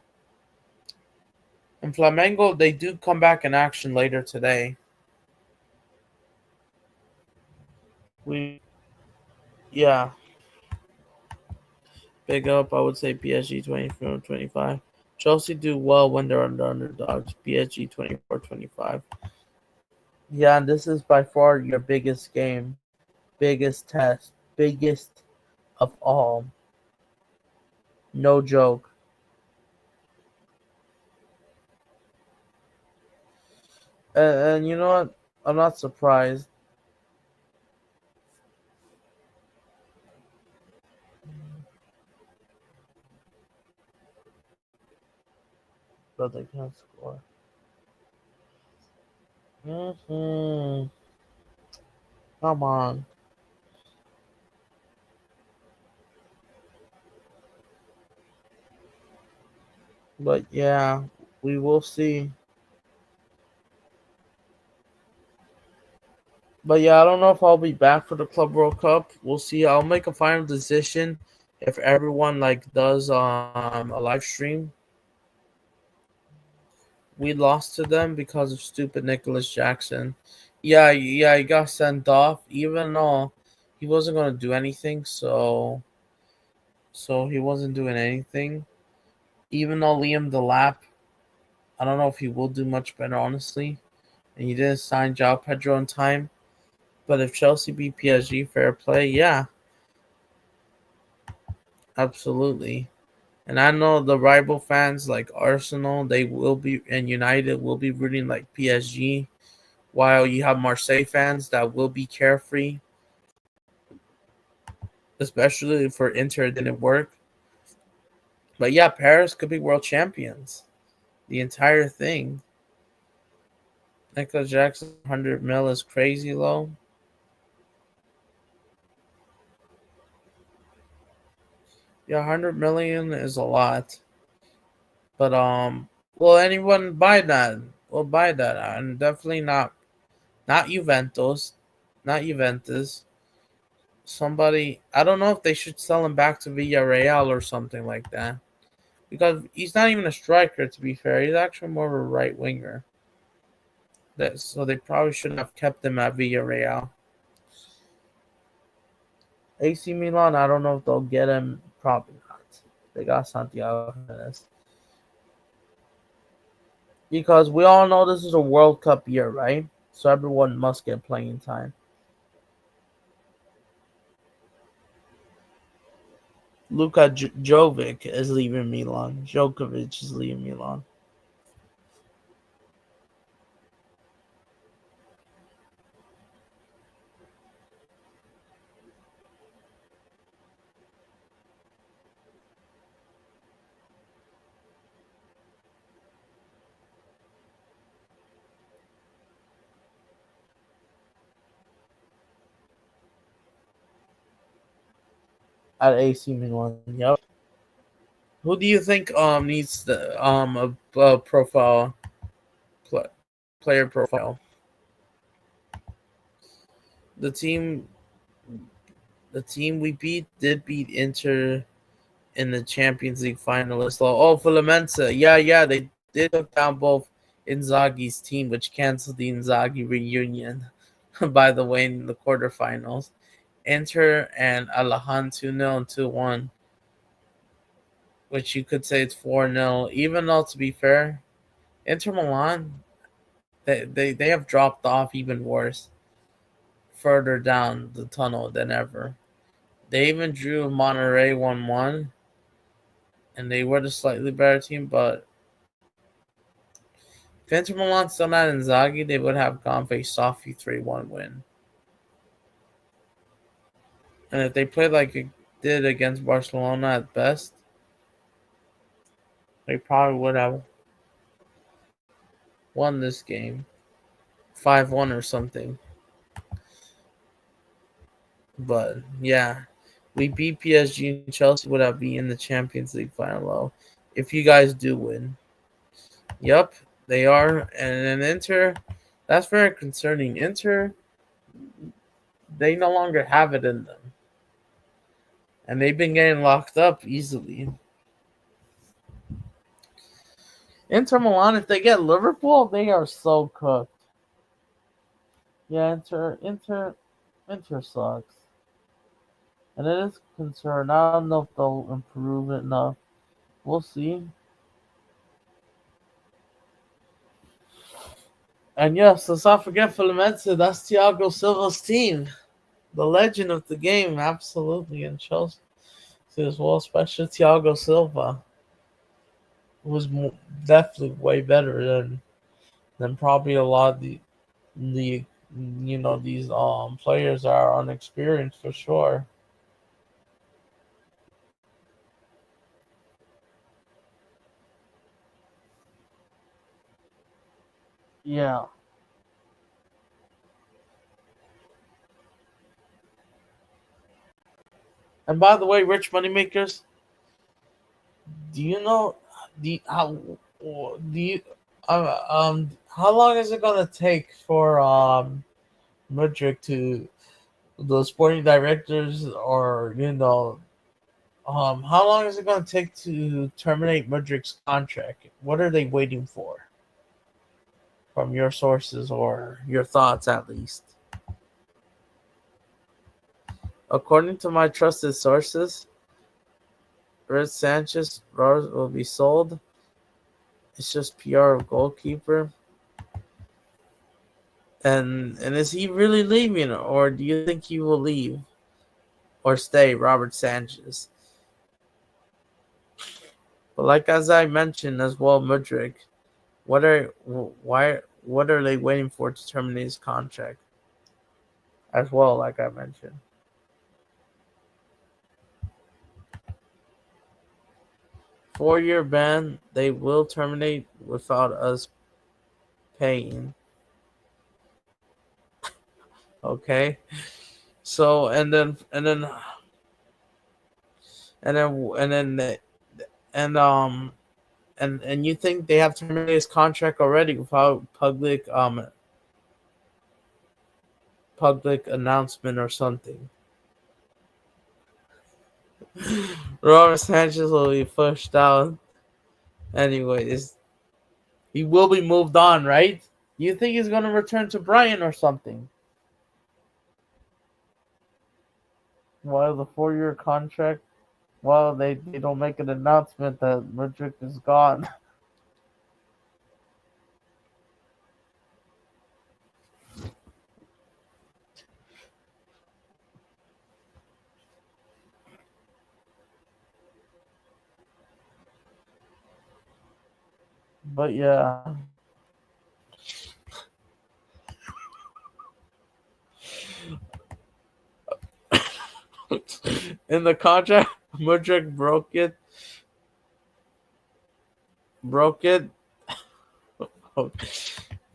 And Flamengo, they do come back in action later today. We Yeah, big up. I would say PSG 24-25. Chelsea do well when they're under underdogs. PSG 24-25. Yeah, and this is by far your biggest game, biggest test, biggest of all. No joke. And you know what? I'm not surprised. But they can't score. Come on. But yeah, we will see. But yeah, I don't know if I'll be back for the Club World Cup. We'll see. I'll make a final decision if everyone like does a live stream. We lost to them because of stupid Nicholas Jackson. Yeah, he got sent off even though he wasn't gonna do anything, so he wasn't doing anything. Even though Liam Delap, I don't know if he will do much better honestly. And he didn't sign João Pedro in time. But if Chelsea beat PSG, fair play, yeah, absolutely. And I know the rival fans like Arsenal, they will be and United will be rooting like PSG, while you have Marseille fans that will be carefree, especially for Inter it didn't work. But yeah, Paris could be world champions. The entire thing. Nicholas Jackson 100 mil is crazy low. Yeah, 100 million is a lot. But will anyone buy that? Will buy that. And definitely not Juventus. Not Juventus. Somebody I don't know if they should sell him back to Villarreal or something like that. Because he's not even a striker to be fair. He's actually more of a right winger. So they probably shouldn't have kept him at Villarreal. AC Milan, I don't know if they'll get him. Probably not. They got Santiago Jimenez. Because we all know this is a World Cup year, right? So everyone must get playing time. Luka Jovic is leaving Milan. Djokovic is leaving Milan. At AC Milan. Yep. Who do you think needs the a profile player profile? The team the team we beat Inter in the Champions League finalists. Oh, Fluminense. Yeah, they did took down both Inzaghi's team, which canceled the Inzaghi reunion. By the way, in the quarterfinals, Inter and Alahan 2-0 and 2-1, which you could say it's 4-0. Even though, to be fair, Inter Milan they have dropped off even worse, further down the tunnel than ever. They even drew Monterrey 1-1, and they were the slightly better team, but if Inter Milan still not Inzaghi, they would have gone for a Sophie 3-1 win. And if they played like it did against Barcelona at best, they probably would have won this game 5-1 or something. But yeah, we beat PSG and Chelsea would have been in the Champions League final if you guys do win. Yep, they are. And then Inter, that's very concerning. Inter, they no longer have it in them. And they've been getting locked up easily. Inter Milan, if they get Liverpool, they are so cooked. Yeah, Inter sucks. And it is a concern. I don't know if they'll improve it enough. We'll see. And yes, let's not forget Fluminense. That's Thiago Silva's team, the legend of the game, absolutely in Chelsea as well, especially Thiago Silva, was definitely way better than probably a lot of the these players are unexperienced for sure. Yeah. And by the way, rich moneymakers, do you know do you how long is it gonna take for Mudrick to the sporting directors, or how long is it gonna take to terminate Mudrick's contract? What are they waiting for? From your sources or your thoughts, at least. According to my trusted sources, Red Sanchez will be sold. It's just PR of goalkeeper. And is he really leaving, or do you think he will leave or stay, Robert Sanchez? But like as I mentioned as well, Mudryk, what are they waiting for to terminate his contract? As well, like I mentioned. 4-year ban, they will terminate without us paying. Okay. So and and you think they have terminated his contract already without public announcement or something? Robert Sanchez will be pushed out. Anyways, he will be moved on, right? You think he's gonna return to Brighton or something? While the 4-year contract, well, they don't make an announcement that Mudryk is gone. But yeah. In the contract, Mudryk broke it,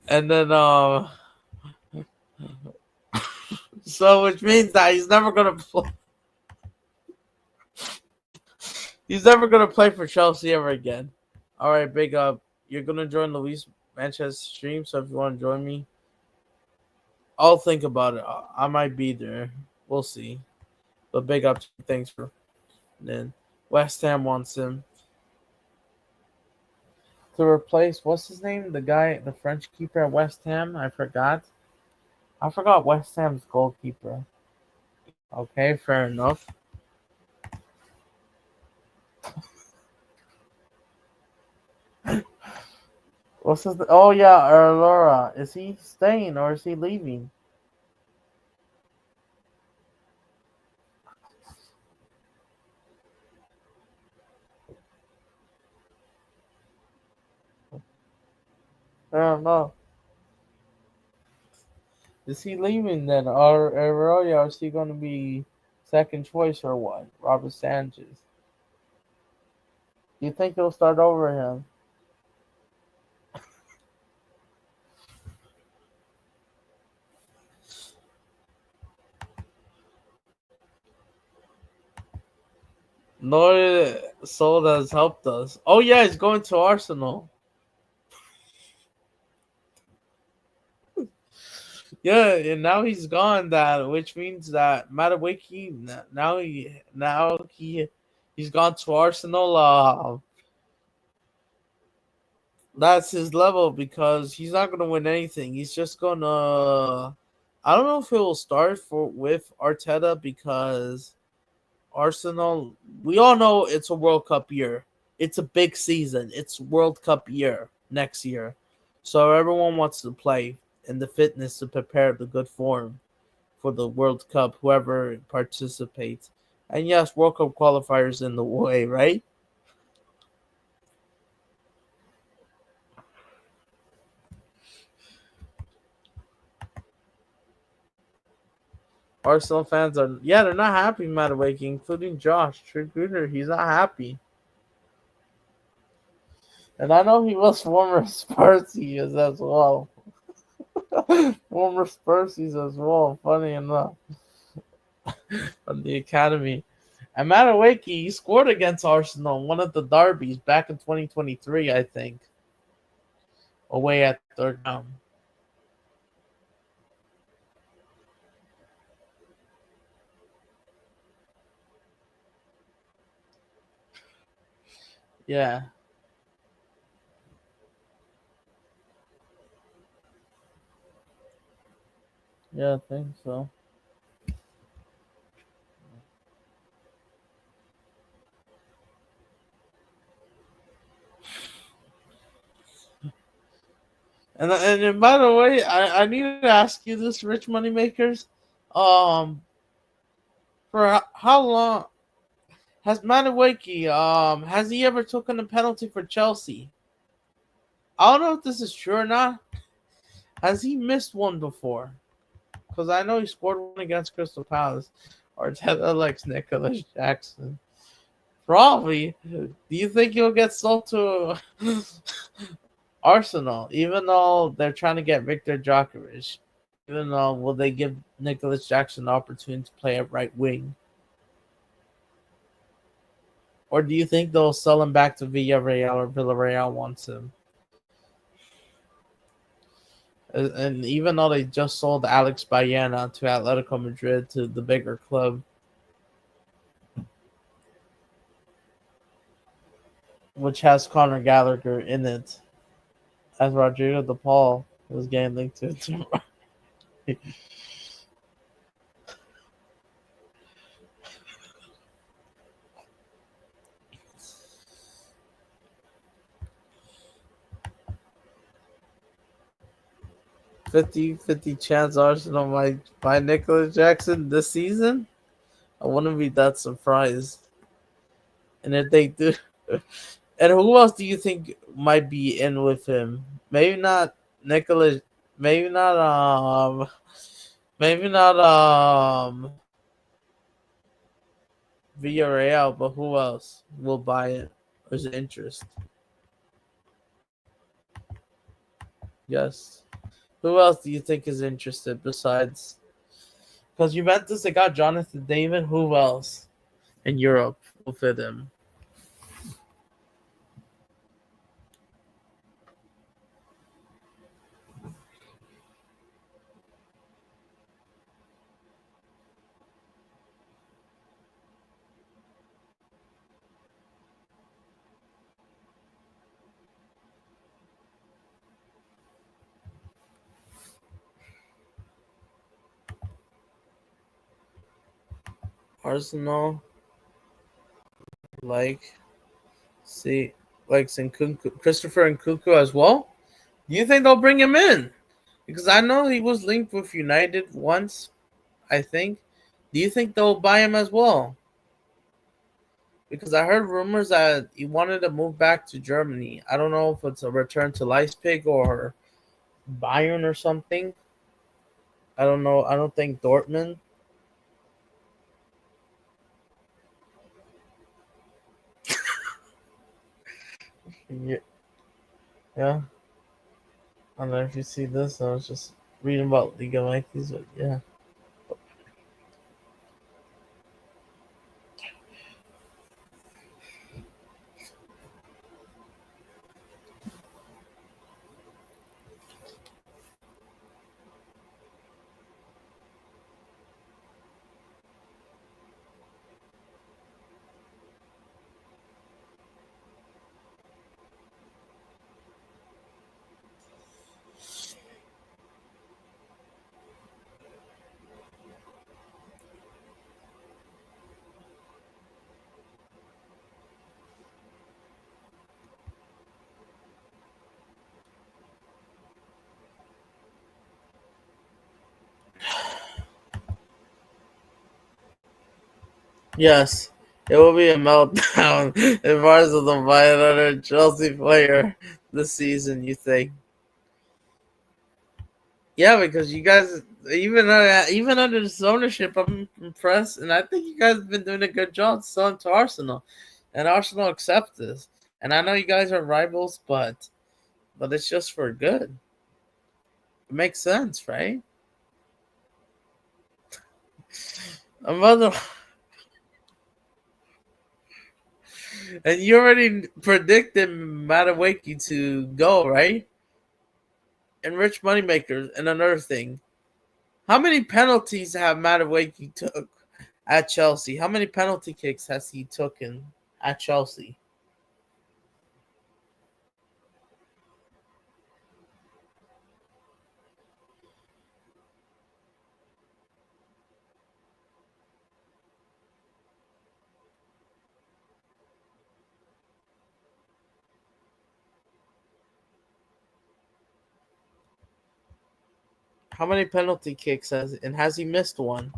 and then so which means that he's never gonna play for Chelsea ever again. All right, big up. You're gonna join Luis Manchester stream, so if you want to join me, I'll think about it. I might be there. We'll see. But big up. Thanks for then. West Ham wants him to replace what's his name? The French keeper at West Ham. I forgot. I forgot West Ham's goalkeeper. Okay, fair enough. What's his? Oh yeah, Laura. Is he staying or is he leaving? I don't know. Is he leaving then, or is he going to be second choice or what? Robert Sanchez. Do you think he'll start over him? No, Soul has helped us. Oh yeah, he's going to Arsenal. Yeah, and now he's gone. That which means that Madueke he's gone to Arsenal. That's his level because he's not gonna win anything. He's just gonna. I don't know if he will start with Arteta because Arsenal. We all know it's a World Cup year. It's a big season. It's World Cup year next year. So everyone wants to play in the fitness to prepare the good form for the World Cup, whoever participates. And yes, World Cup qualifiers in the way, right? Arsenal fans are, yeah, they're not happy, Mattawake, including Josh Trigger. He's not happy. And I know he was former Sparsies as well. Former Sparsies as well, funny enough, from the academy. And Mattawake, he scored against Arsenal in one of the derbies back in 2023, I think, away at Third Down. Yeah, yeah, I think so. And by the way, I need to ask you this, Rich Moneymakers. Um, for how long has Madueke, has he ever taken a penalty for Chelsea? I don't know if this is true or not. Has he missed one before? Because I know he scored one against Crystal Palace. Arteta likes Nicholas Jackson. Probably. Do you think he'll get sold to Arsenal, even though they're trying to get Victor Djokovic? Even though, will they give Nicholas Jackson the opportunity to play at right wing? Or do you think they'll sell him back to Villarreal, or Villarreal wants him? And even though they just sold Alex Bayana to Atletico Madrid, to the bigger club, which has Conor Gallagher in it, as Rodrigo De Paul was getting linked to. 50-50 chance Arsenal might buy Nicholas Jackson this season. I wouldn't be that surprised. And if they do, and who else do you think might be in with him? Maybe not Nicholas. Maybe not. Maybe not. Villarreal. But who else will buy it? There's interest. Yes. Who else do you think is interested besides? Because Juventus, they got Jonathan David. Who else in Europe will fit him? Arsenal, like, see, like Nkunku, Christopher Nkunku as well. Do you think they'll bring him in? Because I know he was linked with United once, I think. Do you think they'll buy him as well? Because I heard rumors that he wanted to move back to Germany. I don't know if it's a return to Leipzig or Bayern or something. I don't know. I don't think Dortmund. Yeah. Yeah. I don't know if you see this. I was just reading about Liga Mikey's, but yeah. Yes, it will be a meltdown if Arsenal don't buy another Chelsea player this season. You think? Yeah, because you guys, even under this ownership, I'm impressed, and I think you guys have been doing a good job selling to Arsenal, and Arsenal accept this. And I know you guys are rivals, but it's just for good. It makes sense, right? Another, and you already predicted Madueke to go, right? And Rich Moneymakers, and another thing. How many penalties have Madueke took at Chelsea? How many penalty kicks has he taken at Chelsea? How many penalty kicks has he missed one?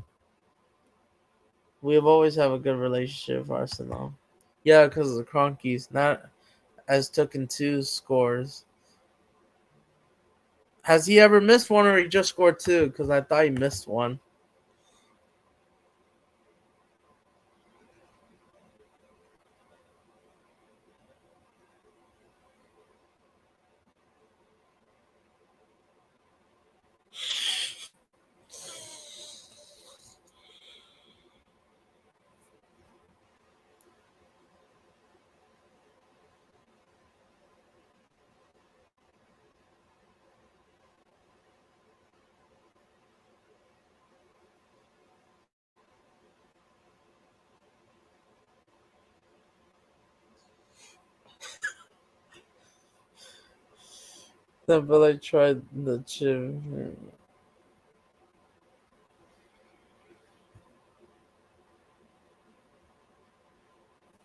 We have always have a good relationship with Arsenal. Yeah, because of the Cronkies, not as taken two scores. Has he ever missed one, or he just scored two? Because I thought he missed one. Then Villa tried the chip.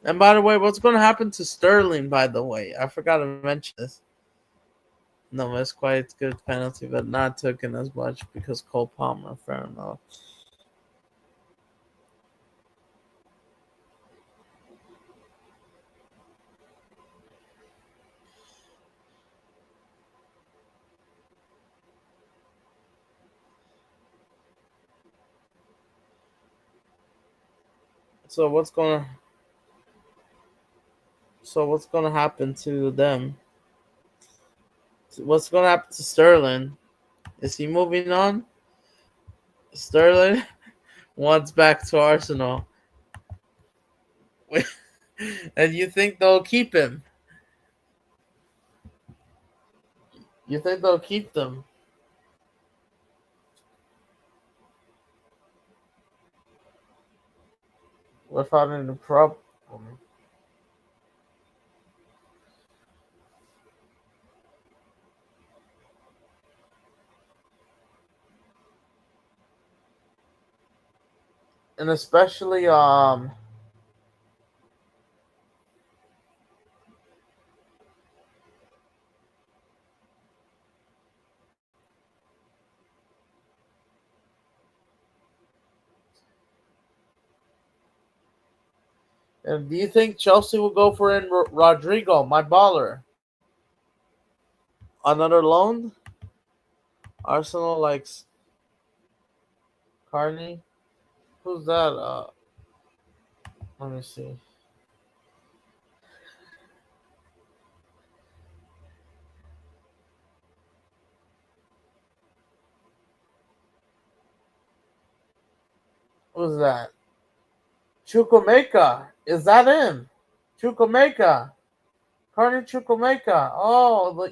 And by the way, what's going to happen to Sterling? By the way, I forgot to mention this. No, it's quite a good penalty, but not taken as much because Cole Palmer. Fair enough. So what's gonna happen to them? What's gonna happen to Sterling? Is he moving on? Sterling wants back to Arsenal, and you think they'll keep him? You think they'll keep them without any problem? And especially and do you think Chelsea will go for Rodrigo, my baller, another loan? Arsenal likes Carney. Who's that? Let me see. Who's that? Chukwemeka. Is that him? Chukwemeka. Carney Chukwemeka. Oh,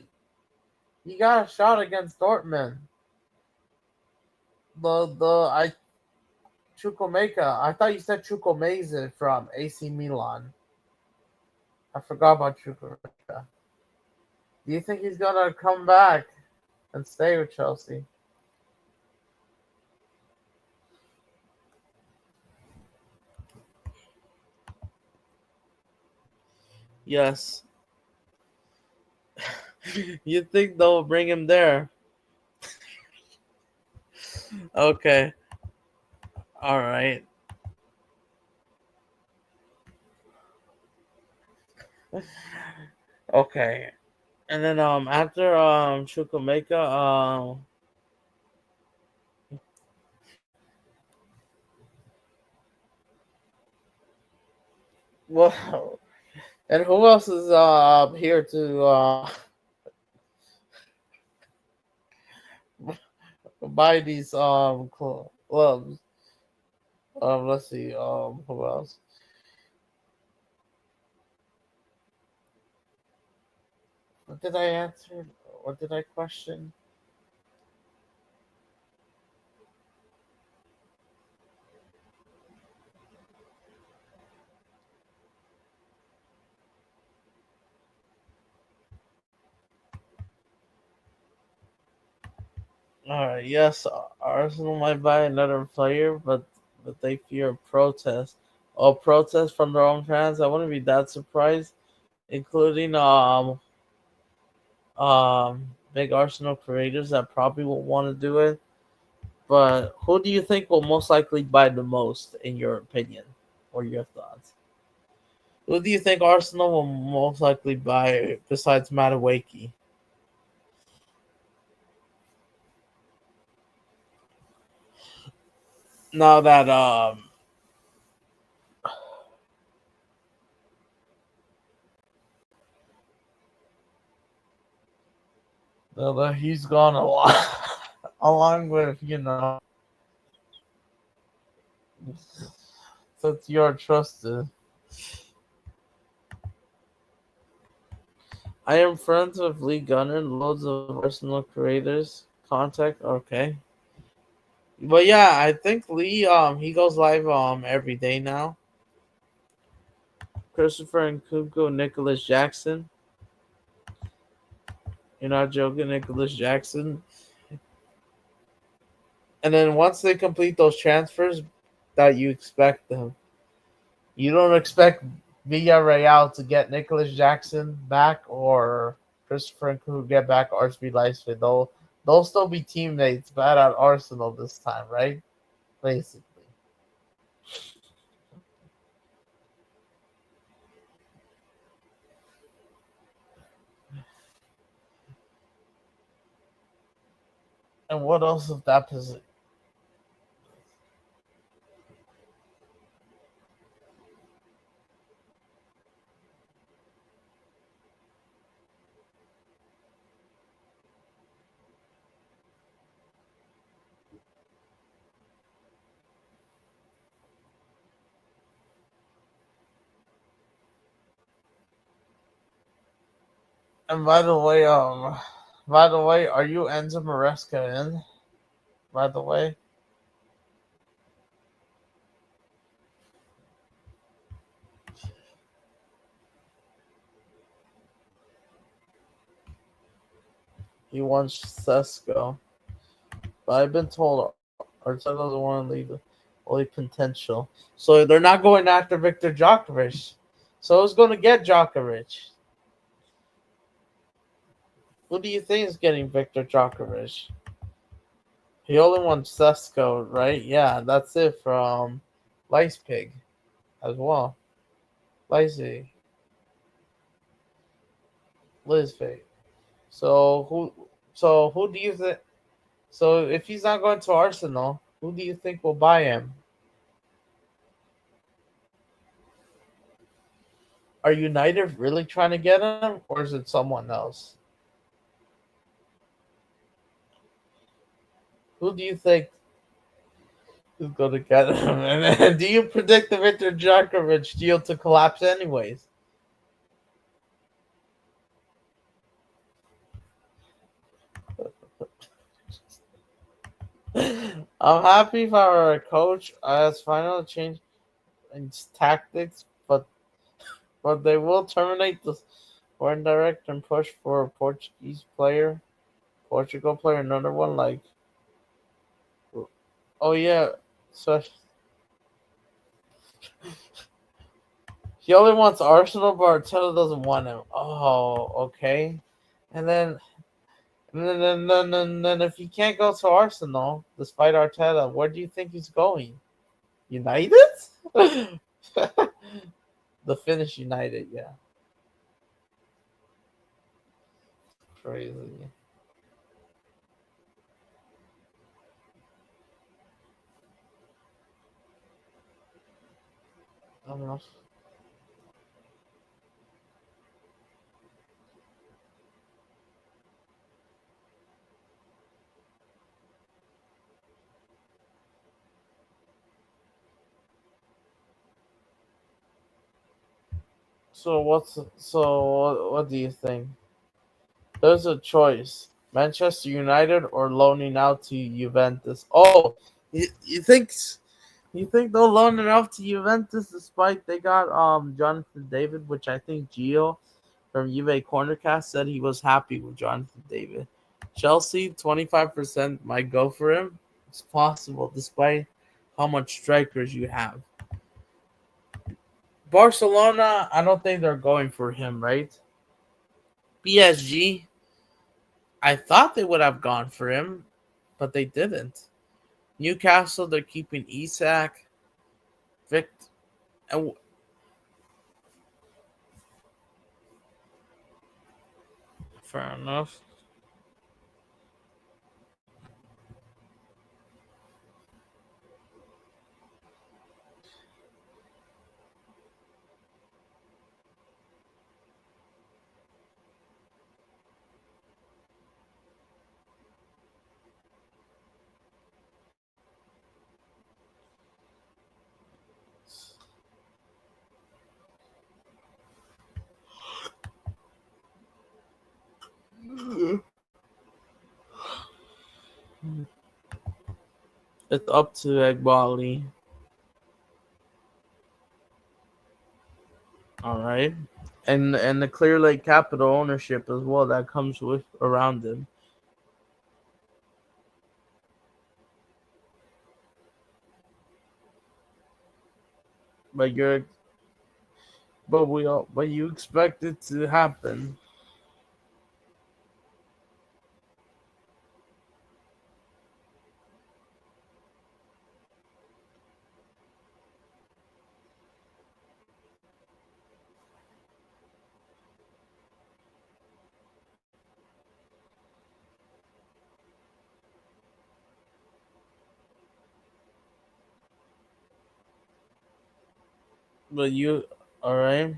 he got a shot against Dortmund. I Chukwemeka. I thought you said Chukwemeze from AC Milan. I forgot about Chukwemeka. Do you think he's gonna come back and stay with Chelsea? Yes. You think they'll bring him there? Okay. All right. Okay. And then after Chukwemeka, well, and who else is here to buy these clubs? Let's see. Who else? What did I answer? What did I question? All right. Yes, Arsenal might buy another player, but they fear protest. Oh, protest from their own fans. I wouldn't be that surprised, including big Arsenal creators that probably will want to do it. But who do you think will most likely buy the most, in your opinion, or your thoughts? Who do you think Arsenal will most likely buy besides Madueke? Now that he's gone along with since you're trusted. I am friends with Lee Gunner, loads of Arsenal creators. Contact, okay. But yeah, I think Lee he goes live every day now. Christopher and Kuko, Nicholas Jackson. You're not joking, Nicholas Jackson. And then once they complete those transfers that you expect them, you don't expect Villarreal to get Nicholas Jackson back or Christopher and Kuko get back RSB Leipzig. They'll still be teammates, but at Arsenal this time, right? Basically. And what else of that position? And by the way, are you Enzo Maresca in? By the way, he wants Sesko, but I've been told Arteta doesn't want to leave only potential. So they're not going after Victor Djokovic. So who's going to get Djokovic? Who do you think is getting Victor Djokovic? He only wants Sesko, right? Yeah, that's it from Leipzig as well. Leipzig, Leipzig. So who? So who do you think? So if he's not going to Arsenal, who do you think will buy him? Are United really trying to get him, or is it someone else? Who do you think is going to get him? And do you predict the Victor Djokovic deal to collapse anyways? I'm happy if I were a coach. Has finally changed its tactics, but they will terminate the foreign director and push for a Portugal player, another one like. Oh yeah, so he only wants Arsenal, but Arteta doesn't want him. Oh, okay. And then if he can't go to Arsenal, despite Arteta, where do you think he's going? United? The Finnish United, yeah. crazy. I don't know. What do you think? There's a choice: Manchester United or loaning out to Juventus. Oh, you think they'll loan it out to Juventus despite they got Jonathan David, which I think Gio from Juve Cornercast said he was happy with Jonathan David. Chelsea 25% might go for him. It's possible despite how much strikers you have. Barcelona, I don't think they're going for him, right? PSG, I thought they would have gone for him, but they didn't. Newcastle, they're keeping Isak, Vic, and fair enough. It's up to Egbali. All right, and the Clear Lake Capital ownership as well that comes with around him. But but you expect it to happen. But you, all right,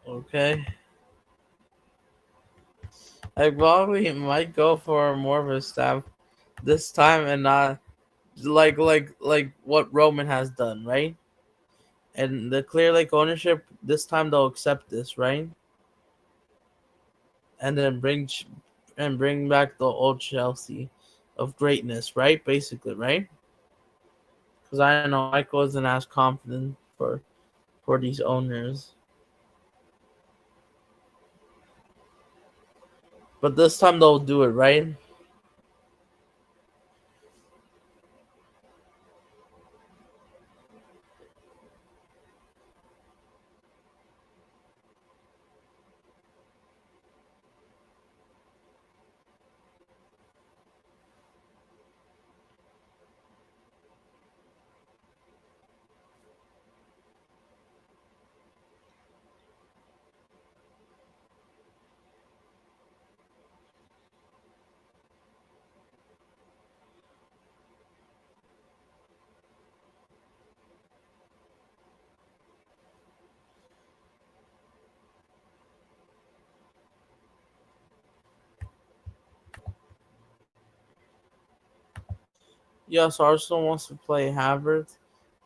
okay. Egbali might go for more of a stab this time and not like what Roman has done, right? And the Clear Lake ownership this time they'll accept this, right? And then bring back the old Chelsea of greatness, right? Basically, right? Because I know Michael isn't as confident for these owners, but this time they'll do it, right? Yes, Arsenal wants to play Havertz,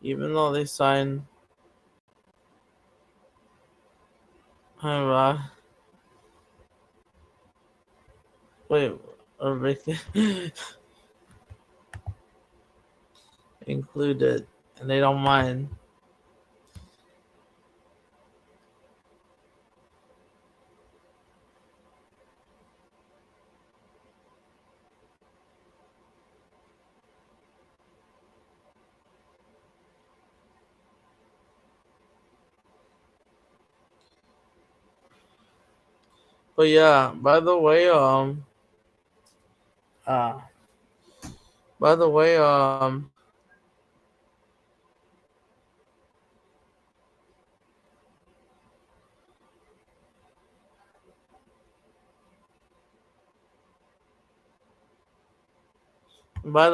even though they signed. Uh, wait, or included, and they don't mind. But yeah, uh, by the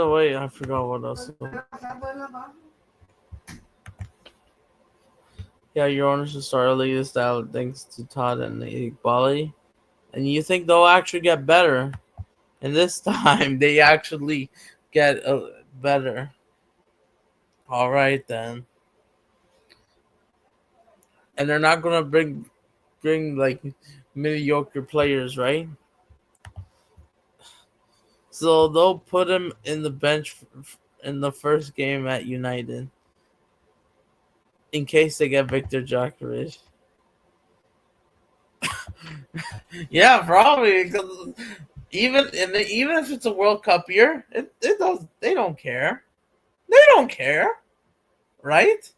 way, I forgot what else. Yeah, your owners should start early this style thanks to Todd and Iqbali. And you think they'll actually get better. And this time they actually get better. All right then. And they're not gonna bring like mediocre players, right? So they'll put him in the bench in the first game at United in case they get Victor Djokovic. Yeah, probably. Because even if it's a World Cup year, it does. They don't care. They don't care, right?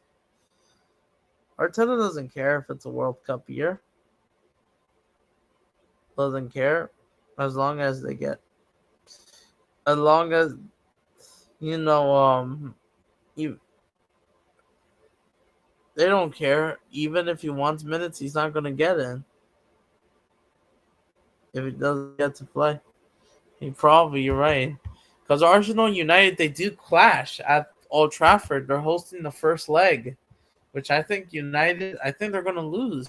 Arteta doesn't care if it's a World Cup year. Doesn't care as long as they get, as long as you know, you they don't care. Even if he wants minutes, he's not gonna get in if he doesn't get to play. You're right. Because Arsenal United, they do clash at Old Trafford. They're hosting the first leg, which I think they're going to lose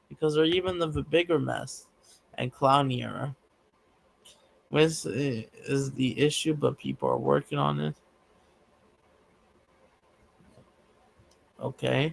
because they're even the bigger mess and clownier. This is the issue, but people are working on it. Okay.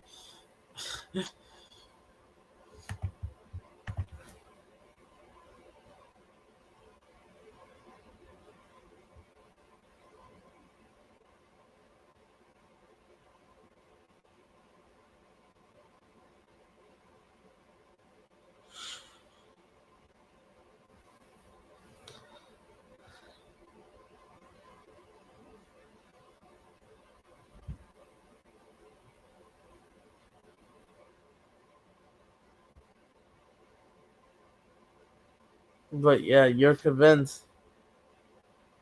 But yeah, you're convinced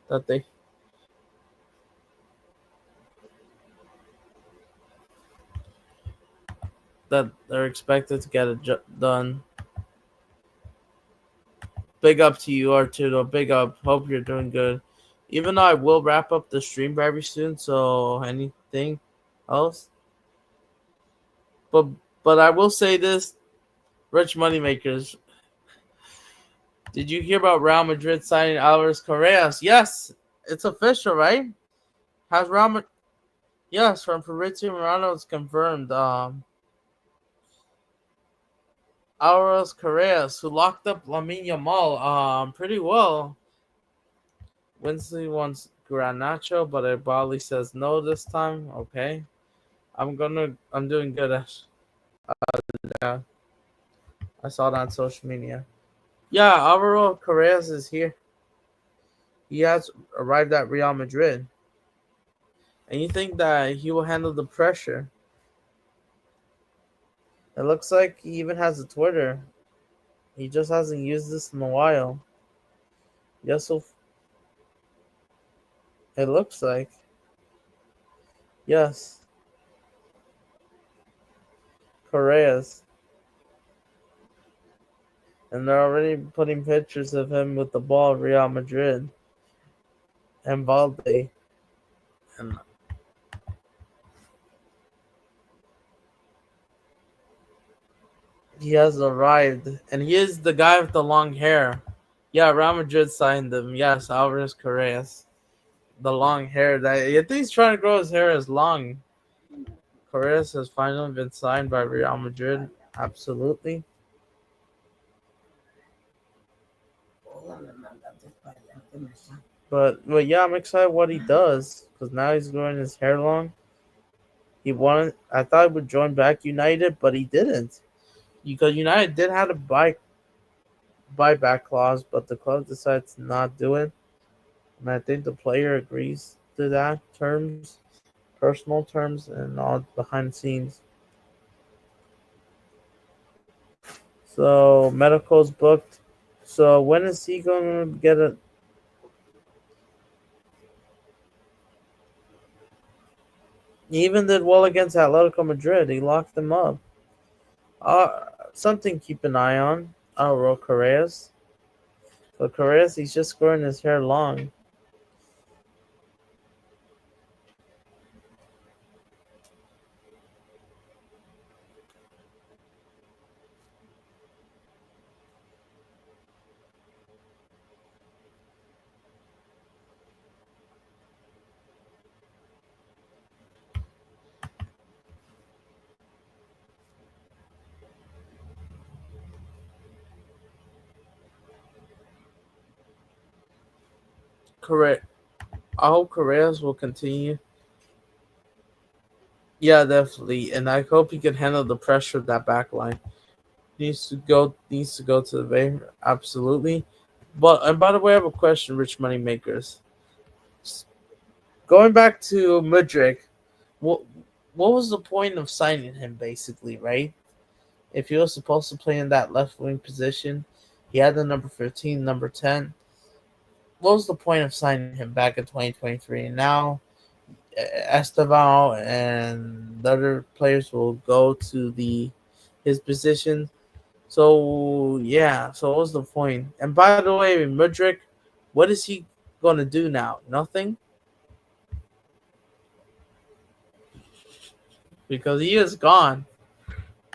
that they're expected to get it done. Big up to you, Arturo. Big up. Hope you're doing good. Even though I will wrap up the stream very soon, so anything else? But I will say this, rich moneymakers. Did you hear about Real Madrid signing Alvarez Correas? Yes, it's official, right? Has Real Madrid? Yes, from Fabrizio Romano, it's confirmed. Alvarez Correas, who locked up Lamine Yamal, pretty well. Winsley wants Garnacho, but Ibali says no this time. Okay, I'm doing good. Yeah, I saw that on social media. Yeah, Alvaro Correas is here. He has arrived at Real Madrid. And you think that he will handle the pressure? It looks like he even has a Twitter. He just hasn't used this in a while. Yes, so it looks like. Yes, Correas. And they're already putting pictures of him with the ball at Real Madrid. And Valde. And he has arrived. And he is the guy with the long hair. Yeah, Real Madrid signed him. Yes, Alvarez Correas. The long hair. I think he's trying to grow his hair as long. Correas has finally been signed by Real Madrid. Absolutely. But yeah, I'm excited what he does because now he's growing his hair long. He wanted. I thought he would join back United, but he didn't because United did have a buyback clause, but the club decided to not do it, and I think the player agrees to that terms, personal terms, and all behind the scenes. So medical's booked. So when is he going to get it? He even did well against Atletico Madrid. He locked them up. Something to keep an eye on. Raul Correas. So Correas, he's just growing his hair long. Correct. I hope Correas will continue. Yeah, definitely, and I hope he can handle the pressure of that back line. Needs to go to the bay. Absolutely. But and by the way, I have a question, Rich Money Makers. Going back to Mudryk, what what was the point of signing him basically, right? If he was supposed to play in that left wing position, he had the number 15, number 10. What was the point of signing him back in 2023? And now Esteval and the other players will go to the his position. So yeah, so what was the point? And by the way, Mudryk, what is he gonna do now? Nothing, because he is gone,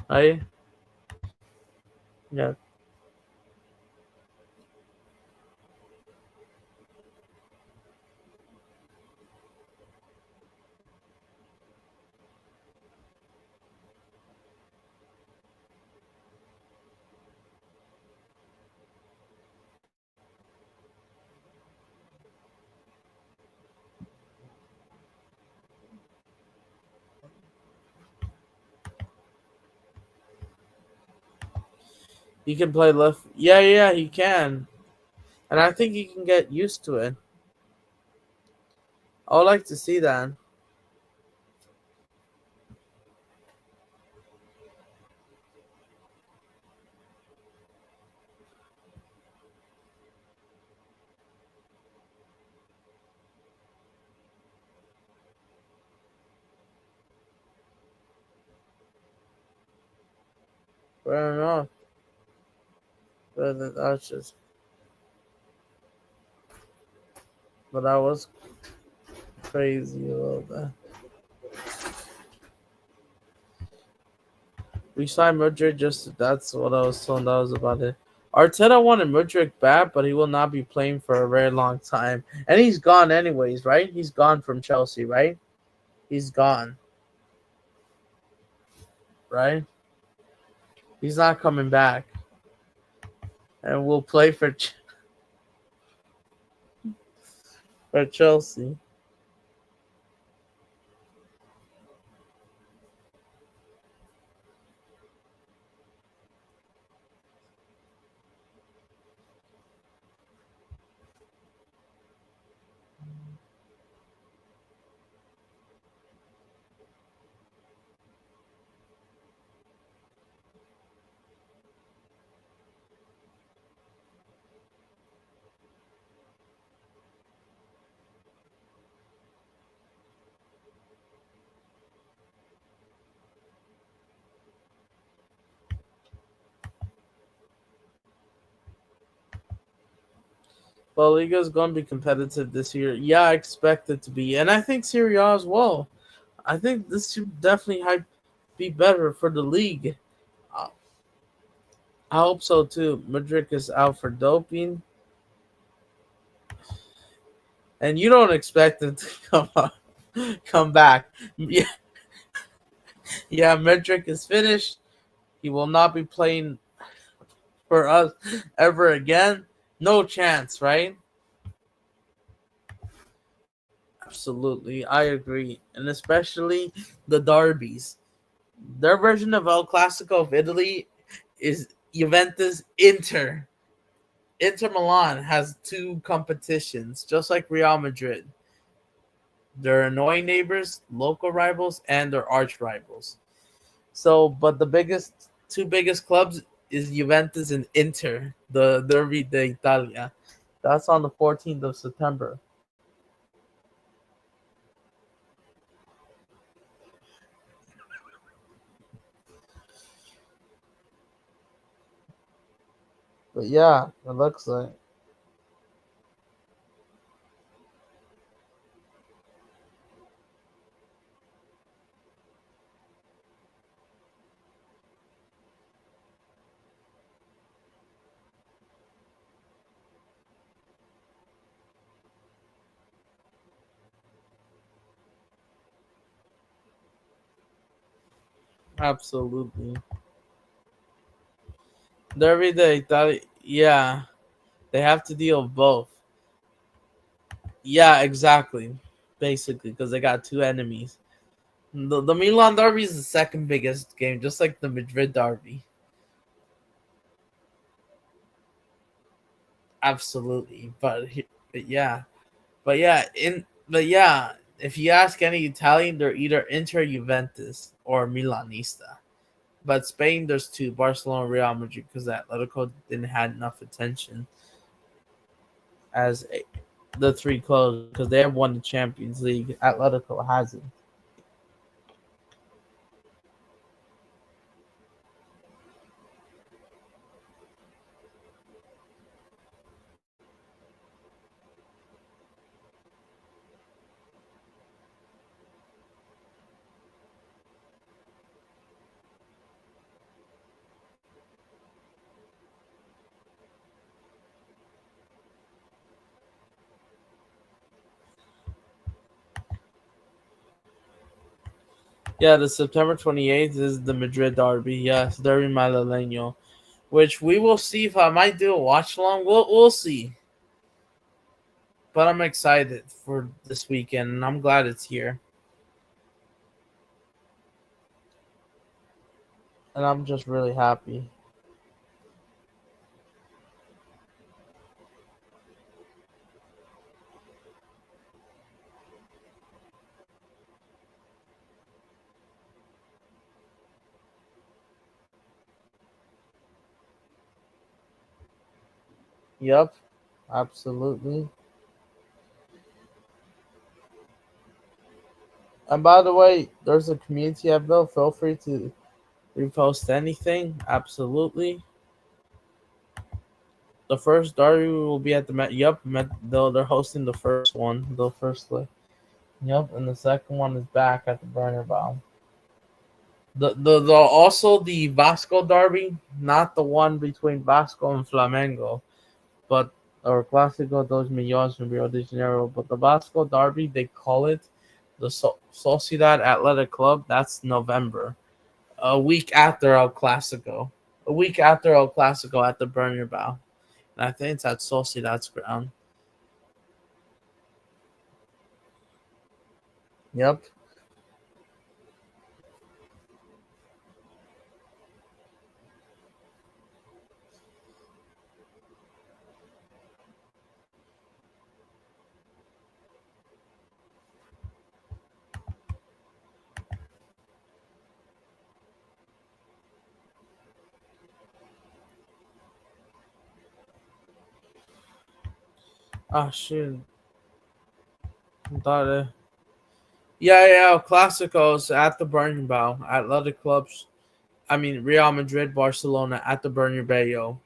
right? Yeah, he can play left. Yeah, yeah, he can, and I think he can get used to it. I would like to see that. Fair enough. But that's just. But I was crazy a little bit. We signed Mudryk just that's what I was told. That was about it. Arteta wanted Mudryk back, but he will not be playing for a very long time. And he's gone anyways, right? He's gone from Chelsea, right? He's gone, right? He's not coming back. And we'll play for Chelsea. Well, Liga's going to be competitive this year. Yeah, I expect it to be. And I think Serie A as well. I think this should definitely be better for the league. Uh, I hope so too. Madrid is out for doping. And you don't expect him to come back. Yeah, yeah, Medrick is finished. He will not be playing for us ever again. No chance, right? Absolutely, I agree. And especially the derbies. Their version of El Clasico of Italy is Juventus Inter. Inter Milan has two competitions, just like Real Madrid. They're annoying neighbors, local rivals, and their arch rivals. So, but the two biggest clubs is Juventus and Inter, the Derby d'Italia. That's on the 14th of September. But yeah, it looks like. Absolutely. Derby d'Italia. Yeah, they have to deal with both. Yeah, exactly. Basically, because they got two enemies. The Milan Derby is the second biggest game, just like the Madrid Derby. Absolutely, but yeah, but yeah, if you ask any Italian, they're either Inter, Juventus, or Milanista. But Spain, there's two: Barcelona, Real Madrid, because Atletico didn't have enough attention as the three clubs because they have won the Champions League. Atletico hasn't. Yeah, the September 28th is the Madrid derby. Yes, Derby Madrileño, which we will see if I might do a watch along. We'll see. But I'm excited for this weekend, and I'm glad it's here. And I'm just really happy. Yep, absolutely. And by the way, there's a community I built. Feel free to repost anything. Absolutely. The first derby will be at the Met. Yep, they're hosting the first one. The first leg. Yep, and the second one is back at the Bernabeu. The also the Vasco derby, not the one between Vasco and Flamengo, but or Clásico dos Milhões in Rio de Janeiro. But the Vasco derby, they call it the Sociedad Athletic Club. That's November, a week after El Clasico. A week after El Clasico at the Bernabeu. And I think it's at Sociedad's ground. Yep. Oh shit. I thought yeah, Clásicos at the Bernabeu. Athletic clubs. I mean, Real Madrid, Barcelona at the Bernabeu.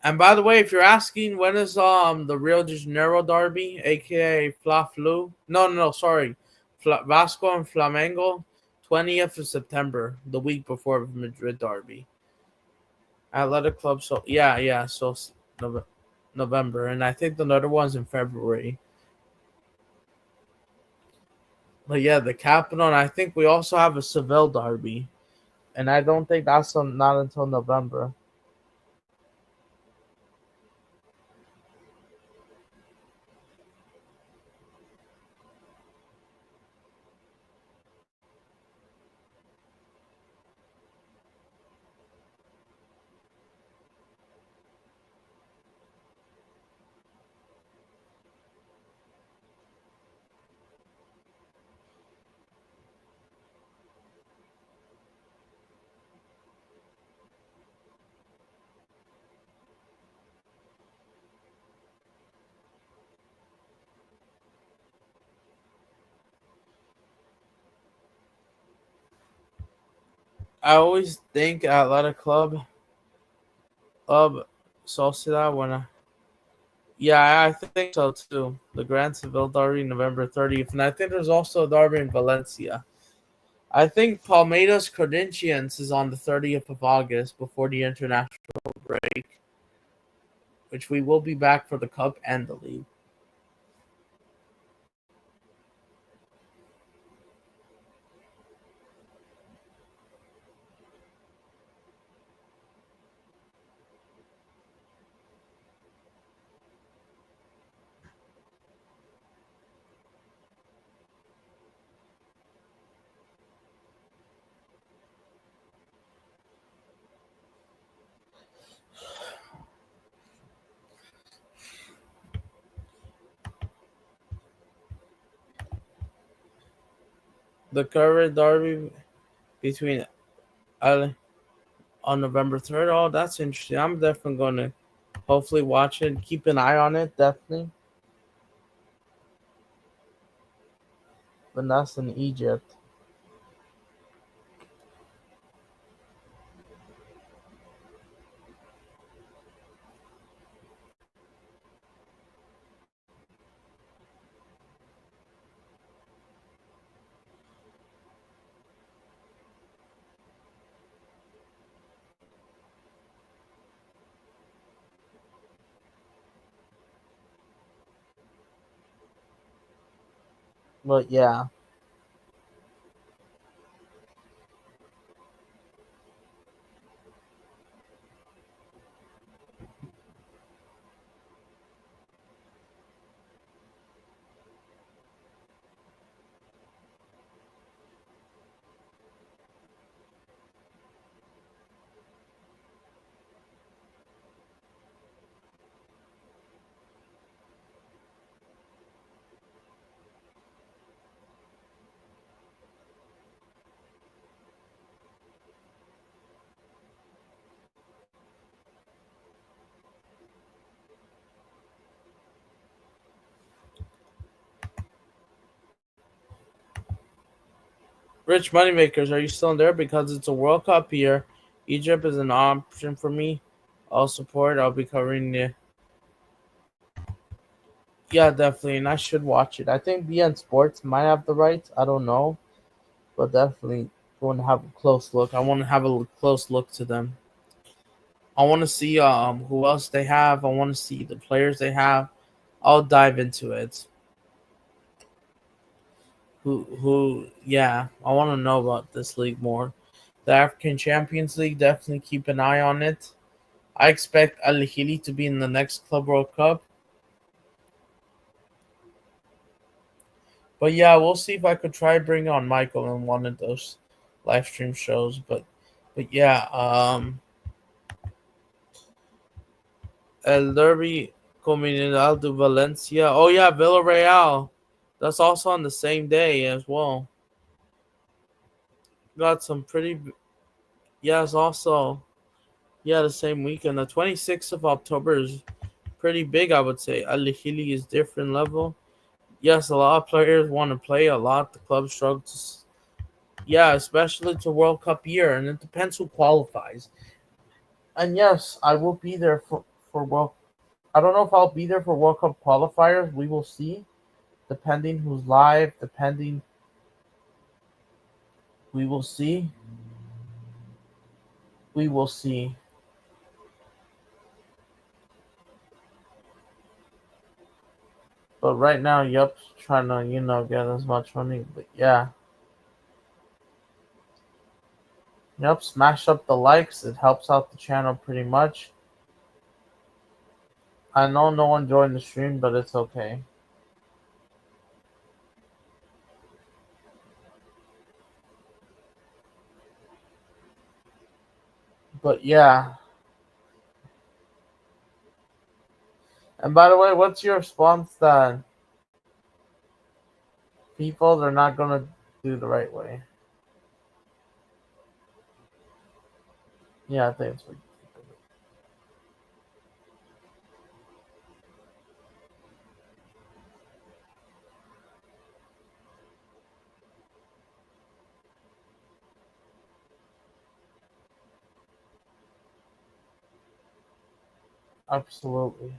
And by the way, if you're asking when is the Rio de Janeiro derby, aka Fla Flu? No, sorry, Vasco and Flamengo, 20th of September, the week before Madrid derby. Athletic club. So yeah. So November, and I think the other one's in February. But yeah, the capital, and I think we also have a Seville derby, and I don't think that's not until November. I always think Athletic Club Sociedad when yeah, I think so too. The Grand Seville Derby, November 30th. And I think there's also a derby in Valencia. I think Palmeiras Corinthians is on the 30th of August before the international break, which we will be back for the Cup and the League. The current derby between Al on November 3rd. Oh, that's interesting. I'm definitely going to hopefully watch it. Keep an eye on it, definitely. But that's in Egypt. But yeah. Rich Moneymakers, are you still in there? Because it's a World Cup year. Egypt is an option for me. I'll support. I'll be covering the. Yeah, definitely. And I should watch it. I think BN Sports might have the rights. I don't know. But definitely going to have a close look. I want to have a close look to them. I want to see who else they have. I want to see the players they have. I'll dive into it. Who yeah, I want to know about this league more. The African Champions League, definitely keep an eye on it. I expect Al Hili to be in the next Club World Cup. But yeah, we'll see if I could try bring on Michael in one of those live stream shows. But yeah, El Derby Comunidad de Valencia. Oh yeah, Villarreal. That's also on the same day as well. Got some pretty. Yeah, it's also the same weekend. The 26th of October is pretty big, I would say. Al Hili is different level. Yes, a lot of players want to play a lot. The club struggles. Yeah, especially to World Cup year, and it depends who qualifies. And yes, I will be there for World. I don't know if I'll be there for World Cup qualifiers. We will see, depending who's live. Depending, we will see. We will see. But right now, Yup's trying to get as much money. But yeah, Yup, smash up the likes. It helps out the channel pretty much. I know no one joined the stream, but it's okay. But yeah. And by the way, what's your response that people are not gonna do the right way? Yeah, I think it's what. Absolutely.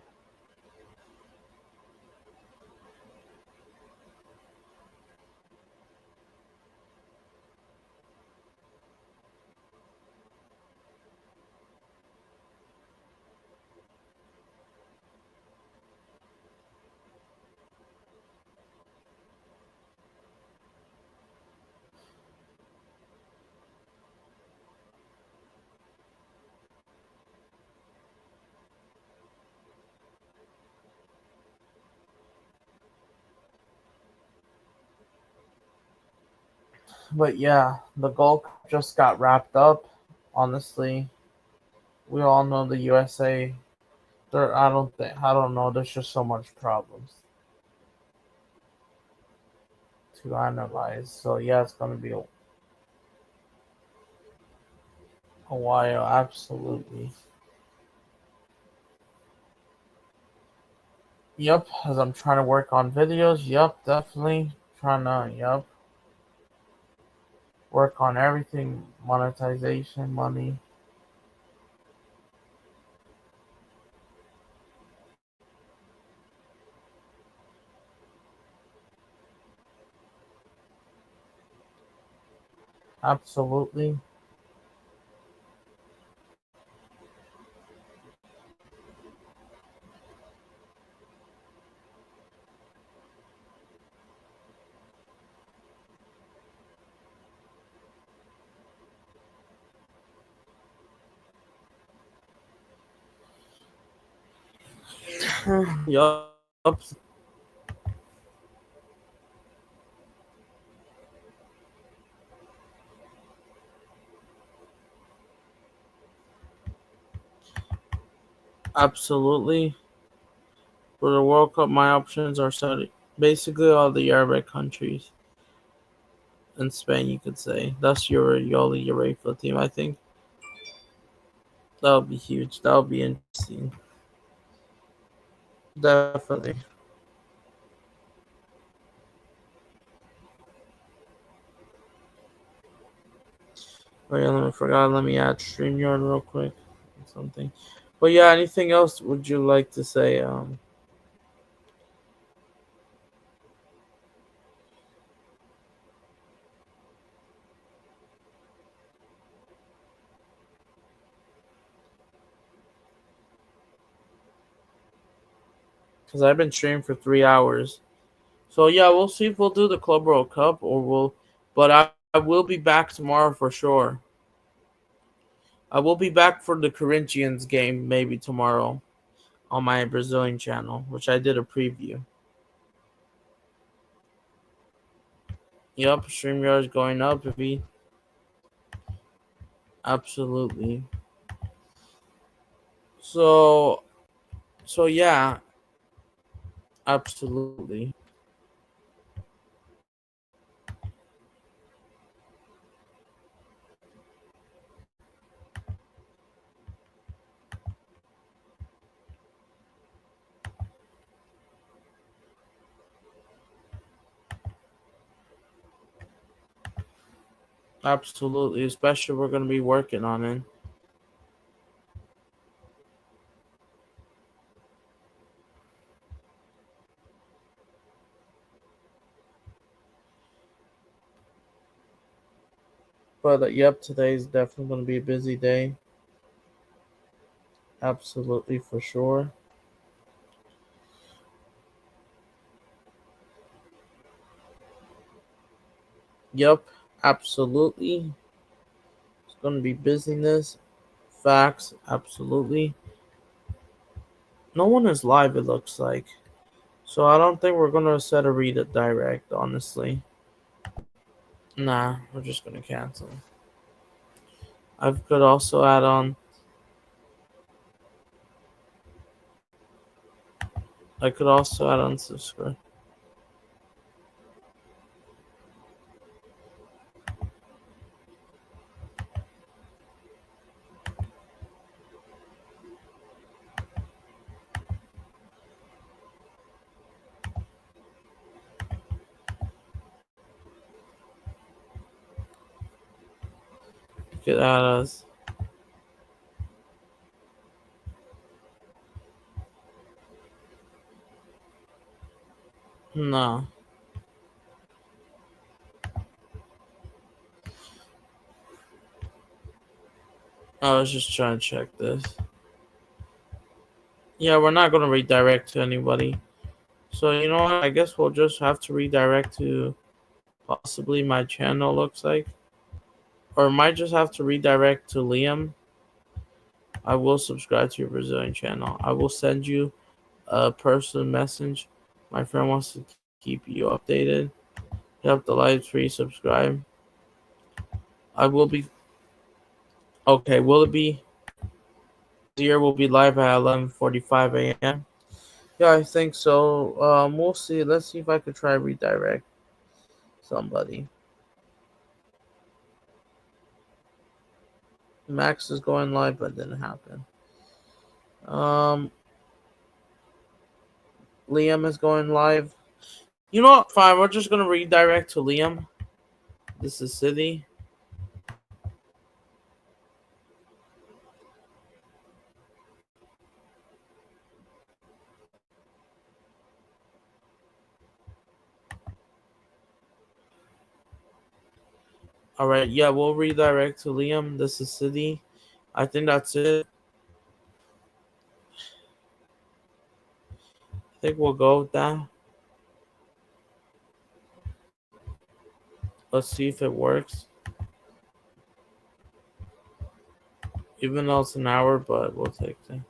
But yeah, the Gold Cup just got wrapped up. Honestly, we all know the USA. There, I don't know. There's just so much problems to analyze. So yeah, it's gonna be a while. Absolutely. Yep. As I'm trying to work on videos. Yep. Definitely trying to. Yep. Work on everything. Monetization, money. Absolutely. Yup. Absolutely. For the World Cup, my options are Saudi. Basically, all the Arabic countries and Spain, you could say. That's your only UEFA team, I think. That would be huge. That would be interesting. Definitely. Oh yeah, let me forgot. Let me add StreamYard real quick. Something. But yeah, anything else would you like to say? Because I've been streaming for 3 hours. So yeah, we'll see if we'll do the Club World Cup or we'll. But I will be back tomorrow for sure. I will be back for the Corinthians game maybe tomorrow on my Brazilian channel, which I did a preview. Yep, StreamYard is going up. If he absolutely. So yeah, absolutely, absolutely. Especially we're gonna be working on it. But yep, today is definitely gonna be a busy day. Absolutely for sure. Yep, absolutely. It's gonna be busyness. Facts, absolutely. No one is live. It looks like. So I don't think we're gonna set a read it direct. Honestly, nah, we're just gonna cancel. I could also add on. I could also add on subscribe. You could add us. No. I was just trying to check this. Yeah, we're not going to redirect to anybody. So, you know what? I guess we'll just have to redirect to possibly my channel, looks like. Or might just have to redirect to Liam. I will subscribe to your Brazilian channel. I will send you a personal message. My friend wants to keep you updated. You have to like, free, subscribe. I will be. Okay, will it be? The year will be live at 11:45 a.m. Yeah, I think so. We'll see. Let's see if I could try redirect somebody. Max is going live, but it didn't happen. Liam is going live. You know what? Fine. We're just gonna redirect to Liam. This is City. All right. Yeah, we'll redirect to Liam. This is City. I think that's it. I think we'll go with that. Let's see if it works. Even though it's an hour, but we'll take it.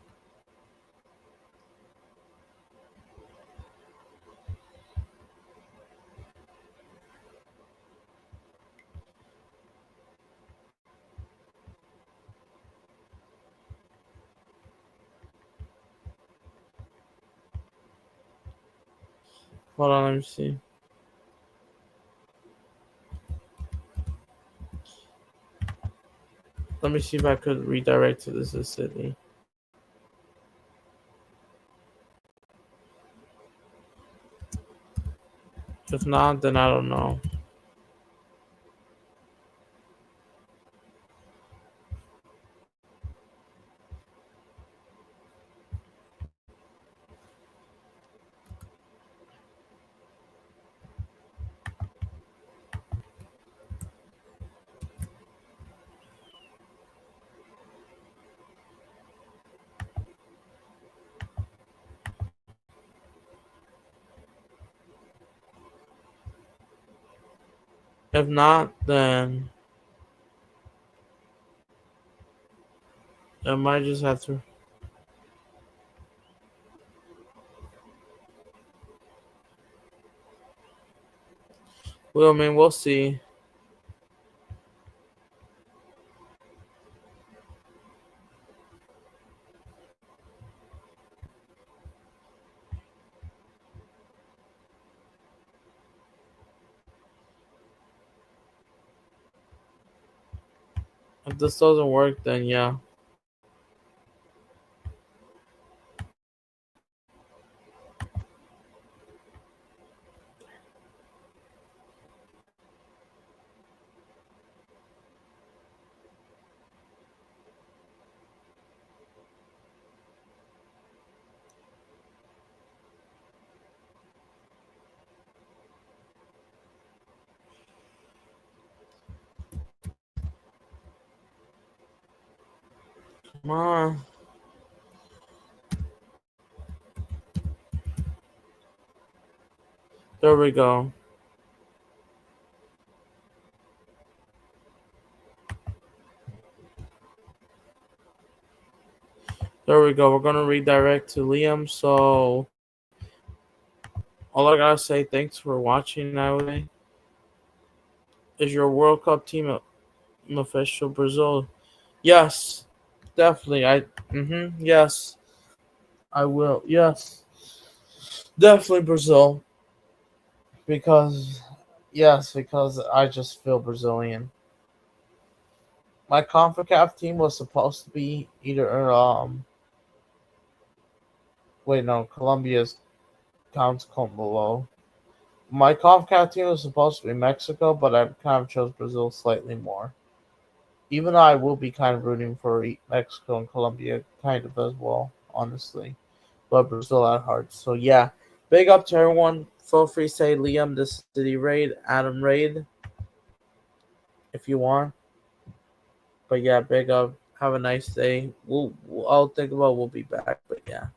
Hold on, let me see. Let me see if I could redirect to this is City. If not, then I don't know. If not, then I might just have to. Well, I mean, we'll see. If this doesn't work, then yeah. Come on. There we go. There we go. We're gonna redirect to Liam. So all I gotta say, thanks for watching. Anyway, is your World Cup team official Brazil? Yes, definitely. Yes, I will. Yes, definitely Brazil. Because because I just feel Brazilian. My CONCACAF team was supposed to be either wait no, Colombia's counts come below. My CONCACAF team was supposed to be Mexico, but I kind of chose Brazil slightly more. Even though I will be kind of rooting for Mexico and Colombia kind of as well, honestly. But Brazil at heart. So yeah. Big up to everyone. Feel free to say Liam the City Raid, Adam Raid, if you want. But yeah, big up. Have a nice day. I'll think about we'll be back. But yeah.